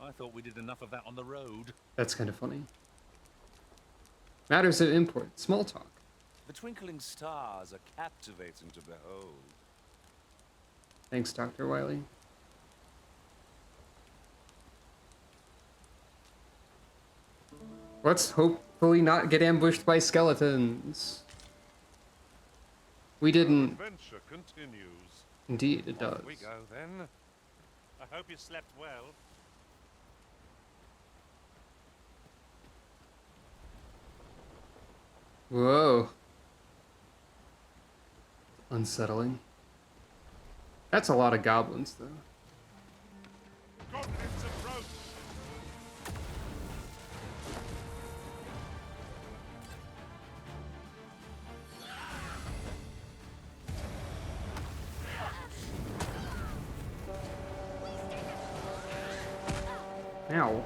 I thought we did enough of that on the road. That's kind of funny. Matters of import. Small talk. The twinkling stars are captivating to behold. Thanks, Dr. Wiley. Let's hopefully not get ambushed by skeletons. We didn't. Adventure continues. Indeed, it does. Off we go then. I hope you slept well. Whoa. Unsettling. That's a lot of goblins, though. Goblins approach. Ow.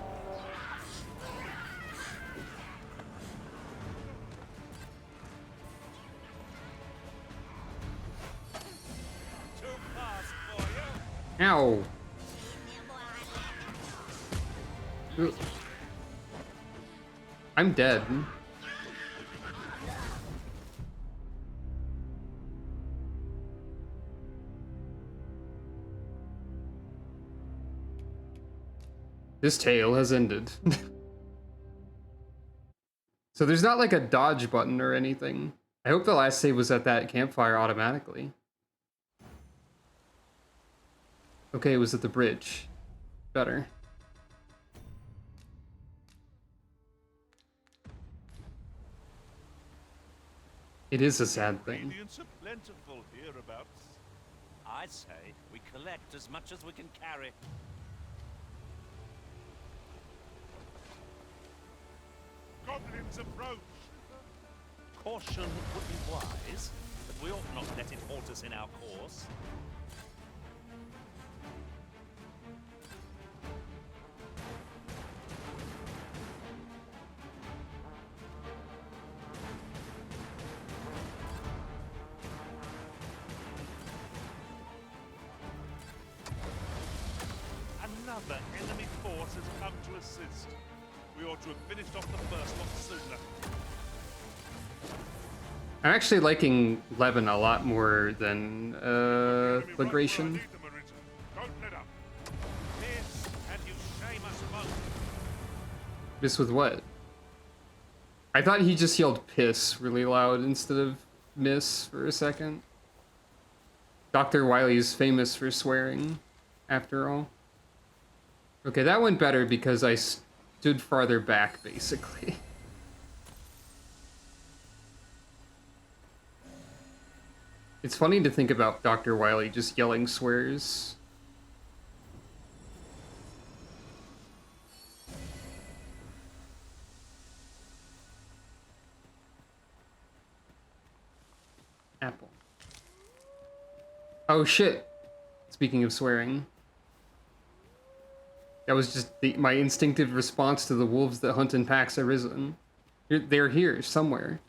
Ow. Ugh. I'm dead. This tale has ended. So there's not like a dodge button or anything. I hope the last save was at that campfire automatically. Okay, it was at the bridge. Better. It is a sad thing. Ingredients are plentiful hereabouts. I say we collect as much as we can carry. Goblins approach! Caution would be wise, but we ought not let it halt us in our course. Another enemy force has come to assist. We ought to have finished off the first lot sooner. I'm actually liking Levin a lot more than Flagration. Don't let up. This, and you shame us both. Piss with what? I thought he just yelled piss really loud instead of miss for a second. Dr. Wily is famous for swearing, after all. Okay, that went better because I stood farther back, basically. It's funny to think about Dr. Wily just yelling swears. Apple. Oh shit. Speaking of swearing. That was just my instinctive response to the wolves that hunt in packs arisen. They're here, somewhere.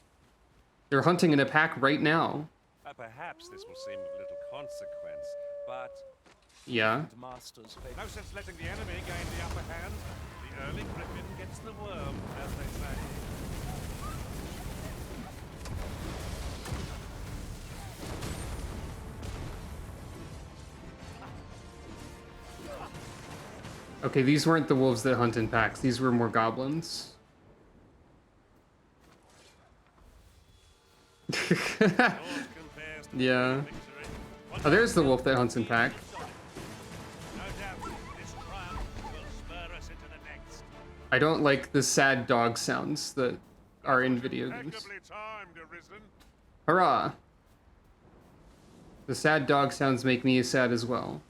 They're hunting in a pack right now. Perhaps this will seem of little consequence, but... Yeah. Masters no sense letting the enemy gain the upper hand. The early griffin gets the worm, as they say. Okay, these weren't the wolves that hunt in packs. These were more goblins. Yeah. Oh, there's the wolf that hunts in pack. I don't like the sad dog sounds that are in video games. Hurrah! The sad dog sounds make me sad as well.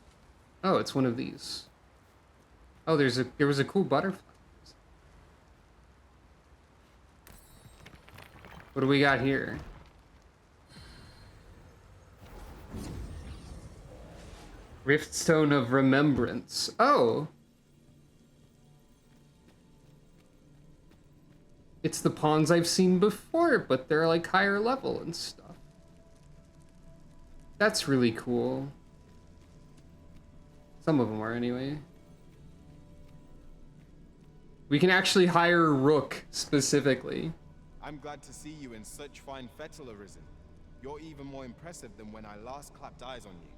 Oh, it's one of these. Oh, there was a cool butterfly. What do we got here? Riftstone of Remembrance. Oh! It's the pawns I've seen before, but they're like higher level and stuff. That's really cool. Some of them are anyway. We can actually hire Rook specifically. I'm glad to see you in such fine fettle, Arisen. You're even more impressive than when I last clapped eyes on you.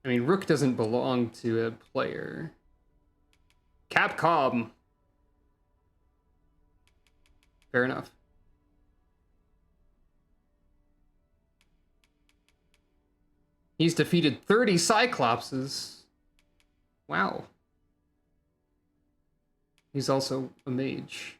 I mean, Rook doesn't belong to a player. Capcom! Fair enough. He's defeated 30 Cyclopses. Wow. He's also a mage.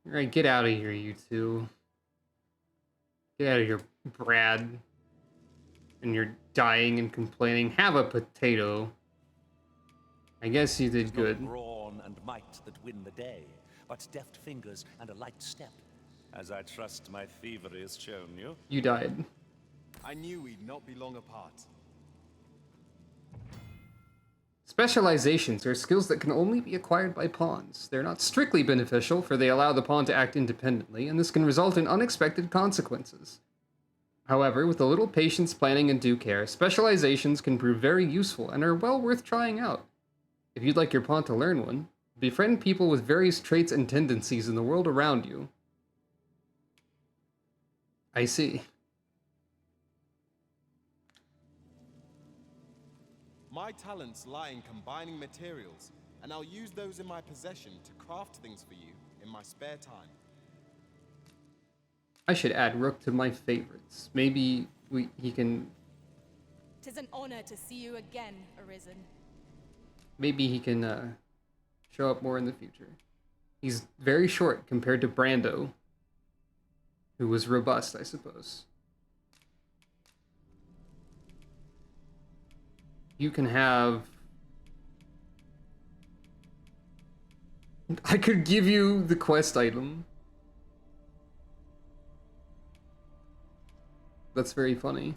Alright, get out of here, you two. Get out of here, Brad. And you're dying and complaining. Have a potato. I guess you did good. Not brawn and might that win the day, but deft fingers and a light step, as I trust my thievery has shown you. You died. I knew we'd not be long apart. Specializations are skills that can only be acquired by pawns. They're not strictly beneficial, for they allow the pawn to act independently, and this can result in unexpected consequences. However, with a little patience, planning, and due care, specializations can prove very useful and are well worth trying out. If you'd like your pawn to learn one, befriend people with various traits and tendencies in the world around you. I see. My talents lie in combining materials, and I'll use those in my possession to craft things for you in my spare time. I should add Rook to my favorites. Maybe he can... 'Tis an honor to see you again, Arisen. Maybe he can show up more in the future. He's very short compared to Brando, who was robust, I suppose. You can have... I could give you the quest item. That's very funny.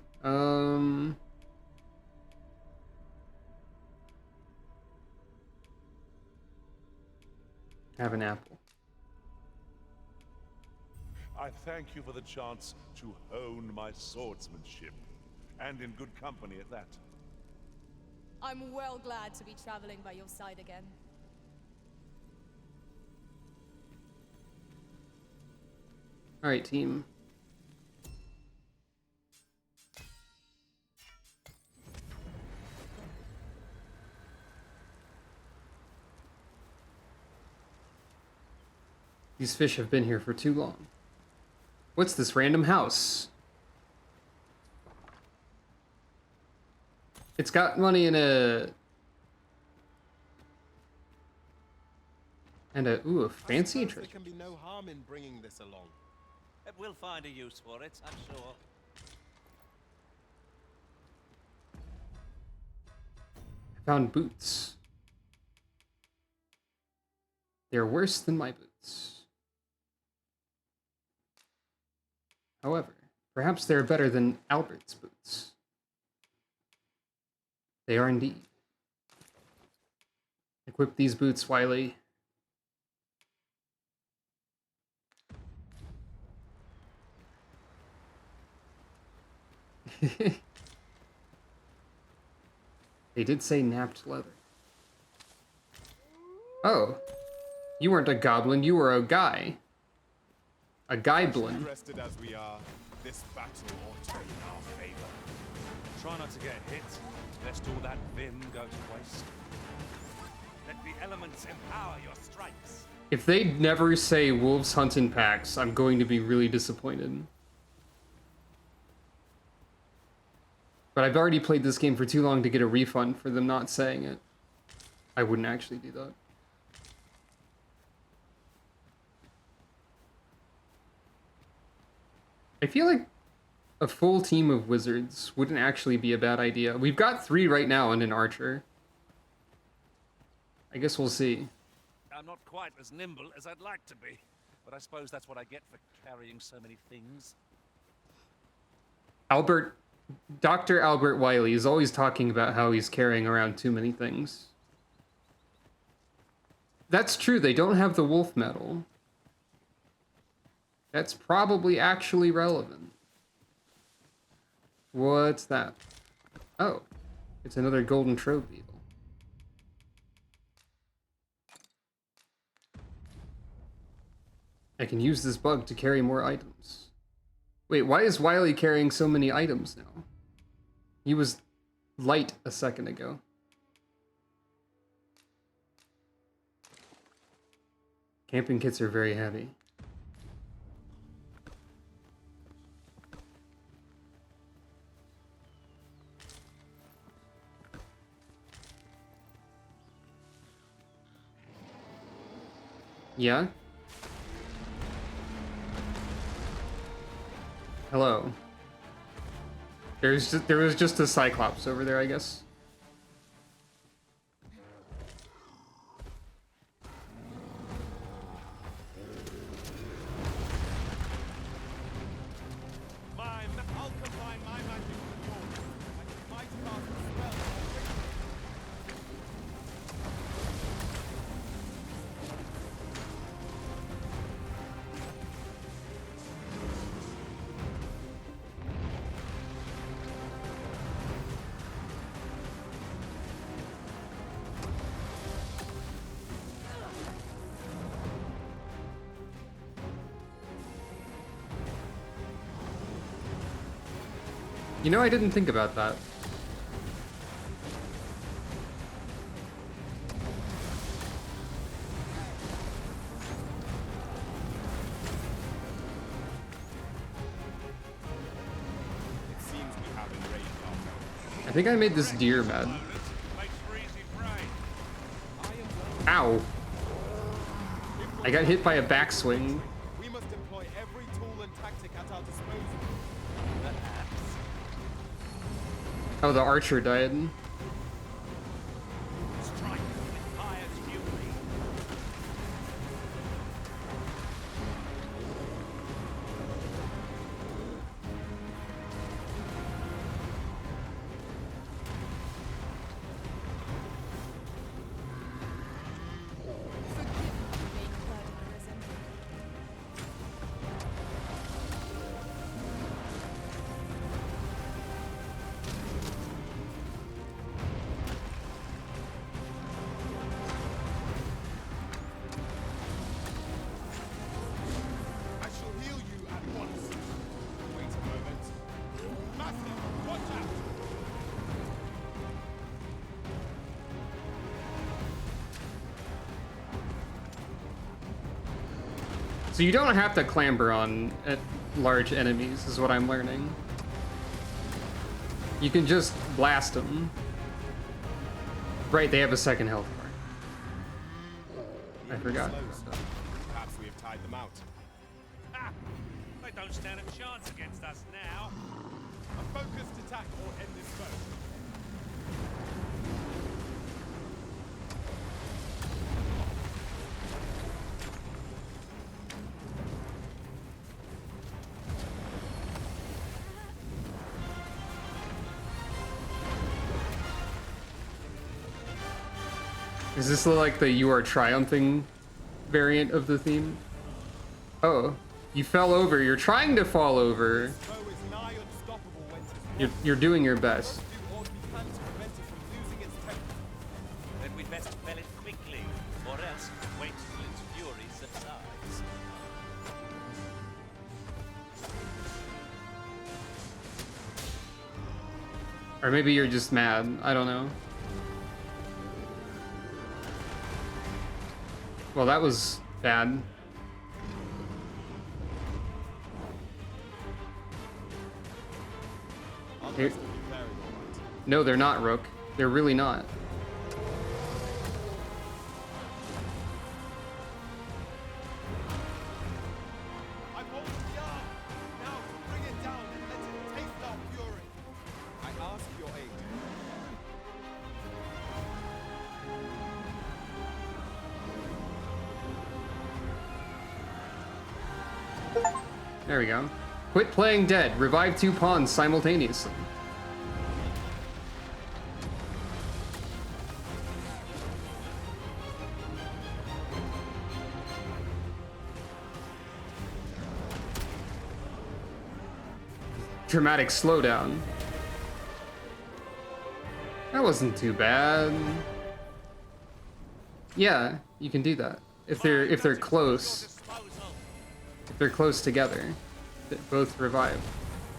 Have an apple. I thank you for the chance to hone my swordsmanship, and in good company at that. I'm well glad to be traveling by your side again. All right, team. These fish have been here for too long. What's this random house? It's got money in a... And a, ooh, a fancy treasure. There can be no harm in bringing this along. We'll find a use for it, I'm sure. I found boots. They're worse than my boots. However, perhaps they're better than Albert's boots. They are indeed. Equip these boots, Wiley. They did say napped leather. Oh. You weren't a goblin, you were a guy. A guy-blin. Rested as we are, this battle ought to be in our favor. Try not to get hit, lest all that vim go to waste. Let the elements empower your strikes. If they never say wolves hunt in packs, I'm going to be really disappointed. But I've already played this game for too long to get a refund for them not saying it. I wouldn't actually do that. I feel like a full team of wizards wouldn't actually be a bad idea. We've got 3 right now and an archer. I guess we'll see. I'm not quite as nimble as I'd like to be, but I suppose that's what I get for carrying so many things. Dr. Albert Wiley is always talking about how he's carrying around too many things. That's true, they don't have the wolf medal. That's probably actually relevant. What's that? Oh, it's another golden trove beetle. I can use this bug to carry more items. Wait, why is Wiley carrying so many items now? He was light a second ago. Camping kits are very heavy. Yeah? Hello. There was just a Cyclops over there, I guess. I'll combine my magic with yours. I might cast a spell already. You know, I didn't think about that. It seems we have enraged ourselves. I think I made this deer mad. Ow. I got hit by a backswing. We must employ every tool and tactic at our disposal. Oh, the archer died. I shall heal you at once. Wait a moment. Master, watch out! So you don't have to clamber on large enemies, is what I'm learning. You can just blast them. Right, they have a second health bar. I forgot. Perhaps we have tied them out. Ah, they don't stand a chance against us now. A focused attack will end this foe. Is this like the "you are triumphing" variant of the theme? Oh, you fell over. You're trying to fall over. You're doing your best. Then we'd best fell it quickly, or else wait till its fury subsides. Or maybe you're just mad. I don't know. Well, that was bad. Here- No, they're not, Rook. They're really not. I'm holding the arm. Now bring it down and let it taste our fury. I ask your aid. There we go. Quit playing dead. Revive 2 pawns simultaneously. Dramatic slowdown. That wasn't too bad. Yeah, you can do that. If they're close. If they're close together, they both revive.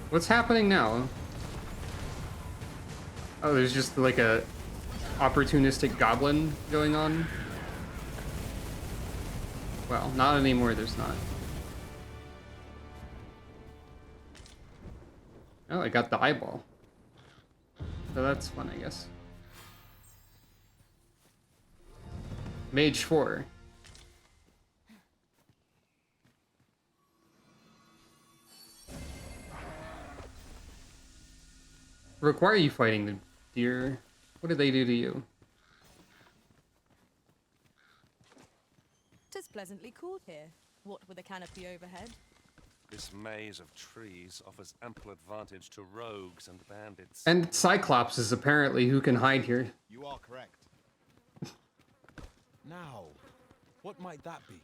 What's happening now? Oh, there's just like a opportunistic goblin going on. Well, not anymore, there's not. Oh, I got the eyeball. So that's fun, I guess. Mage 4. Rook, why are you fighting the deer? What did they do to you? 'Tis pleasantly cool here, what with a canopy overhead. This maze of trees offers ample advantage to rogues and bandits. And Cyclops is apparently who can hide here. You are correct. Now, what might that be?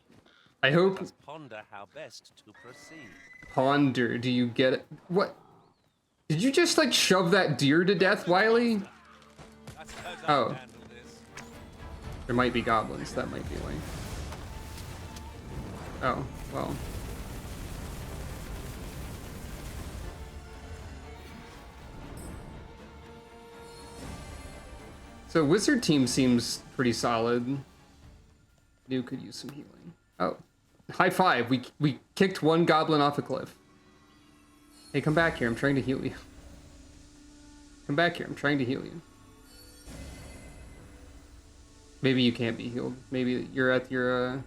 I hope. Let's ponder how best to proceed. Ponder, do you get it? What? Did you just like shove that deer to death, Wiley? Oh. There might be goblins, that might be why. Oh, well. So wizard team seems pretty solid. New could use some healing. Oh, high five. We kicked one goblin off a cliff. Hey, come back here. I'm trying to heal you. Come back here. I'm trying to heal you. Maybe you can't be healed. Maybe you're at your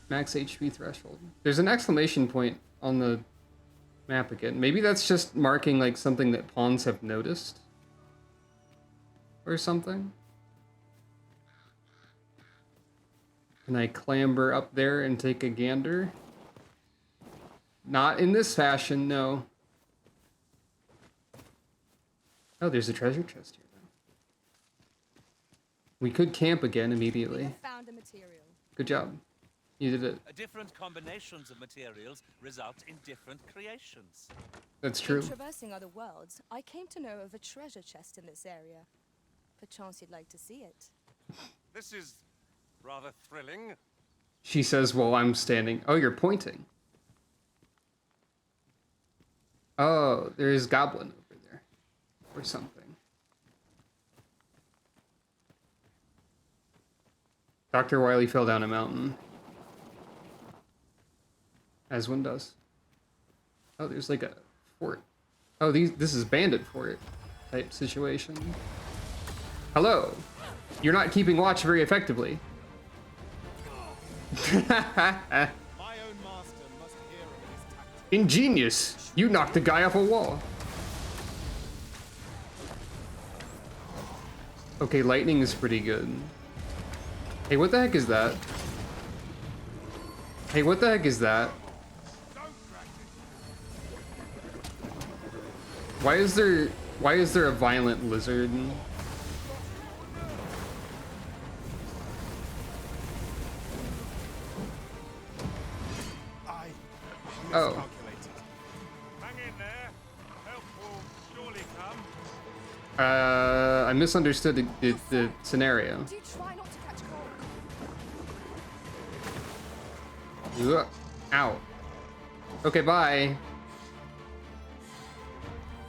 max HP threshold. There's an exclamation point on the map again. Maybe that's just marking like something that pawns have noticed. Or something. Can I clamber up there and take a gander? Not in this fashion, no. Oh, there's a treasure chest here. We could camp again immediately. We have found a material. Good job. You did it. Different combinations of materials result in different creations. That's true. In traversing other worlds, I came to know of a treasure chest in this area. Perchance you'd like to see it. This is rather thrilling. She says while I'm standing. Oh, you're pointing. Oh, there's goblin over there. Or something. Dr. Wily fell down a mountain. As one does. Oh, there's like a fort. Oh, this is bandit fort type situation. Hello. You're not keeping watch very effectively. Ingenious. You knocked the guy off a wall. Okay, lightning is pretty good. Hey, what the heck is that? Hey, what the heck is that? Why is there a violent lizard? Oh. Hang in there. Help will surely come. I misunderstood the scenario. Do try not to catch cold. Ugh. Ow. Okay, bye.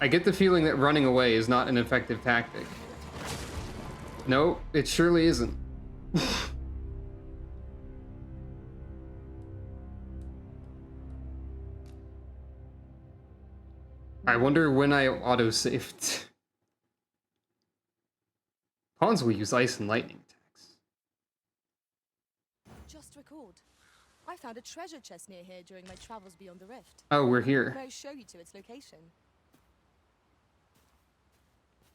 I get the feeling that running away is not an effective tactic. No, it surely isn't. I wonder when I auto-saved. Pawns will use ice and lightning attacks. Just recalled. I found a treasure chest near here during my travels beyond the rift. Oh, we're here. May I show you to its location?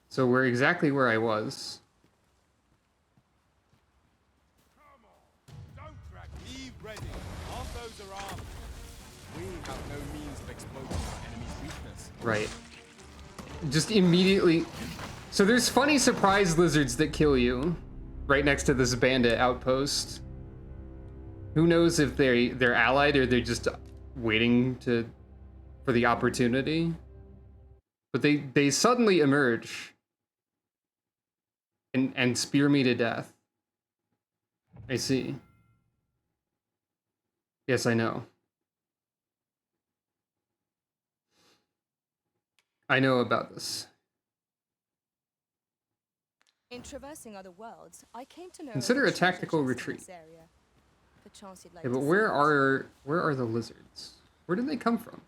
So we're exactly where I was. Be ready. Our foes are armed. We have no means of exploiting our enemy's weakness. Right. Just immediately. So there's funny surprise lizards that kill you right next to this bandit outpost. Who knows if they're allied or they're just waiting for the opportunity. But they suddenly emerge and spear me to death. I see. Yes, I know. I know about this. In traversing other worlds, I came to know Consider of a tactical treasure chest in retreat. this area. Perchance you'd like Yeah, to but see where it. are the lizards? Where did they come from?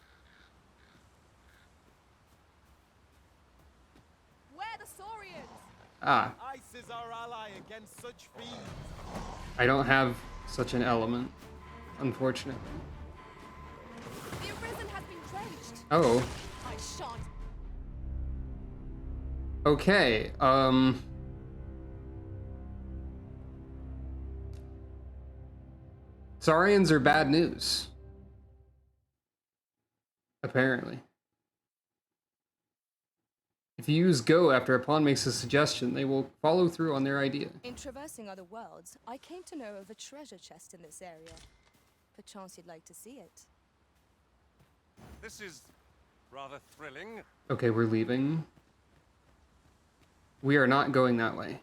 Where the Saurians? Ah, Ice is our ally against such fiends. I don't have such an element, unfortunately. The Arisen has been drenched. Oh, I shan't. okay. Saurians are bad news. Apparently. If you use go after a pawn makes a suggestion, they will follow through on their idea. In traversing other worlds, I came to know of a treasure chest in this area. Perchance you'd like to see it. This is rather thrilling. Okay, we're leaving. We are not going that way.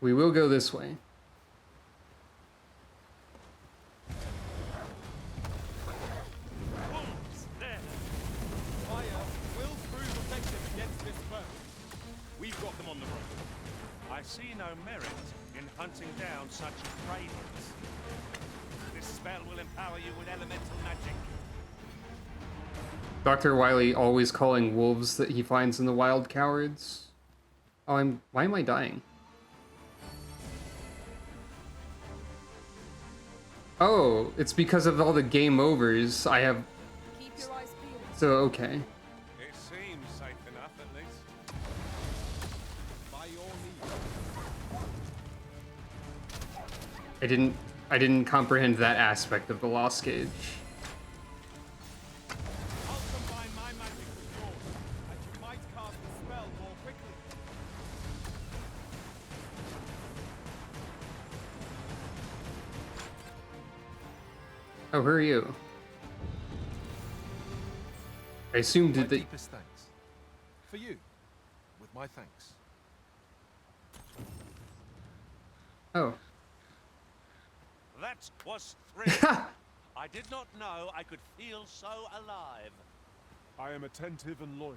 We will go this way. merit in hunting down such cravens. This spell will empower you with elemental magic. Dr. Wily always calling wolves that he finds in the wild cowards. Oh, why am I dying? Oh, it's because of all the game overs I have. Keep your eyes peeled. So, okay. It seems safe enough, at least. By your leave. I didn't comprehend that aspect of the Lost Gauge. I'll combine my magic with yours, and you might cast the spell more quickly. Oh, who are you? I assumed My that the... deepest thanks. For you, with my thanks. Oh. That was thrilling. I did not know I could feel so alive. I am attentive and loyal,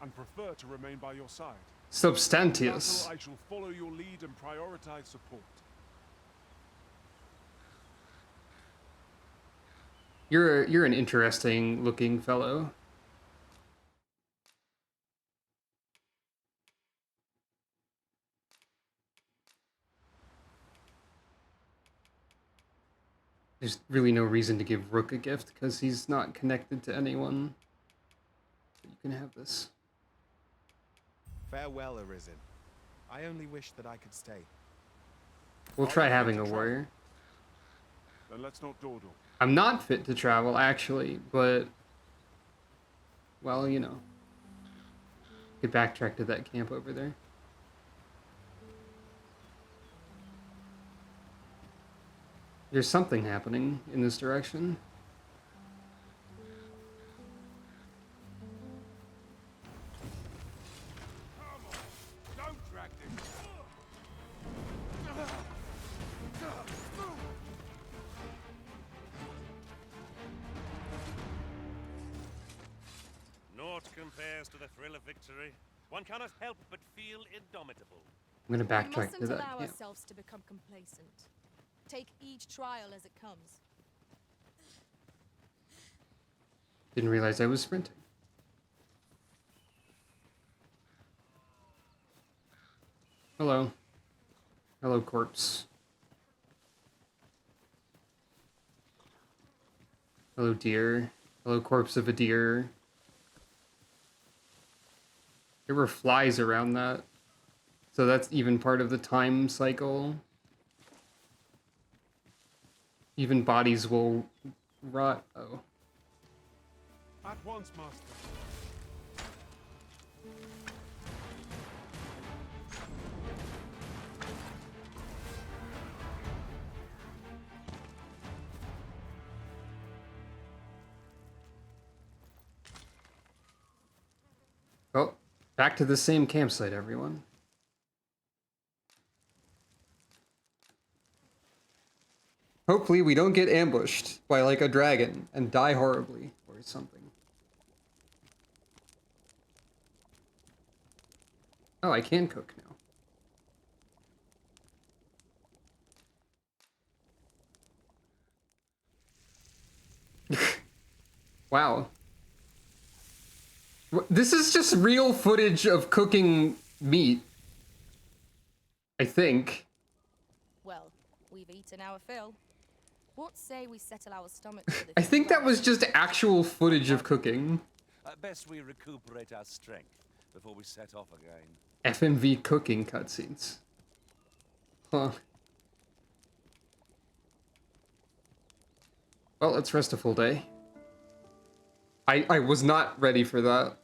and prefer to remain by your side. Substantius. I shall follow your lead and prioritize support. You're an interesting looking fellow. There's really no reason to give Rook a gift because he's not connected to anyone. But you can have this. Farewell, Arisen. I only wish that I could stay. We'll try having a warrior. Then let's not dawdle. I'm not fit to travel, actually, but... Well, you know. Could backtrack to that camp over there. There's something happening in this direction. Don't drag this. Naught compares to the thrill of victory. One cannot help but feel indomitable. I'm gonna We backtrack to mustn't that allow camp. ourselves to become complacent. Take each trial as it comes. Didn't realize I was sprinting. Hello. Hello, corpse. Hello, deer. Hello, corpse of a deer. There were flies around that. So that's even part of the time cycle. Even bodies will rot. Oh. At once, Master. Well, back to the same campsite, everyone. Hopefully we don't get ambushed by like a dragon and die horribly or something. Oh, I can cook now. Wow. This is just real footage of cooking meat. I think. Well, we've eaten our fill. What say we settle our stomachs for the I think that was just actual footage of cooking. At best we recuperate our strength before we set off again. FMV cooking cutscenes. Huh. Well, let's rest a full day. I was not ready for that.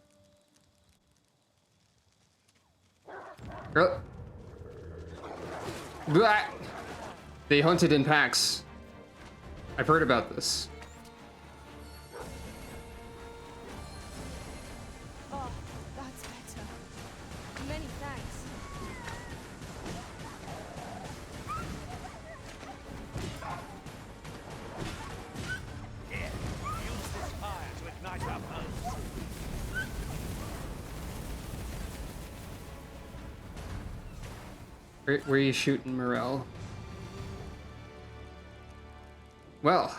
Blah. They hunted in packs. I've heard about this. Oh, that's better. Many thanks. Here, use this fire to ignite our bones. Where are you shooting, Morel? Well,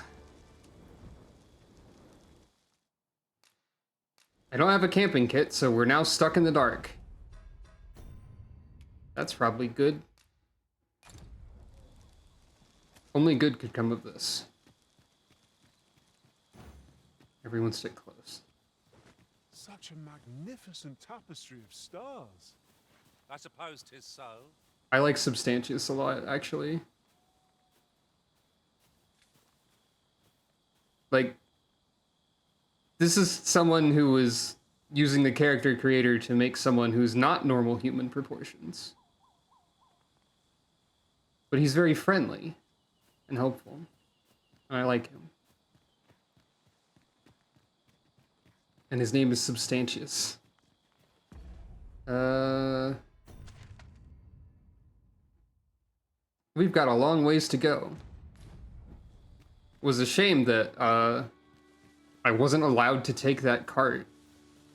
I don't have a camping kit, so we're now stuck in the dark. That's probably good. Only good could come of this. Everyone stick close. Such a magnificent tapestry of stars. I suppose 'tis so. I like Substantius a lot, actually. Like, this is someone who was using the character creator to make someone who's not normal human proportions. But he's very friendly and helpful. And I like him. And his name is Substantius. We've got a long ways to go. It was a shame that I wasn't allowed to take that cart.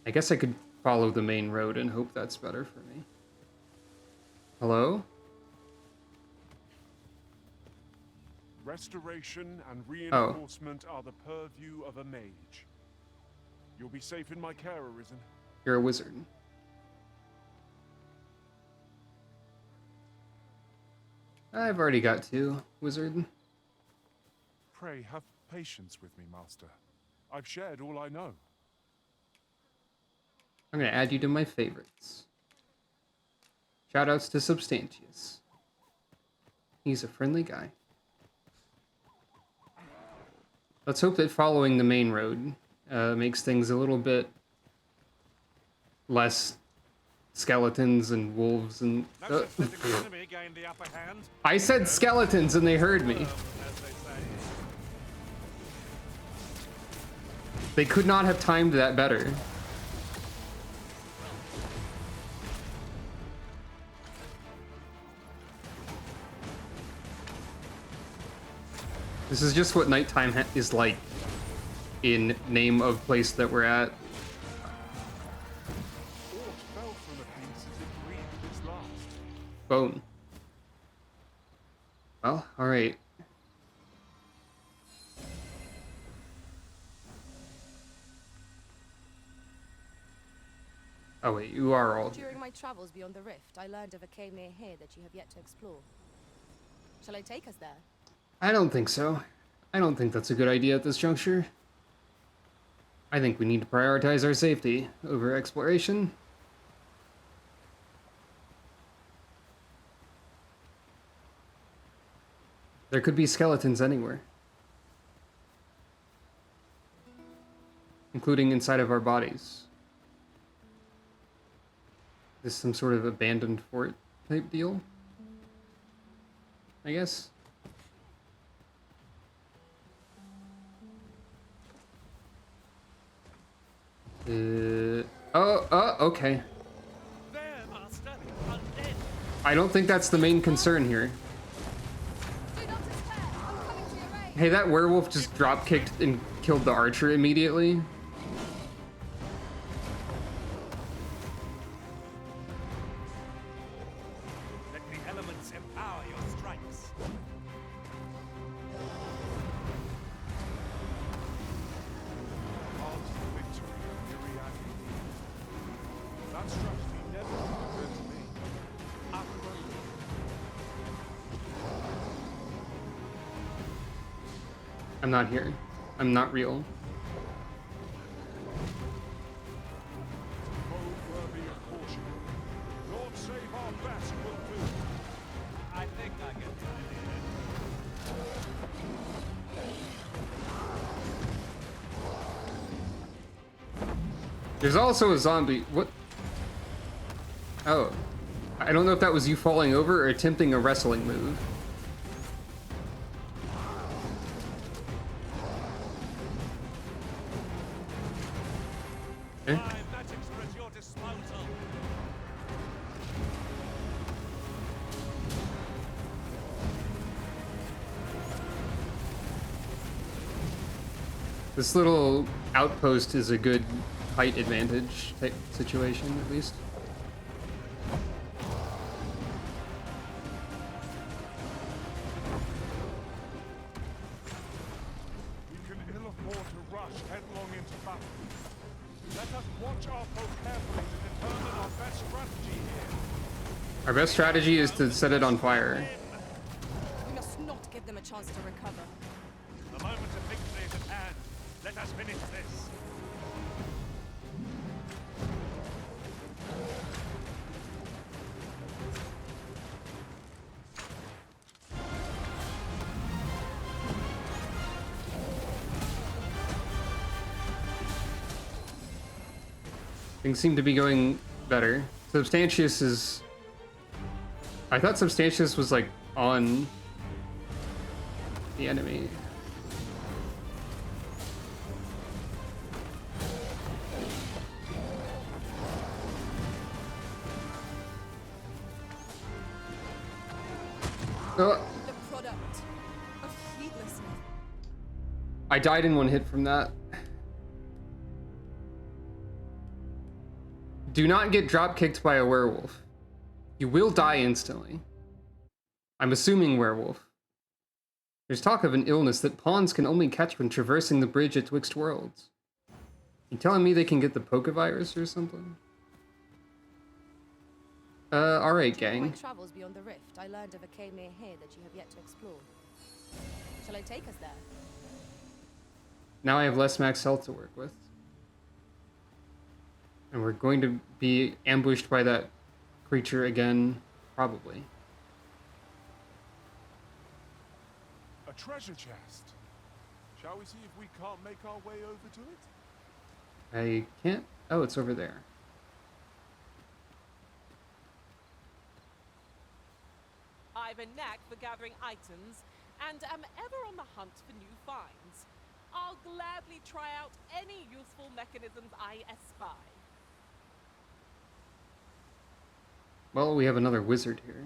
I guess I could follow the main road and hope that's better for me. Hello? Restoration and reinforcement are the purview of a mage. You'll be safe in my care, Arisen. You're a wizard. I've already got 2, wizard. Pray have patience with me, Master. I've shared all I know. I'm gonna add you to my favorites. Shoutouts to Substantius. He's a friendly guy. Let's hope that following the main road makes things a little bit less skeletons and wolves and... I said skeletons and they heard me. They could not have timed that better. This is just what nighttime is like in name of place that we're at. Bone. Well, alright. Oh wait, you are all here. During my travels beyond the rift, I learned of a cave near here that you have yet to explore. Shall I take us there? I don't think so. I don't think that's a good idea at this juncture. I think we need to prioritize our safety over exploration. There could be skeletons anywhere. Including inside of our bodies. Is this some sort of abandoned fort type deal? I guess. Okay. I don't think that's the main concern here. Hey, that werewolf just drop-kicked and killed the archer immediately. Let the elements empower your strikes. That strategy never occurred to me. I'm not here. I'm not real. Lord save our best will do. I think I get the idea. There's also a zombie. What? Oh. I don't know if that was you falling over or attempting a wrestling move. Eh? This little outpost is a good height advantage type situation, at least. us watch our foe carefully to determine our best strategy here. Our best strategy is to set it on fire. We must not give them a chance to recover. The moment of victory is at hand. Let us finish this. Things seem to be going better. Substantius is... I thought Substantius was like on the enemy. The product of heedlessness. I died in one hit from that. Do not get drop kicked by a werewolf. You will die instantly. I'm assuming werewolf. There's talk of an illness that pawns can only catch when traversing the bridge atwixt worlds. You telling me they can get the Pokevirus or something? Alright, During gang. my travels beyond the rift, I learned of a cave near here that you have yet to explore. Shall I take us there? Now I have less max health to work with. And we're going to be ambushed by that creature again, probably. A treasure chest. Shall we see if we can't make our way over to it? I can't... Oh, it's over there. I've a knack for gathering items, and am ever on the hunt for new finds. I'll gladly try out any useful mechanisms I espy. Well, we have another wizard here.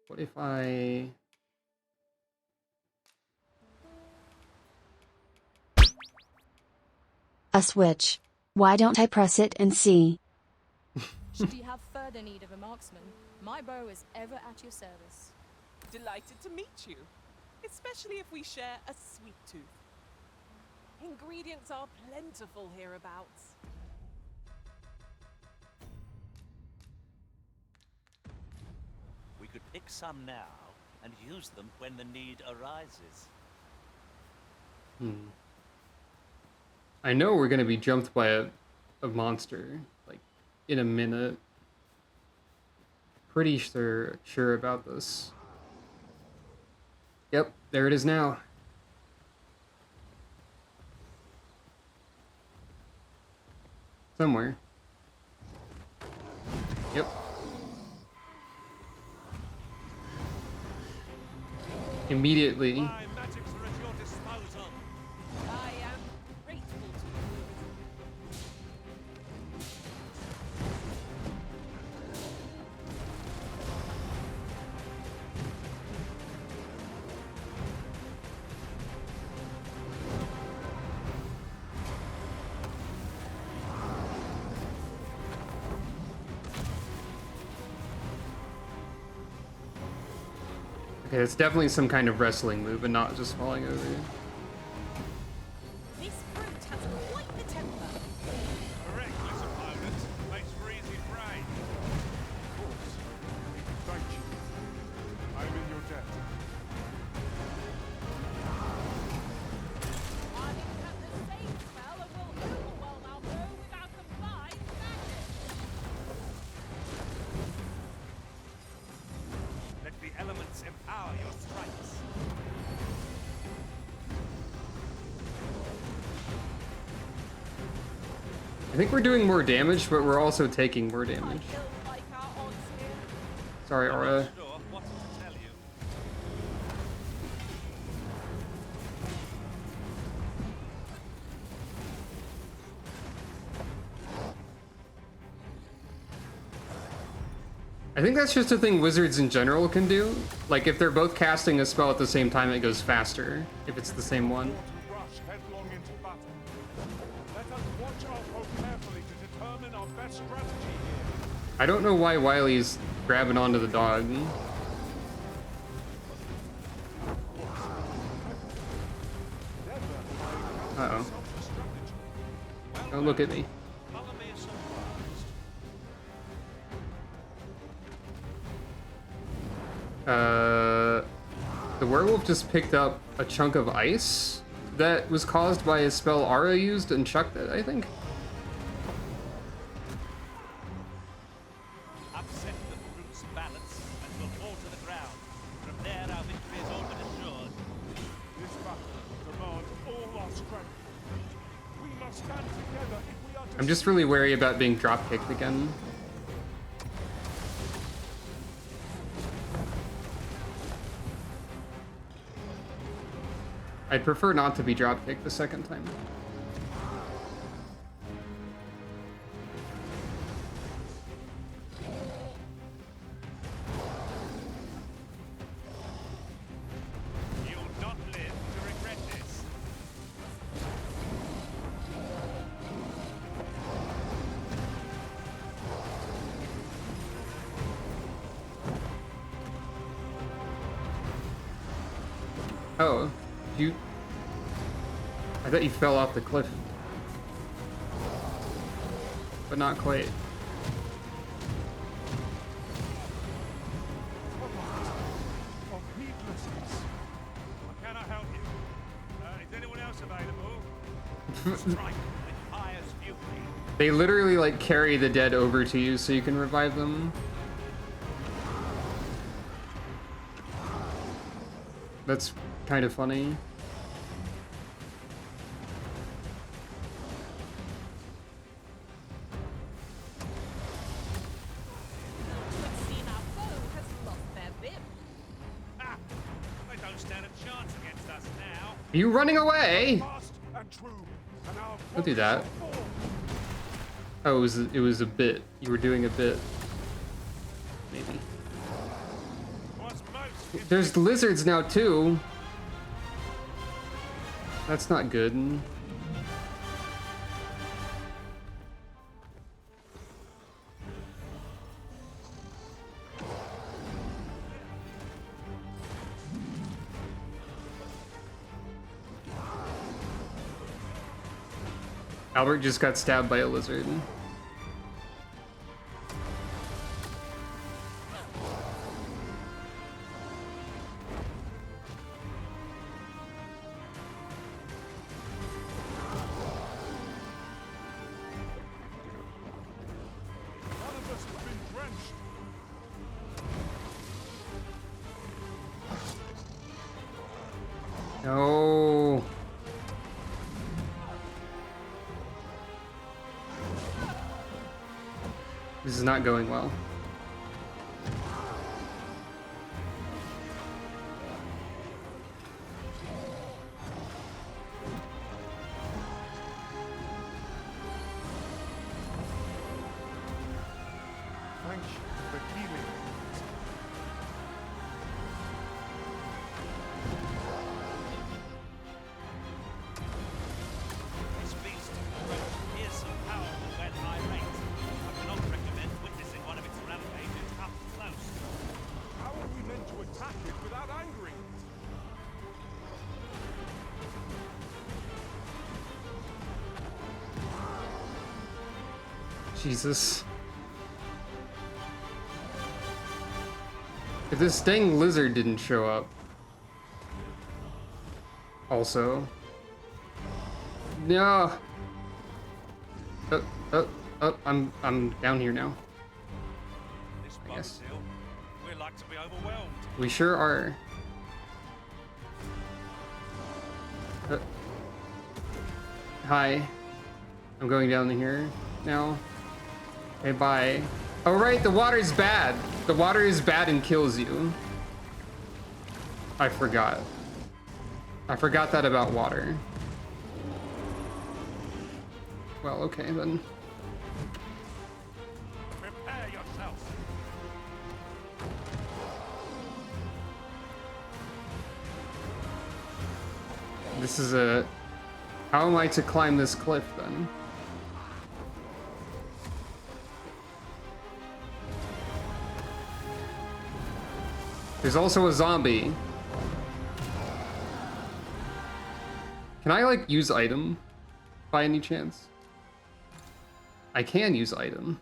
What if I... A switch. Why don't I press it and see? Should you have further need of a marksman, my bow is ever at your service. Delighted to meet you, especially if we share a sweet tooth. Ingredients are plentiful hereabouts. We could pick some now and use them when the need arises. I know we're gonna be jumped by a monster, like, in a minute. Pretty sure about this. Yep, there it is now. Somewhere. Yep. Immediately. My magics are at your disposal. I am grateful to you. Okay, it's definitely some kind of wrestling move and not just falling over. This brute has quite the temper. Reckless opponent makes for easy prey. Of course. Thank you. I'm in your debt. I think that the same spell and will overwhelm our foe with our combined magic. Let the elements empower your strikes. I think we're doing more damage, but we're also taking more damage. Sorry, Aura. Sure what to tell you. I think that's just a thing wizards in general can do. Like, if they're both casting a spell at the same time, it goes faster, if it's the same one. Rush headlong into battle. Let us watch our foe carefully to determine our best strategy here. I don't know why Wiley's grabbing onto the dog. Uh-oh. Don't look at me. The werewolf just picked up a chunk of ice that was caused by a spell Ara used and chucked it, I think. Upset the fruit's balance and will fall to the ground. From there, our victory is all but assured. This battle demands all our strength. We must stand together if we are to... I'm just really wary about being drop-kicked again. I'd prefer not to be drop-kicked the second time. You'll not live to regret this. Oh, you... I thought you fell off the cliff. But not quite. Of heedlessness. I cannot help you. Is anyone else available? Strike with pious fury. They literally, like, carry the dead over to you so you can revive them. That's kind of funny. Are you running away? Don't do that. Oh, it was a bit. You were doing a bit. Maybe. There's lizards now too. That's not good. Albert just got stabbed by a lizard. No. This is not going well. Thank you for healing. This beast is so powerful when irate. I cannot recommend witnessing one of its rampages up close. How are we meant to attack it without angering it? Jesus. If this dang lizard didn't show up. Also. No. I'm down here now. I guess. We're like to be overwhelmed. We sure are. Hi. I'm going down here now. Okay, bye. Oh right, the water's bad. The water is bad and kills you. I forgot. I forgot that about water. Well, okay then. Prepare yourself. This is a... How am I to climb this cliff then? There's also a zombie. Can I, like, use item by any chance? I can use item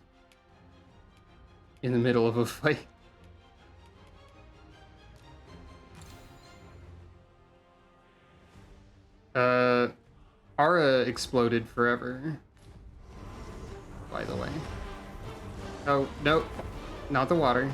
in the middle of a fight. Ara exploded forever, by the way. Oh, no, not the water.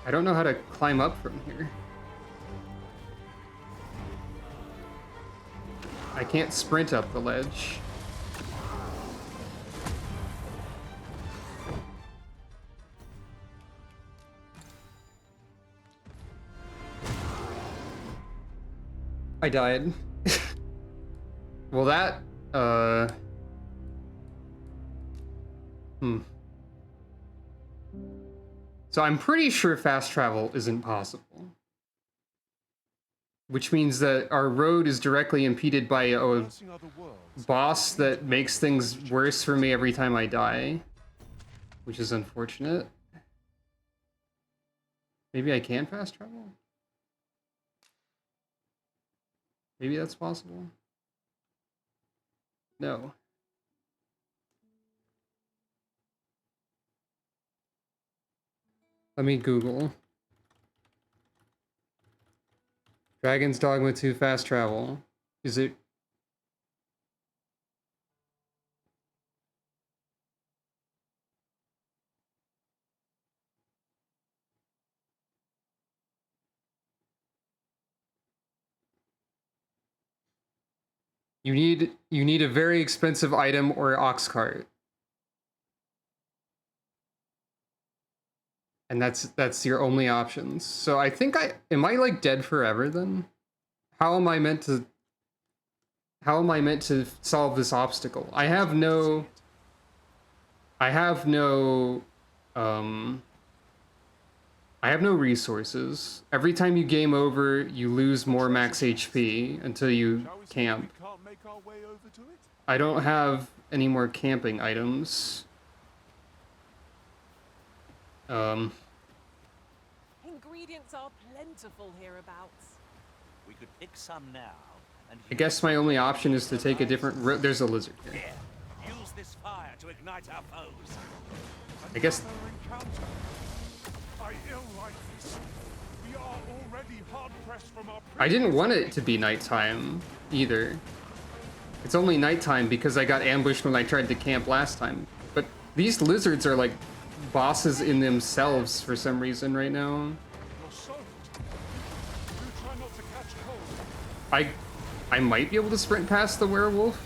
I don't know how to climb up from here. I can't sprint up the ledge. I died. Well, that, So I'm pretty sure fast travel isn't possible. Which means that our road is directly impeded by a boss that makes things worse for me every time I die. Which is unfortunate. Maybe I can fast travel? Maybe that's possible? No. Let me Google. Dragon's Dogma 2 fast travel. Is it... You need a very expensive item or ox cart. And that's your only options. So I think am I like dead forever then? How am I meant to solve this obstacle? I have no resources. Every time you game over, you lose more max HP until you camp. I don't have any more camping items. Ingredients are plentiful hereabouts. We could pick some now. And I guess my only option is to take a different route. There's a lizard here. Here, use this fire to ignite our foes. I guess... I ill like this. We are already hard pressed from our I didn't want it to be nighttime either. It's only nighttime because I got ambushed when I tried to camp last time. But these lizards are like bosses in themselves for some reason right now. I might be able to sprint past the werewolf.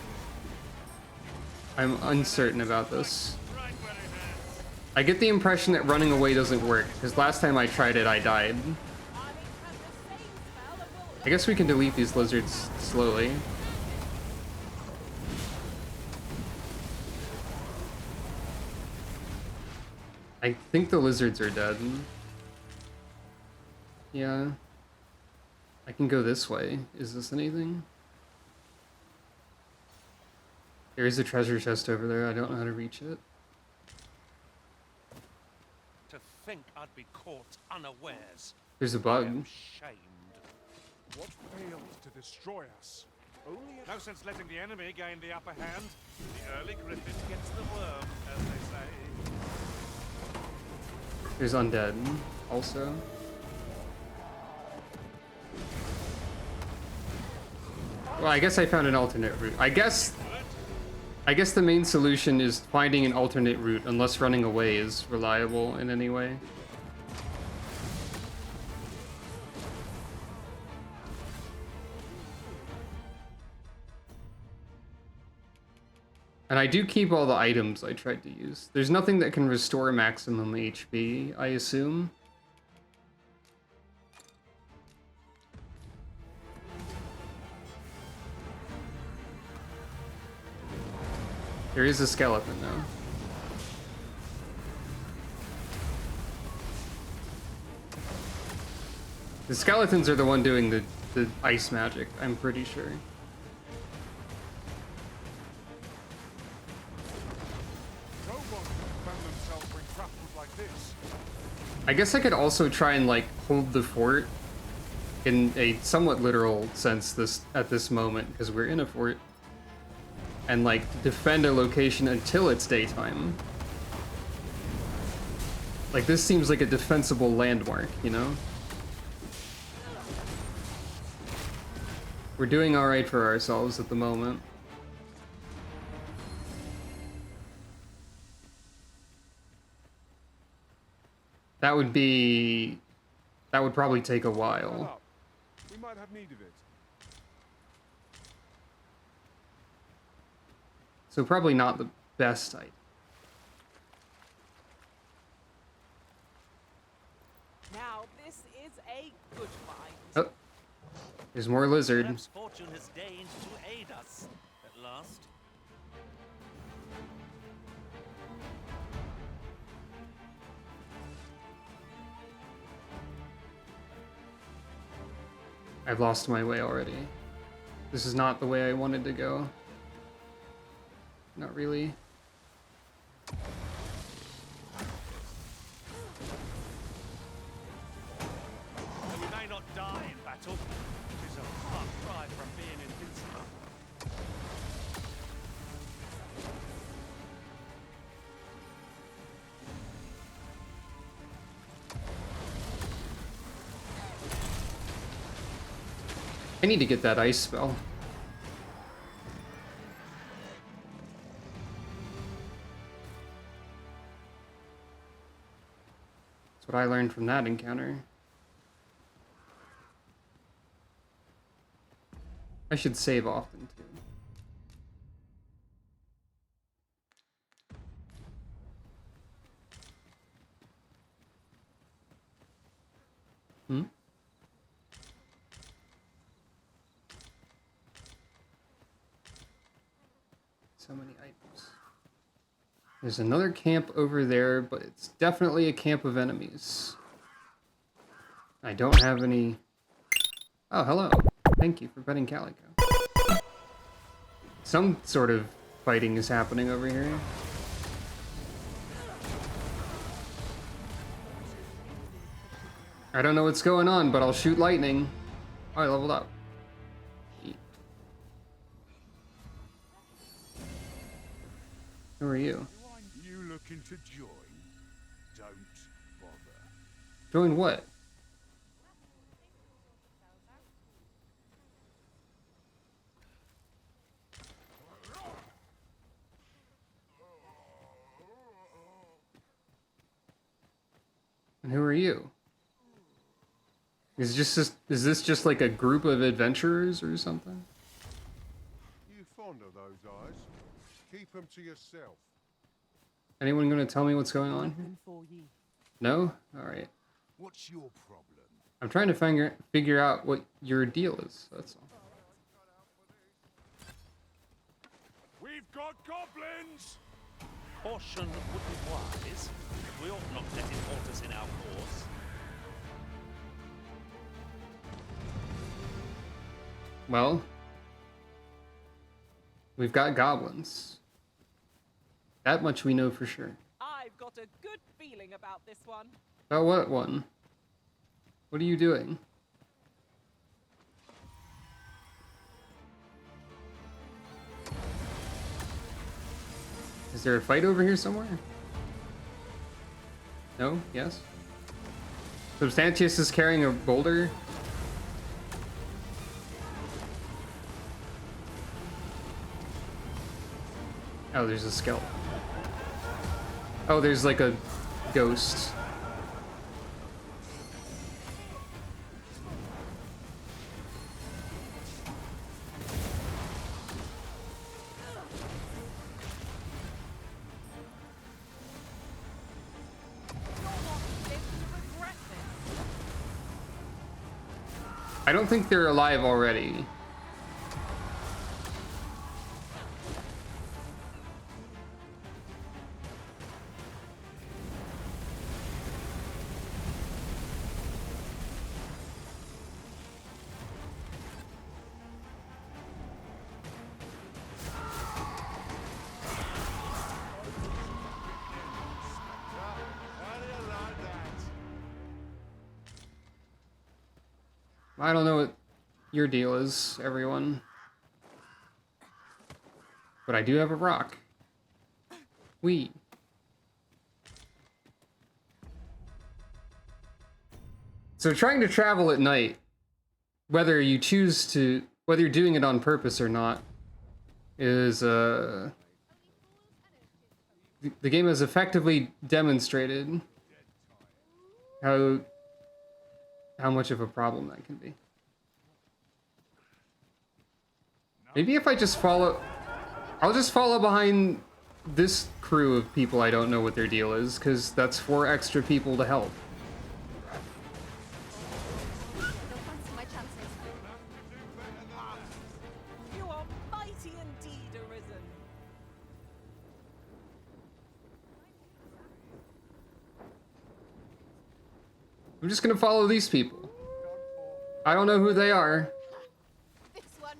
I'm uncertain about this. I get the impression that running away doesn't work, because last time I tried it, I died. I guess we can delete these lizards slowly. I think the lizards are dead. Yeah. I can go this way. Is this anything? There is a treasure chest over there. I don't know how to reach it. To think I'd be caught unawares. There's a bug. I am shamed. What failed to destroy us? Only no sense letting the enemy gain the upper hand. The early griffin gets the worm, as they say. There's undead also. Well, I guess I found an alternate route. I guess the main solution is finding an alternate route, unless running away is reliable in any way. And I do keep all the items I tried to use. There's nothing that can restore maximum HP, I assume. There is a skeleton, though. The skeletons are the one doing the ice magic, I'm pretty sure. No one can themselves when grappled like this. I guess I could also try and like hold the fort in a somewhat literal sense at this moment, because we're in a fort, and like defend a location until it's daytime. Like this seems like a defensible landmark, you know? We're doing all right for ourselves at the moment. That would probably take a while. We might have need of it. So probably not the best site. Now, this is a good find. Oh, there's more lizard. Perhaps fortune has deigned to aid us at last. I've lost my way already. This is not the way I wanted to go. Not really. We may not die in battle, which is a far cry from being invincible. I need to get that ice spell. That's what I learned from that encounter. I should save often too. Hmm? So many items. There's another camp over there, but it's definitely a camp of enemies. I don't have any... Oh, hello. Thank you for petting Calico. Some sort of fighting is happening over here. I don't know what's going on, but I'll shoot lightning. Oh, I leveled up. Who are you? You looking to join? Don't bother. Join what? And who are you? Is this just like a group of adventurers or something? You fond of those eyes? Keep them to yourself. Anyone gonna tell me what's going on here? No? Alright. What's your problem? I'm trying to figure out what your deal is, that's all. We've got goblins! Caution would be wise. We ought not let it halt us in our course. Well, we've got goblins. That much we know for sure. I've got a good feeling about this one. About what one? What are you doing? Is there a fight over here somewhere? No? Yes? Substantius is carrying a boulder? Oh, there's a skeleton. Oh, there's like a ghost. I don't think they're alive already. I don't know what your deal is, everyone. But I do have a rock. We. So trying to travel at night, whether you're doing it on purpose or not, is the game has effectively demonstrated how much of a problem that can be. Maybe if I just follow, I'll just follow behind this crew of people I don't know what their deal is, because that's 4 extra people to help. You are mighty indeed, Arisen. I'm just gonna follow these people. I don't know who they are.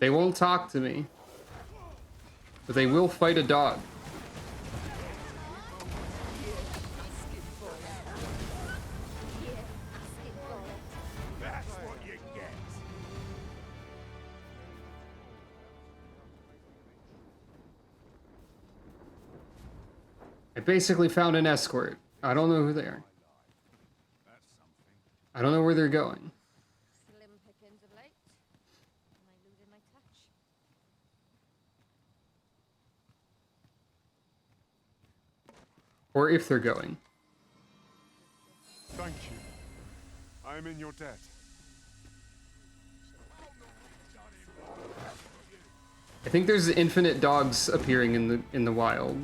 They won't talk to me. But they will fight a dog. That's what you get. I basically found an escort. I don't know who they are. I don't know where they're going. Slim pickings of late. Am I losing my touch? Or if they're going. Thank you. I am in your debt. I think there's infinite dogs appearing in the wild.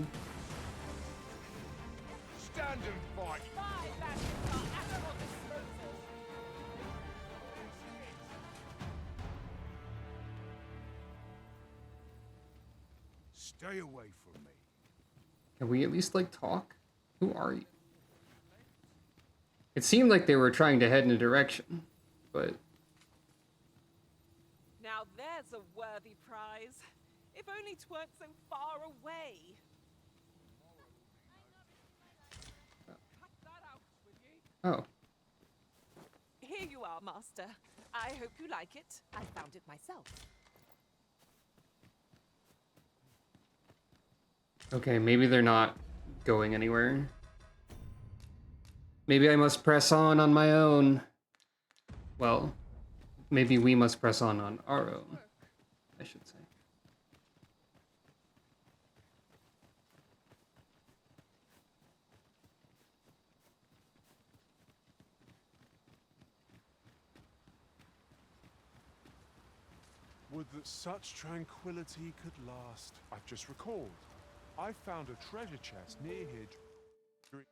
Stand and fight. Stay away from me. Can we at least, like, talk? Who are you? It seemed like they were trying to head in a direction, but... Now there's a worthy prize. If only 'tweren't so far away. Cut that out, will ye? Oh. Here you are, Master. I hope you like it. I found it myself. Okay, maybe they're not going anywhere. Maybe I must press on my own. Well, maybe we must press on our own, I should say. Would that such tranquility could last. I've just recalled. I found a treasure chest near here.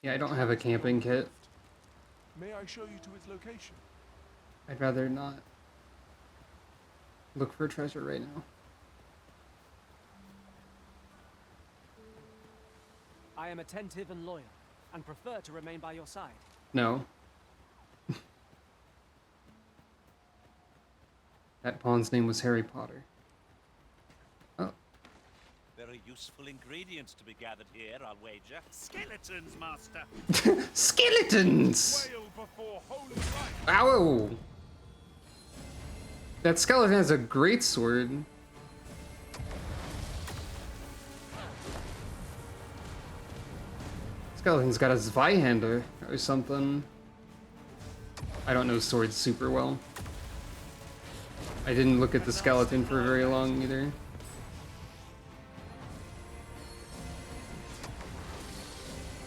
Yeah, I don't have a camping kit. May I show you to its location? I'd rather not look for treasure right now. I am attentive and loyal, and prefer to remain by your side. No. That pawn's name was Harry Potter. Oh. Very useful ingredients to be gathered here, I'll wager. Skeletons, Master! Skeletons! Wail before holy light. Ow! That skeleton has a great sword. Skeleton's got a Zweihander or something. I don't know swords super well. I didn't look at the skeleton for very long either.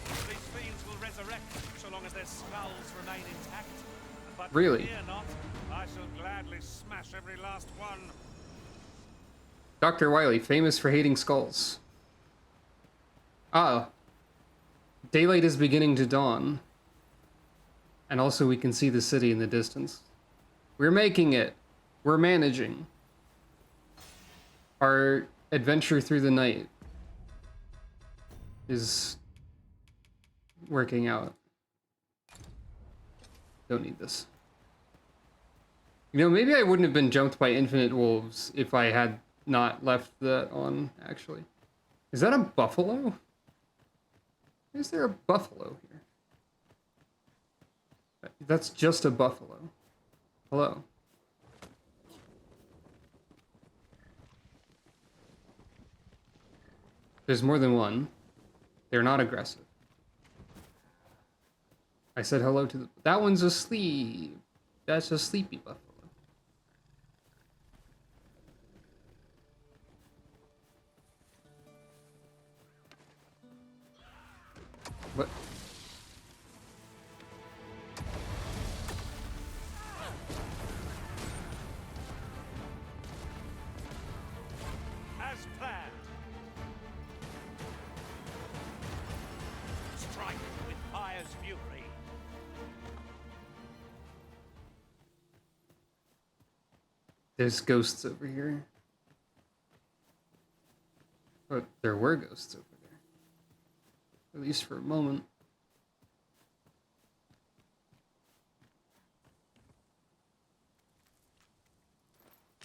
These fiends will resurrect so long as their skulls remain intact. But Really? fear not, I shall gladly smash every last one. Dr. Wily, famous for hating skulls. Ah. Daylight is beginning to dawn. And also we can see the city in the distance. We're making it. We're managing. Our adventure through the night is working out. Don't need this. You know, maybe I wouldn't have been jumped by infinite wolves if I had not left that on, actually. Is that a buffalo? Is there a buffalo here? That's just a buffalo. Hello. There's more than one. They're not aggressive. I said hello to the... That one's asleep. That's a sleepy buffalo. What? As planned. Strike with fire's fury. There's ghosts over here. But there were ghosts over there. At least for a moment.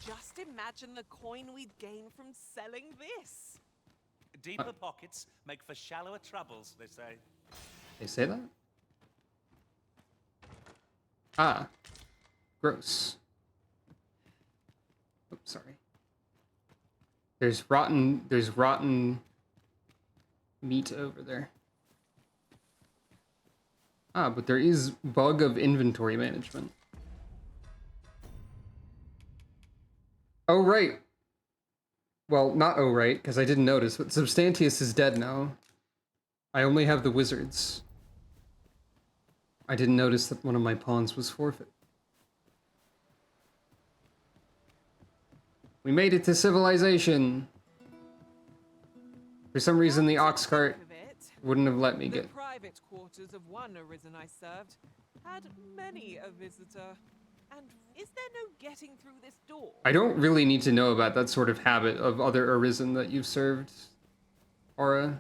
Just imagine the coin we'd gain from selling this. Deeper pockets make for shallower troubles, they say. They say that? Ah. Gross. Oops, sorry. There's rotten meat over there. Ah, but there is bug of inventory management. Oh, right. Well, not oh, right, because I didn't notice, but Substantius is dead now. I only have the wizards. I didn't notice that one of my pawns was forfeit. We made it to civilization. For some reason, the ox cart wouldn't have let me The get... private quarters of one Arisen I served had many a visitor. And is there no getting through this door? I don't really need to know about that sort of habit of other Arisen that you've served, Aura.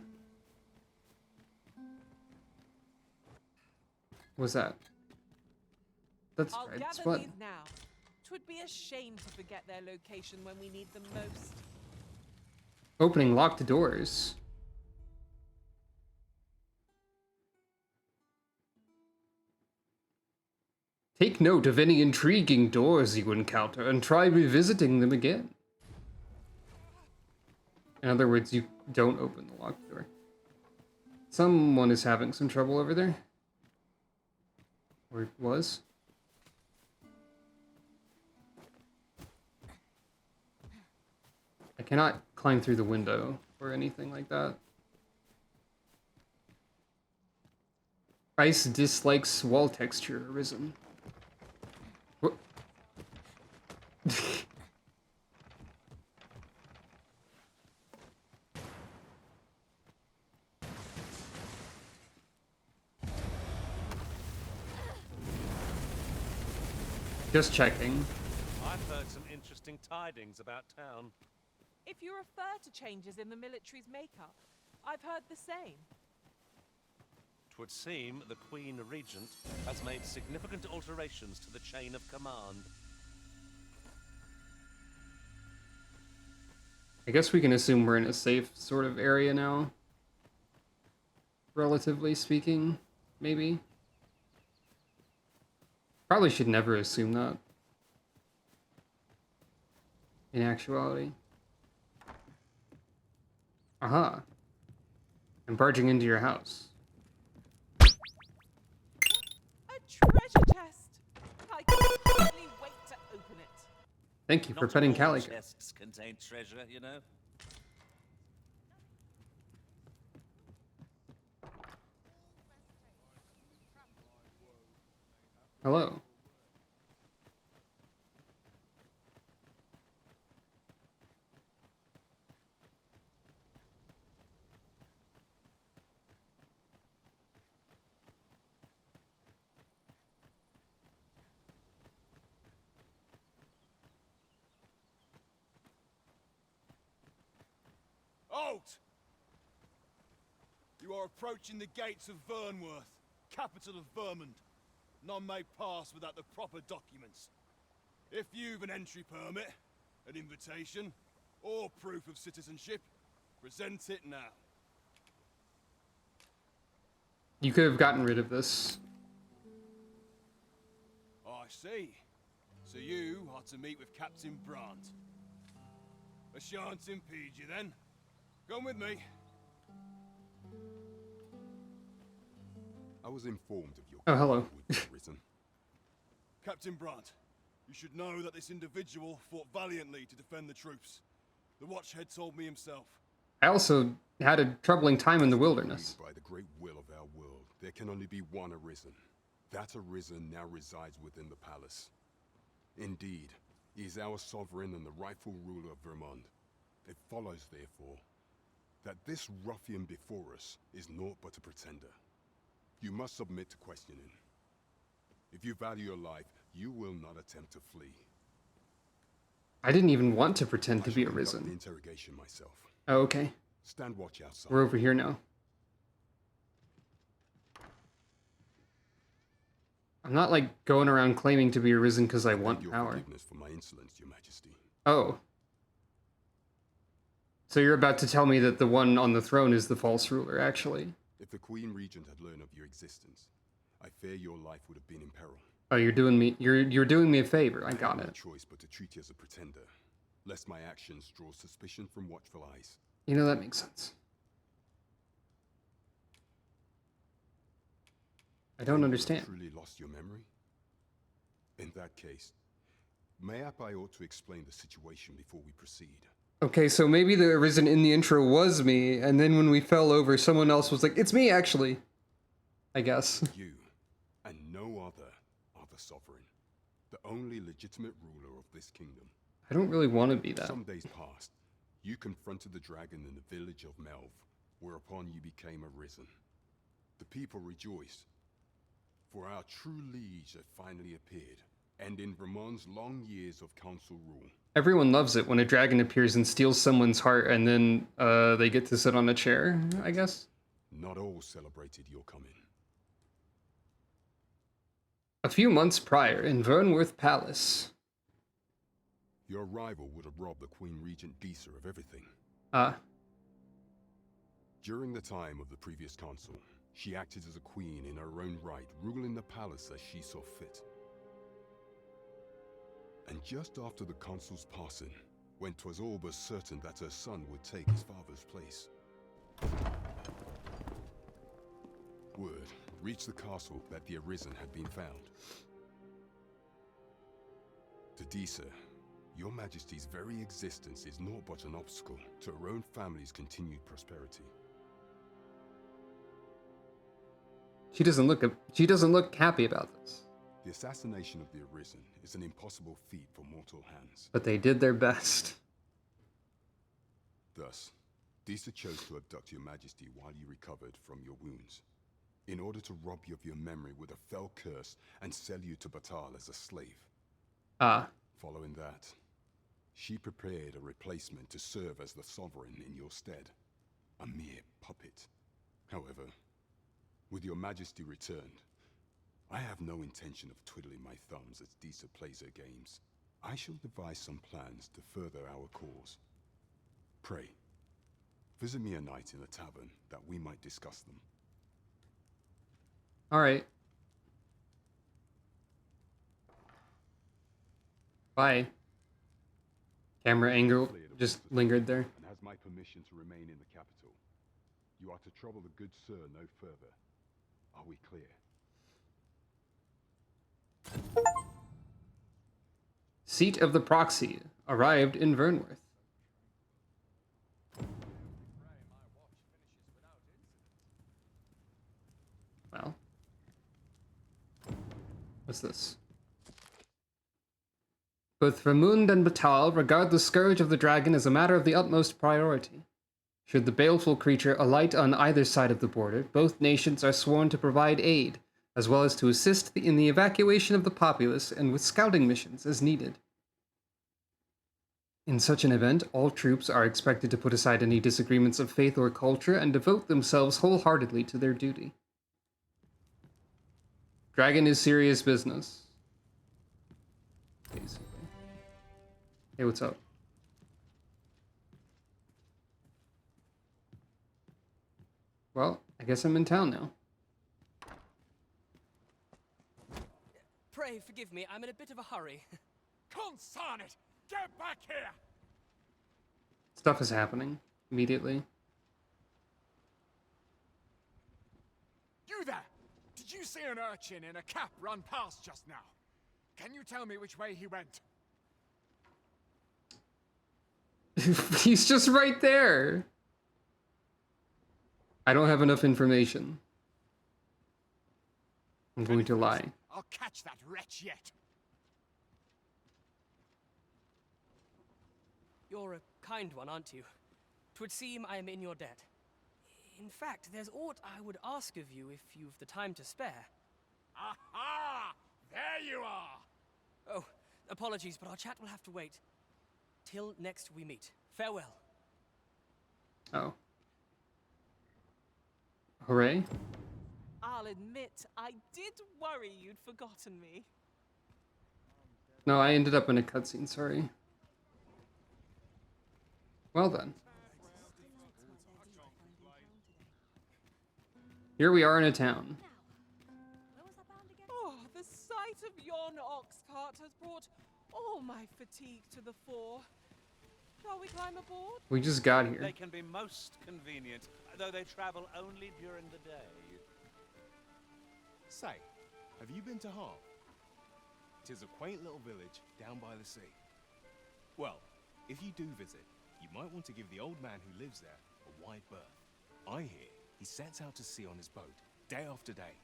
What's that? That's I'll right, gather what? these now. 'Twould be a shame to forget their location when we need them most. Opening locked doors. Take note of any intriguing doors you encounter and try revisiting them again. In other words, you don't open the locked door. Someone is having some trouble over there. Or it was. I cannot climb through the window or anything like that. Ice dislikes wall texture, Arisen. What? Just checking. I've heard some interesting tidings about town. If you refer to changes in the military's makeup, I've heard the same. 'Twould seem the Queen Regent has made significant alterations to the chain of command. I guess we can assume we're in a safe sort of area now. Relatively speaking, maybe. Probably should never assume that. In actuality. Aha. I'm barging into your house. A treasure chest! I can't hardly wait to open it. Thank you for Not petting all Calico. chests contain treasure, you know. Hello. Halt! You are approaching the gates of Vernworth, capital of Vermund. None may pass without the proper documents. If you've an entry permit, an invitation, or proof of citizenship, present it now. You could have gotten rid of this. I see. So you are to meet with Captain Brandt. I shan't impede you then. Come with me. I was informed of your Oh, hello. risen. Captain Brandt, you should know that this individual fought valiantly to defend the troops. The Watchhead told me himself. I also had a troubling time in the wilderness. By the great will of our world, there can only be one Arisen. That Arisen now resides within the palace. Indeed, he is our sovereign and the rightful ruler of Vermont. It follows, therefore, that this ruffian before us is naught but a pretender. You must submit to questioning. If you value your life, you will not attempt to flee. I didn't even want to pretend to be The Arisen. interrogation myself. Oh, okay. Stand watch outside. We're over here now. I'm not like going around claiming to be Arisen because I want power. Forgiveness for my insolence, Your Majesty. Oh. So you're about to tell me that the one on the throne is the false ruler, actually. If the Queen Regent had learned of your existence, I fear your life would have been in peril. Oh, you're doing me a favor. I got have it. No choice but to treat you as a pretender, lest my actions draw suspicion from watchful eyes. You know, that makes sense. I don't understand. Truly lost your memory? In that case, mayhap I ought to explain the situation before we proceed. Okay, so maybe the Arisen in the intro was me, and then when we fell over, someone else was like, "It's me, actually." I guess. You, and no other, are the sovereign, the only legitimate ruler of this kingdom. I don't really want to be that. Some days past, you confronted the dragon in the village of Melv, whereupon you became Arisen. The people rejoiced, for our true liege had finally appeared, ending Vermont's long years of council rule. Everyone loves it when a dragon appears and steals someone's heart, and then they get to sit on a chair, I guess. Not all celebrated your coming. A few months prior, in Vernworth Palace. Your rival would have robbed the Queen Regent Disa of everything. During the time of the previous consul, she acted as a queen in her own right, ruling the palace as she saw fit. And just after the consul's passing, when 'twas all but certain that her son would take his father's place, word reached the castle that the Arisen had been found. To Disa, your Majesty's very existence is naught but an obstacle to her own family's continued prosperity. She doesn't look happy about this. The assassination of the Arisen is an impossible feat for mortal hands. But they did their best. Thus, Disa chose to abduct your Majesty while you recovered from your wounds, in order to rob you of your memory with a fell curse and sell you to Batal as a slave. Following that, she prepared a replacement to serve as the sovereign in your stead. A mere puppet. However, with your Majesty returned, I have no intention of twiddling my thumbs as Disa plays her games. I shall devise some plans to further our cause. Pray, visit me a night in the tavern that we might discuss them. Alright. Bye. Camera angle just lingered there. And has my permission to remain in the capital. You are to trouble the good sir no further. Are we clear? Seat of the Proxy arrived in Vernworth. Well. What's this? Both Vermund and Batal regard the scourge of the dragon as a matter of the utmost priority. Should the baleful creature alight on either side of the border, both nations are sworn to provide aid, as well as to assist in the evacuation of the populace and with scouting missions as needed. In such an event, all troops are expected to put aside any disagreements of faith or culture and devote themselves wholeheartedly to their duty. Dragon is serious business. Basically. Hey, what's up? Well, I guess I'm in town now. Pray forgive me, I'm in a bit of a hurry. Consign it! Get back here! Stuff is happening immediately. You there! Did Did you see an urchin in a cap run past just now? Can you tell me which way he went? He's just right there. I don't have enough information. I'm going to lie. I'll catch that wretch yet. You're a kind one, aren't you? 'Twould seem I am in your debt. In fact, there's aught I would ask of you if you've the time to spare. Aha! There you are! Oh, apologies, but our chat will have to wait. Till next we meet. Farewell. Oh. Hooray. I'll admit, I did worry you'd forgotten me. No, I ended up in a cutscene, sorry. Well then. Here we are in a town. Oh, the sight of yon ox cart has brought all my fatigue to the fore. Shall we climb aboard? We just got here. They can be most convenient, though they travel only during the day. Say, have you been to Hart? 'Tis a quaint little village down by the sea. Well, if you do visit, you might want to give the old man who lives there a wide berth. I hear he sets out to sea on his boat, day after day,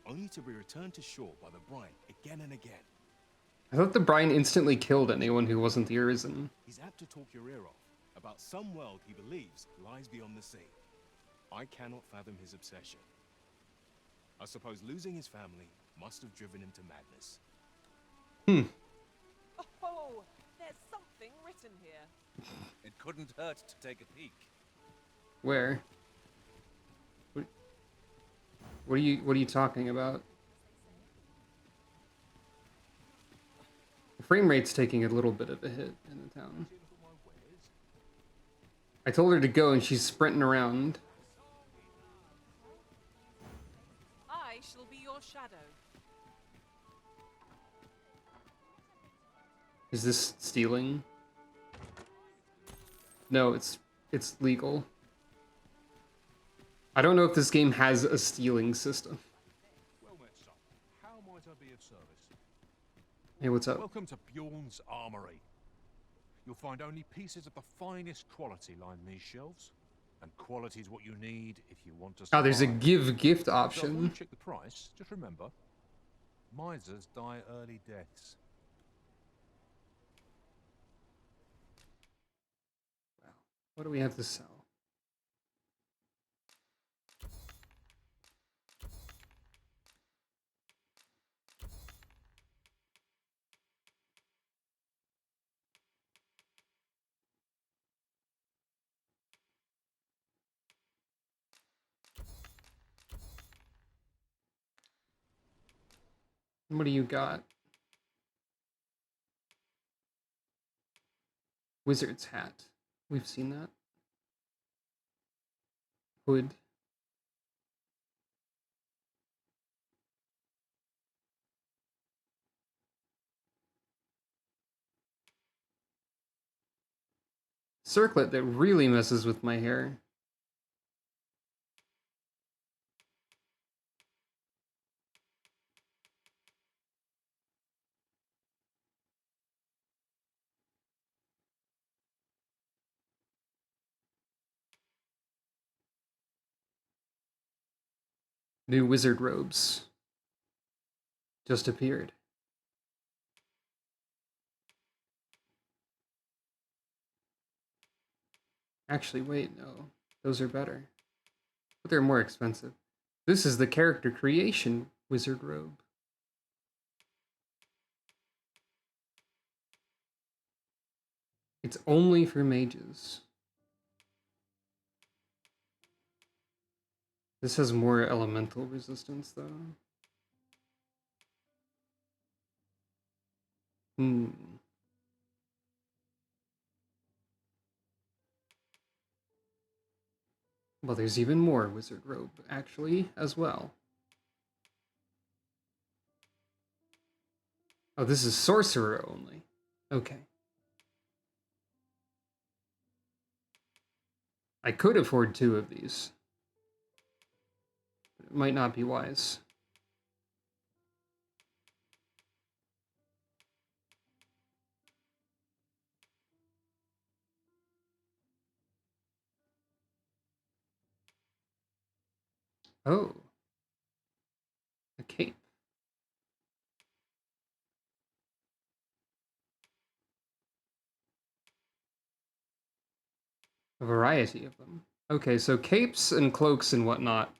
only to be returned to shore by the brine again and again. I thought the brine instantly killed anyone who wasn't the Arisen. He's apt to talk your ear off about some world he believes lies beyond the sea. I cannot fathom his obsession. I suppose losing his family must have driven him to madness. Oh, there's something written here. It couldn't hurt to take a peek. Where? What are you talking about? The frame rate's taking a little bit of a hit in the town. I told her to go and she's sprinting around. I shall be your shadow. Is this stealing? No, it's legal. I don't know if this game has a stealing system. Well met, son. How might I be of service? Hey, what's up? Welcome to Bjorn's Armory. You'll find only pieces of the finest quality line these shelves. And quality is what you need if you want to survive. Oh, there's a give gift So before you option. check the price, just remember, misers die early deaths. What do we have to sell? What do you got? Wizard's hat. We've seen that. Hood. Circlet that really messes with my hair. New wizard robes just appeared. Actually, wait, no. Those are better. But they're more expensive. This is the character creation wizard robe. It's only for mages. This has more elemental resistance, though. Well, there's even more wizard robe, actually, as well. Oh, this is sorcerer only. Okay. I could afford 2 of these. But it might not be wise. Oh. A cape. A variety of them. Okay, so capes and cloaks and whatnot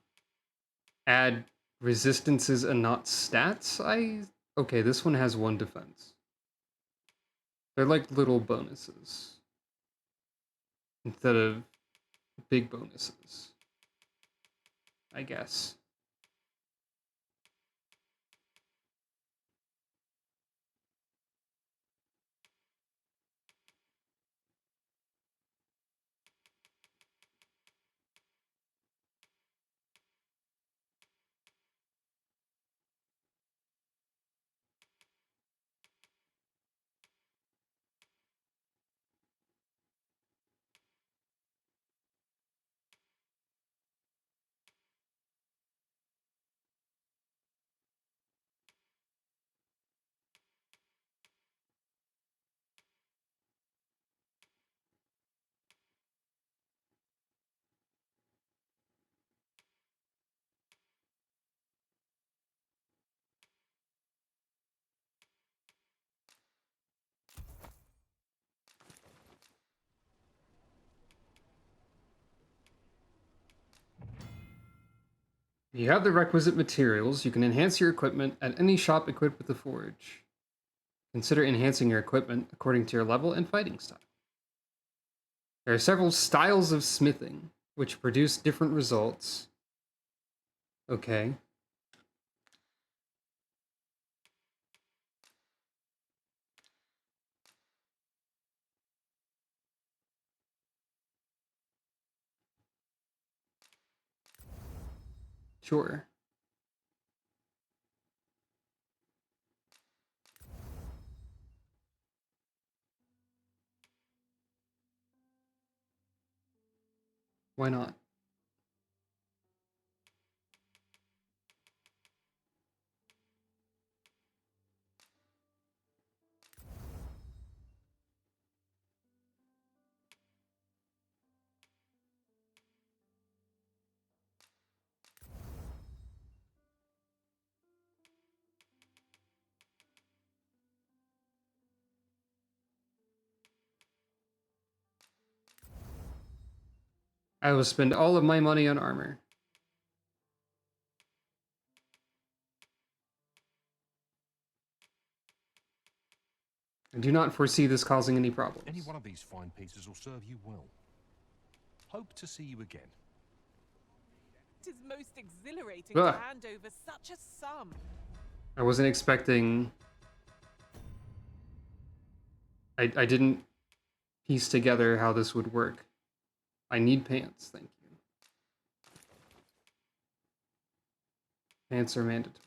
add resistances and not stats? Okay, this one has 1 defense. They're like little bonuses. Instead of big bonuses. I guess. If you have the requisite materials, you can enhance your equipment at any shop equipped with the forge. Consider enhancing your equipment according to your level and fighting style. There are several styles of smithing, which produce different results. Okay. Sure. Why not? I will spend all of my money on armor. I do not foresee this causing any problems. Any one of these fine pieces will serve you well. Hope to see you again. It is most exhilarating Ugh. to hand over such a sum. I wasn't expecting... I didn't piece together how this would work. I need pants, thank you. Pants are mandatory.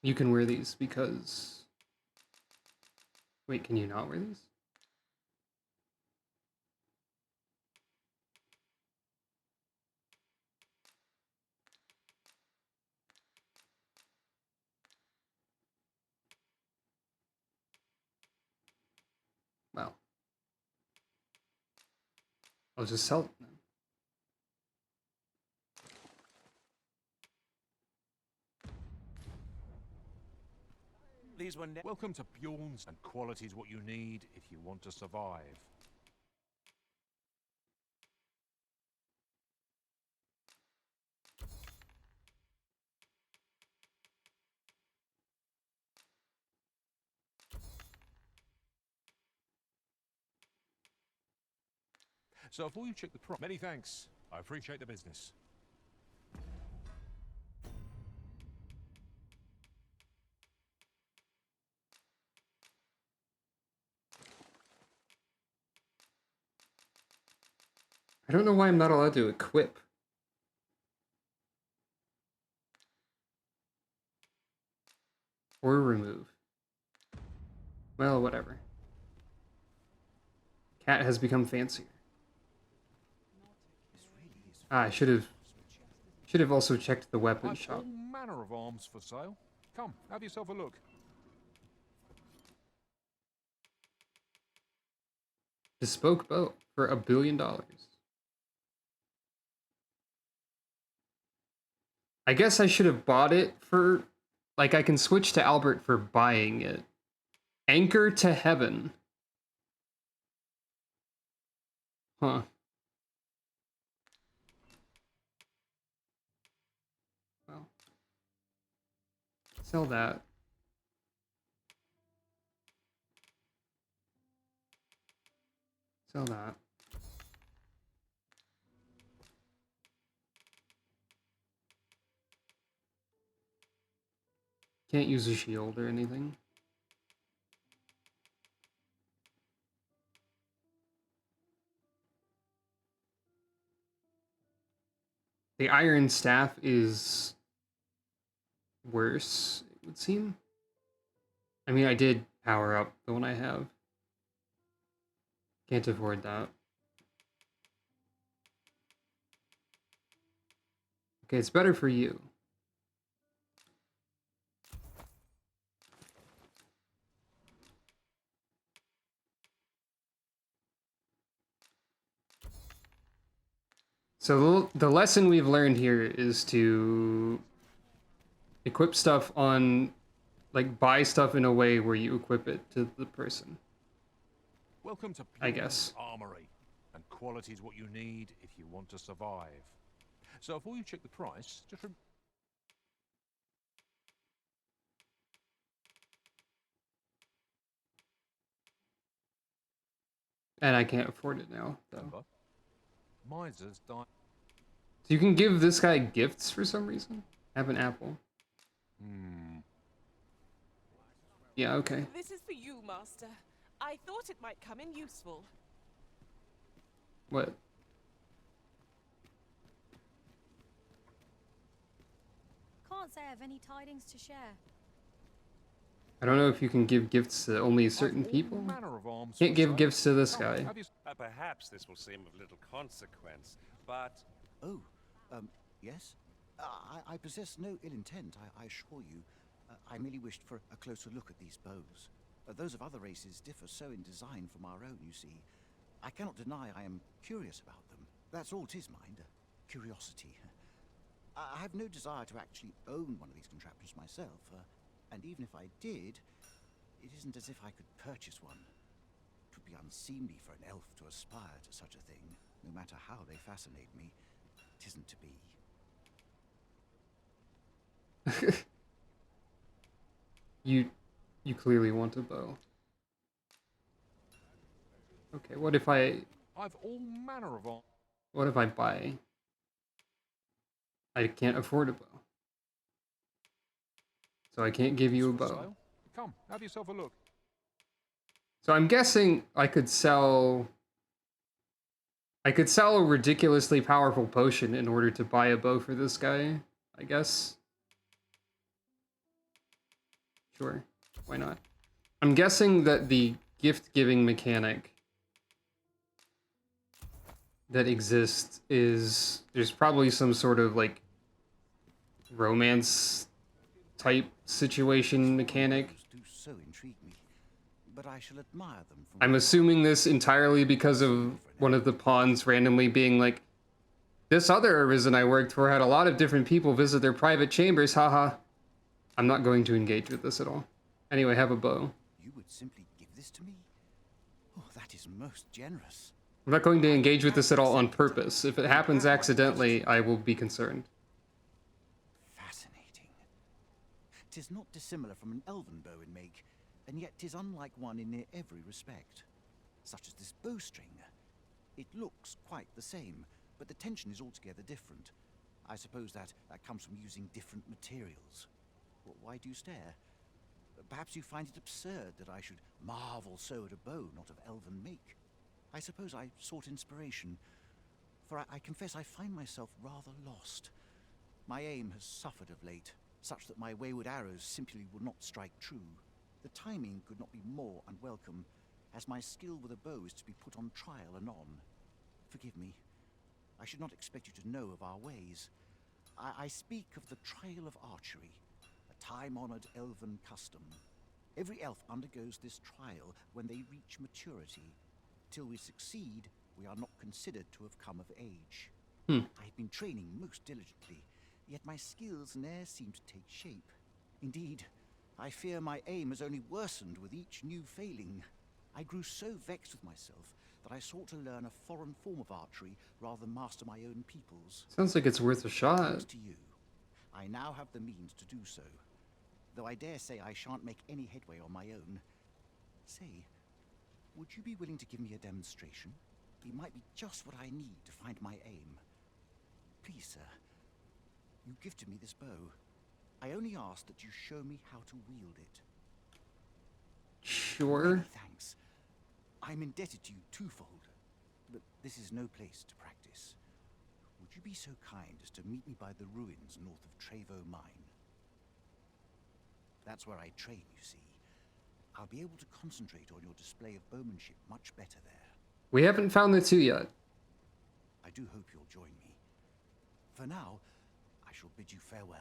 You can wear these because... Wait, can you not wear these? Well. I'll just sell it then. These were Welcome to Bjorn's, and quality is what you need if you want to survive. So before you check the price, many thanks. I appreciate the business. I don't know why I'm not allowed to equip. Or remove. Well, whatever. Cat has become fancier. Ah, I should have also checked the weapon I've shop. all manner of arms for sale. Come, have yourself a look. Bespoke bow for $1 billion. I guess I should have bought it for... Like, I can switch to Albert for buying it. Anchor to Heaven. Huh. Well. Sell that. Sell that. Can't use a shield or anything. The Iron Staff is worse, it would seem. I mean, I did power up the one I have. Can't afford that. Okay, it's better for you. So the lesson we've learned here is to equip stuff on, like, buy stuff in a way where you equip it to the person. Welcome to I guess. Armory, and quality is what you need if you want to survive. So before you check the price, just And I can't afford it now, though. remember, misers die. So you can give this guy gifts for some reason? Have an apple. Yeah, okay. This is for you, Master. I thought it might come in useful. What? Can't say I have any tidings to share. I don't know if you can give gifts to only certain people. Can't give gifts to this guy. Perhaps this will seem of little consequence, but... Oh, yes? I possess no ill intent, I assure you. I merely wished for a closer look at these bows. Those of other races differ so in design from our own, you see. I cannot deny I am curious about them. That's all 'tis, mind, curiosity. I have no desire to actually own one of these contraptions myself, and even if I did, it isn't as if I could purchase one. It would be unseemly for an elf to aspire to such a thing, no matter how they fascinate me. It isn't to be. You clearly want a bow. Okay, what if I... I've all manner of... What if I buy... I can't afford a bow. So I can't give you a bow. Come, have yourself a look. So I'm guessing I could sell... I could sell a ridiculously powerful potion in order to buy a bow for this guy, I guess. Sure, why not? I'm guessing that the gift-giving mechanic that exists is... There's probably some sort of, like, romance type situation mechanic. Do so intrigue me, but I shall admire them from... I'm assuming this entirely because of one of the pawns randomly being like, this other Arisen I worked for had a lot of different people visit their private chambers, haha. I'm not going to engage with this at all. Anyway, have a bow. You would simply give this to me? Oh, that is most generous. I'm not going to engage with this at all on purpose. If it happens accidentally, I will be concerned. Fascinating. 'Tis not dissimilar from an elven bow in make, and yet 'tis unlike one in near every respect. Such as this bowstring. It looks quite the same, but the tension is altogether different. I suppose that comes from using different materials. Why do you stare? Perhaps you find it absurd that I should marvel so at a bow not of elven make. I suppose I sought inspiration, for I confess I find myself rather lost. My aim has suffered of late, such that my wayward arrows simply will not strike true. The timing could not be more unwelcome, as my skill with a bow is to be put on trial anon. Forgive me. I should not expect you to know of our ways. I speak of the trial of archery, a time-honored elven custom. Every elf undergoes this trial when they reach maturity. Till we succeed, we are not considered to have come of age. Hmm. I've been training most diligently, yet my skills ne'er seem to take shape. Indeed, I fear my aim has only worsened with each new failing. I grew so vexed with myself that I sought to learn a foreign form of archery rather than master my own people's. Sounds like it's worth a shot. Thanks to you, I now have the means to do so. Though I dare say I shan't make any headway on my own. Say, would you be willing to give me a demonstration? It might be just what I need to find my aim. Please, sir, you gifted me this bow. I only ask that you show me how to wield it. Sure. Many thanks. I'm indebted to you twofold, but this is no place to practice. Would you be so kind as to meet me by the ruins north of Trevo Mine? That's where I train, you see. I'll be able to concentrate on your display of bowmanship much better there. We haven't found the two yet. I do hope you'll join me. For now, I shall bid you farewell.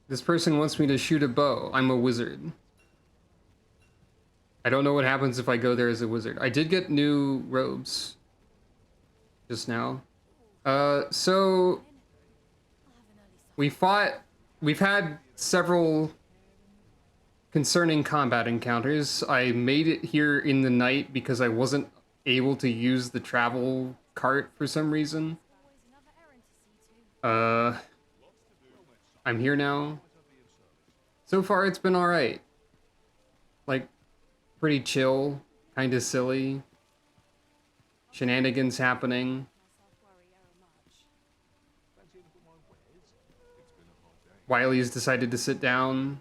This person wants me to shoot a bow. I'm a wizard. I don't know what happens if I go there as a wizard. I did get new robes just now. So we've had several concerning combat encounters. I made it here in the night because I wasn't able to use the travel cart for some reason. I'm here now. So far it's been alright. Like, pretty chill, kinda silly. Shenanigans happening. Wiley's decided to sit down.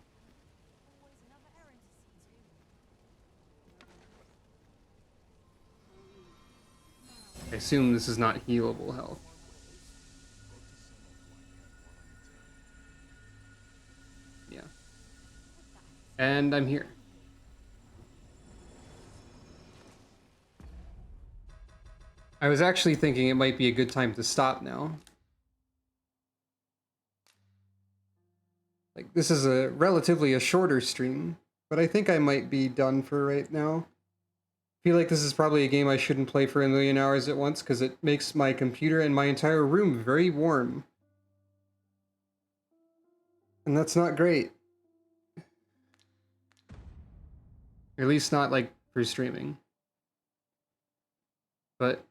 I assume this is not healable health. Yeah. And I'm here. I was actually thinking it might be a good time to stop now. Like, this is a relatively a shorter stream, but I think I might be done for right now. I feel like this is probably a game I shouldn't play for a million hours at once because it makes my computer and my entire room very warm. And that's not great. Or at least not, like, for streaming. But,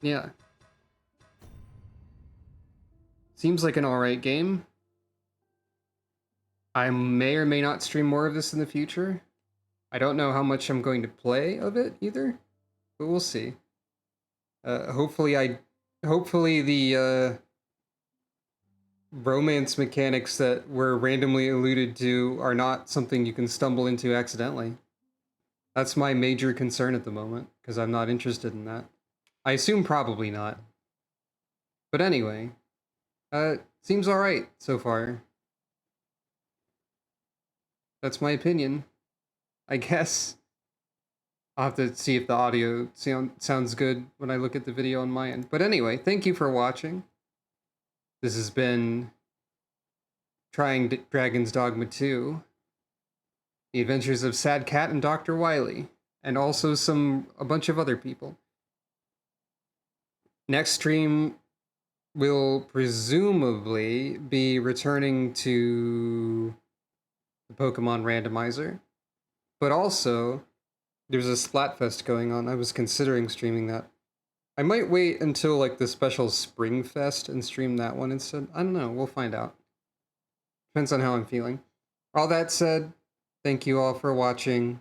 yeah. Seems like an alright game. I may or may not stream more of this in the future. I don't know how much I'm going to play of it either, but we'll see. Hopefully the romance mechanics that were randomly alluded to are not something you can stumble into accidentally. That's my major concern at the moment, because I'm not interested in that. I assume probably not. But anyway, seems alright so far. That's my opinion, I guess. I'll have to see if the audio sounds good when I look at the video on my end. But anyway, thank you for watching. This has been Trying Dragon's Dogma 2. The Adventures of Sad Cat and Dr. Wily. And also a bunch of other people. Next stream will presumably be returning to the Pokemon randomizer. But also, there's a Splatfest going on. I was considering streaming that. I might wait until like the special Spring Fest and stream that one instead. I don't know. We'll find out. Depends on how I'm feeling. All that said, thank you all for watching.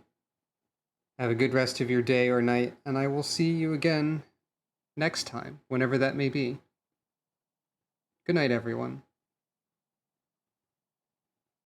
Have a good rest of your day or night, and I will see you again next time, whenever that may be. Good night, everyone.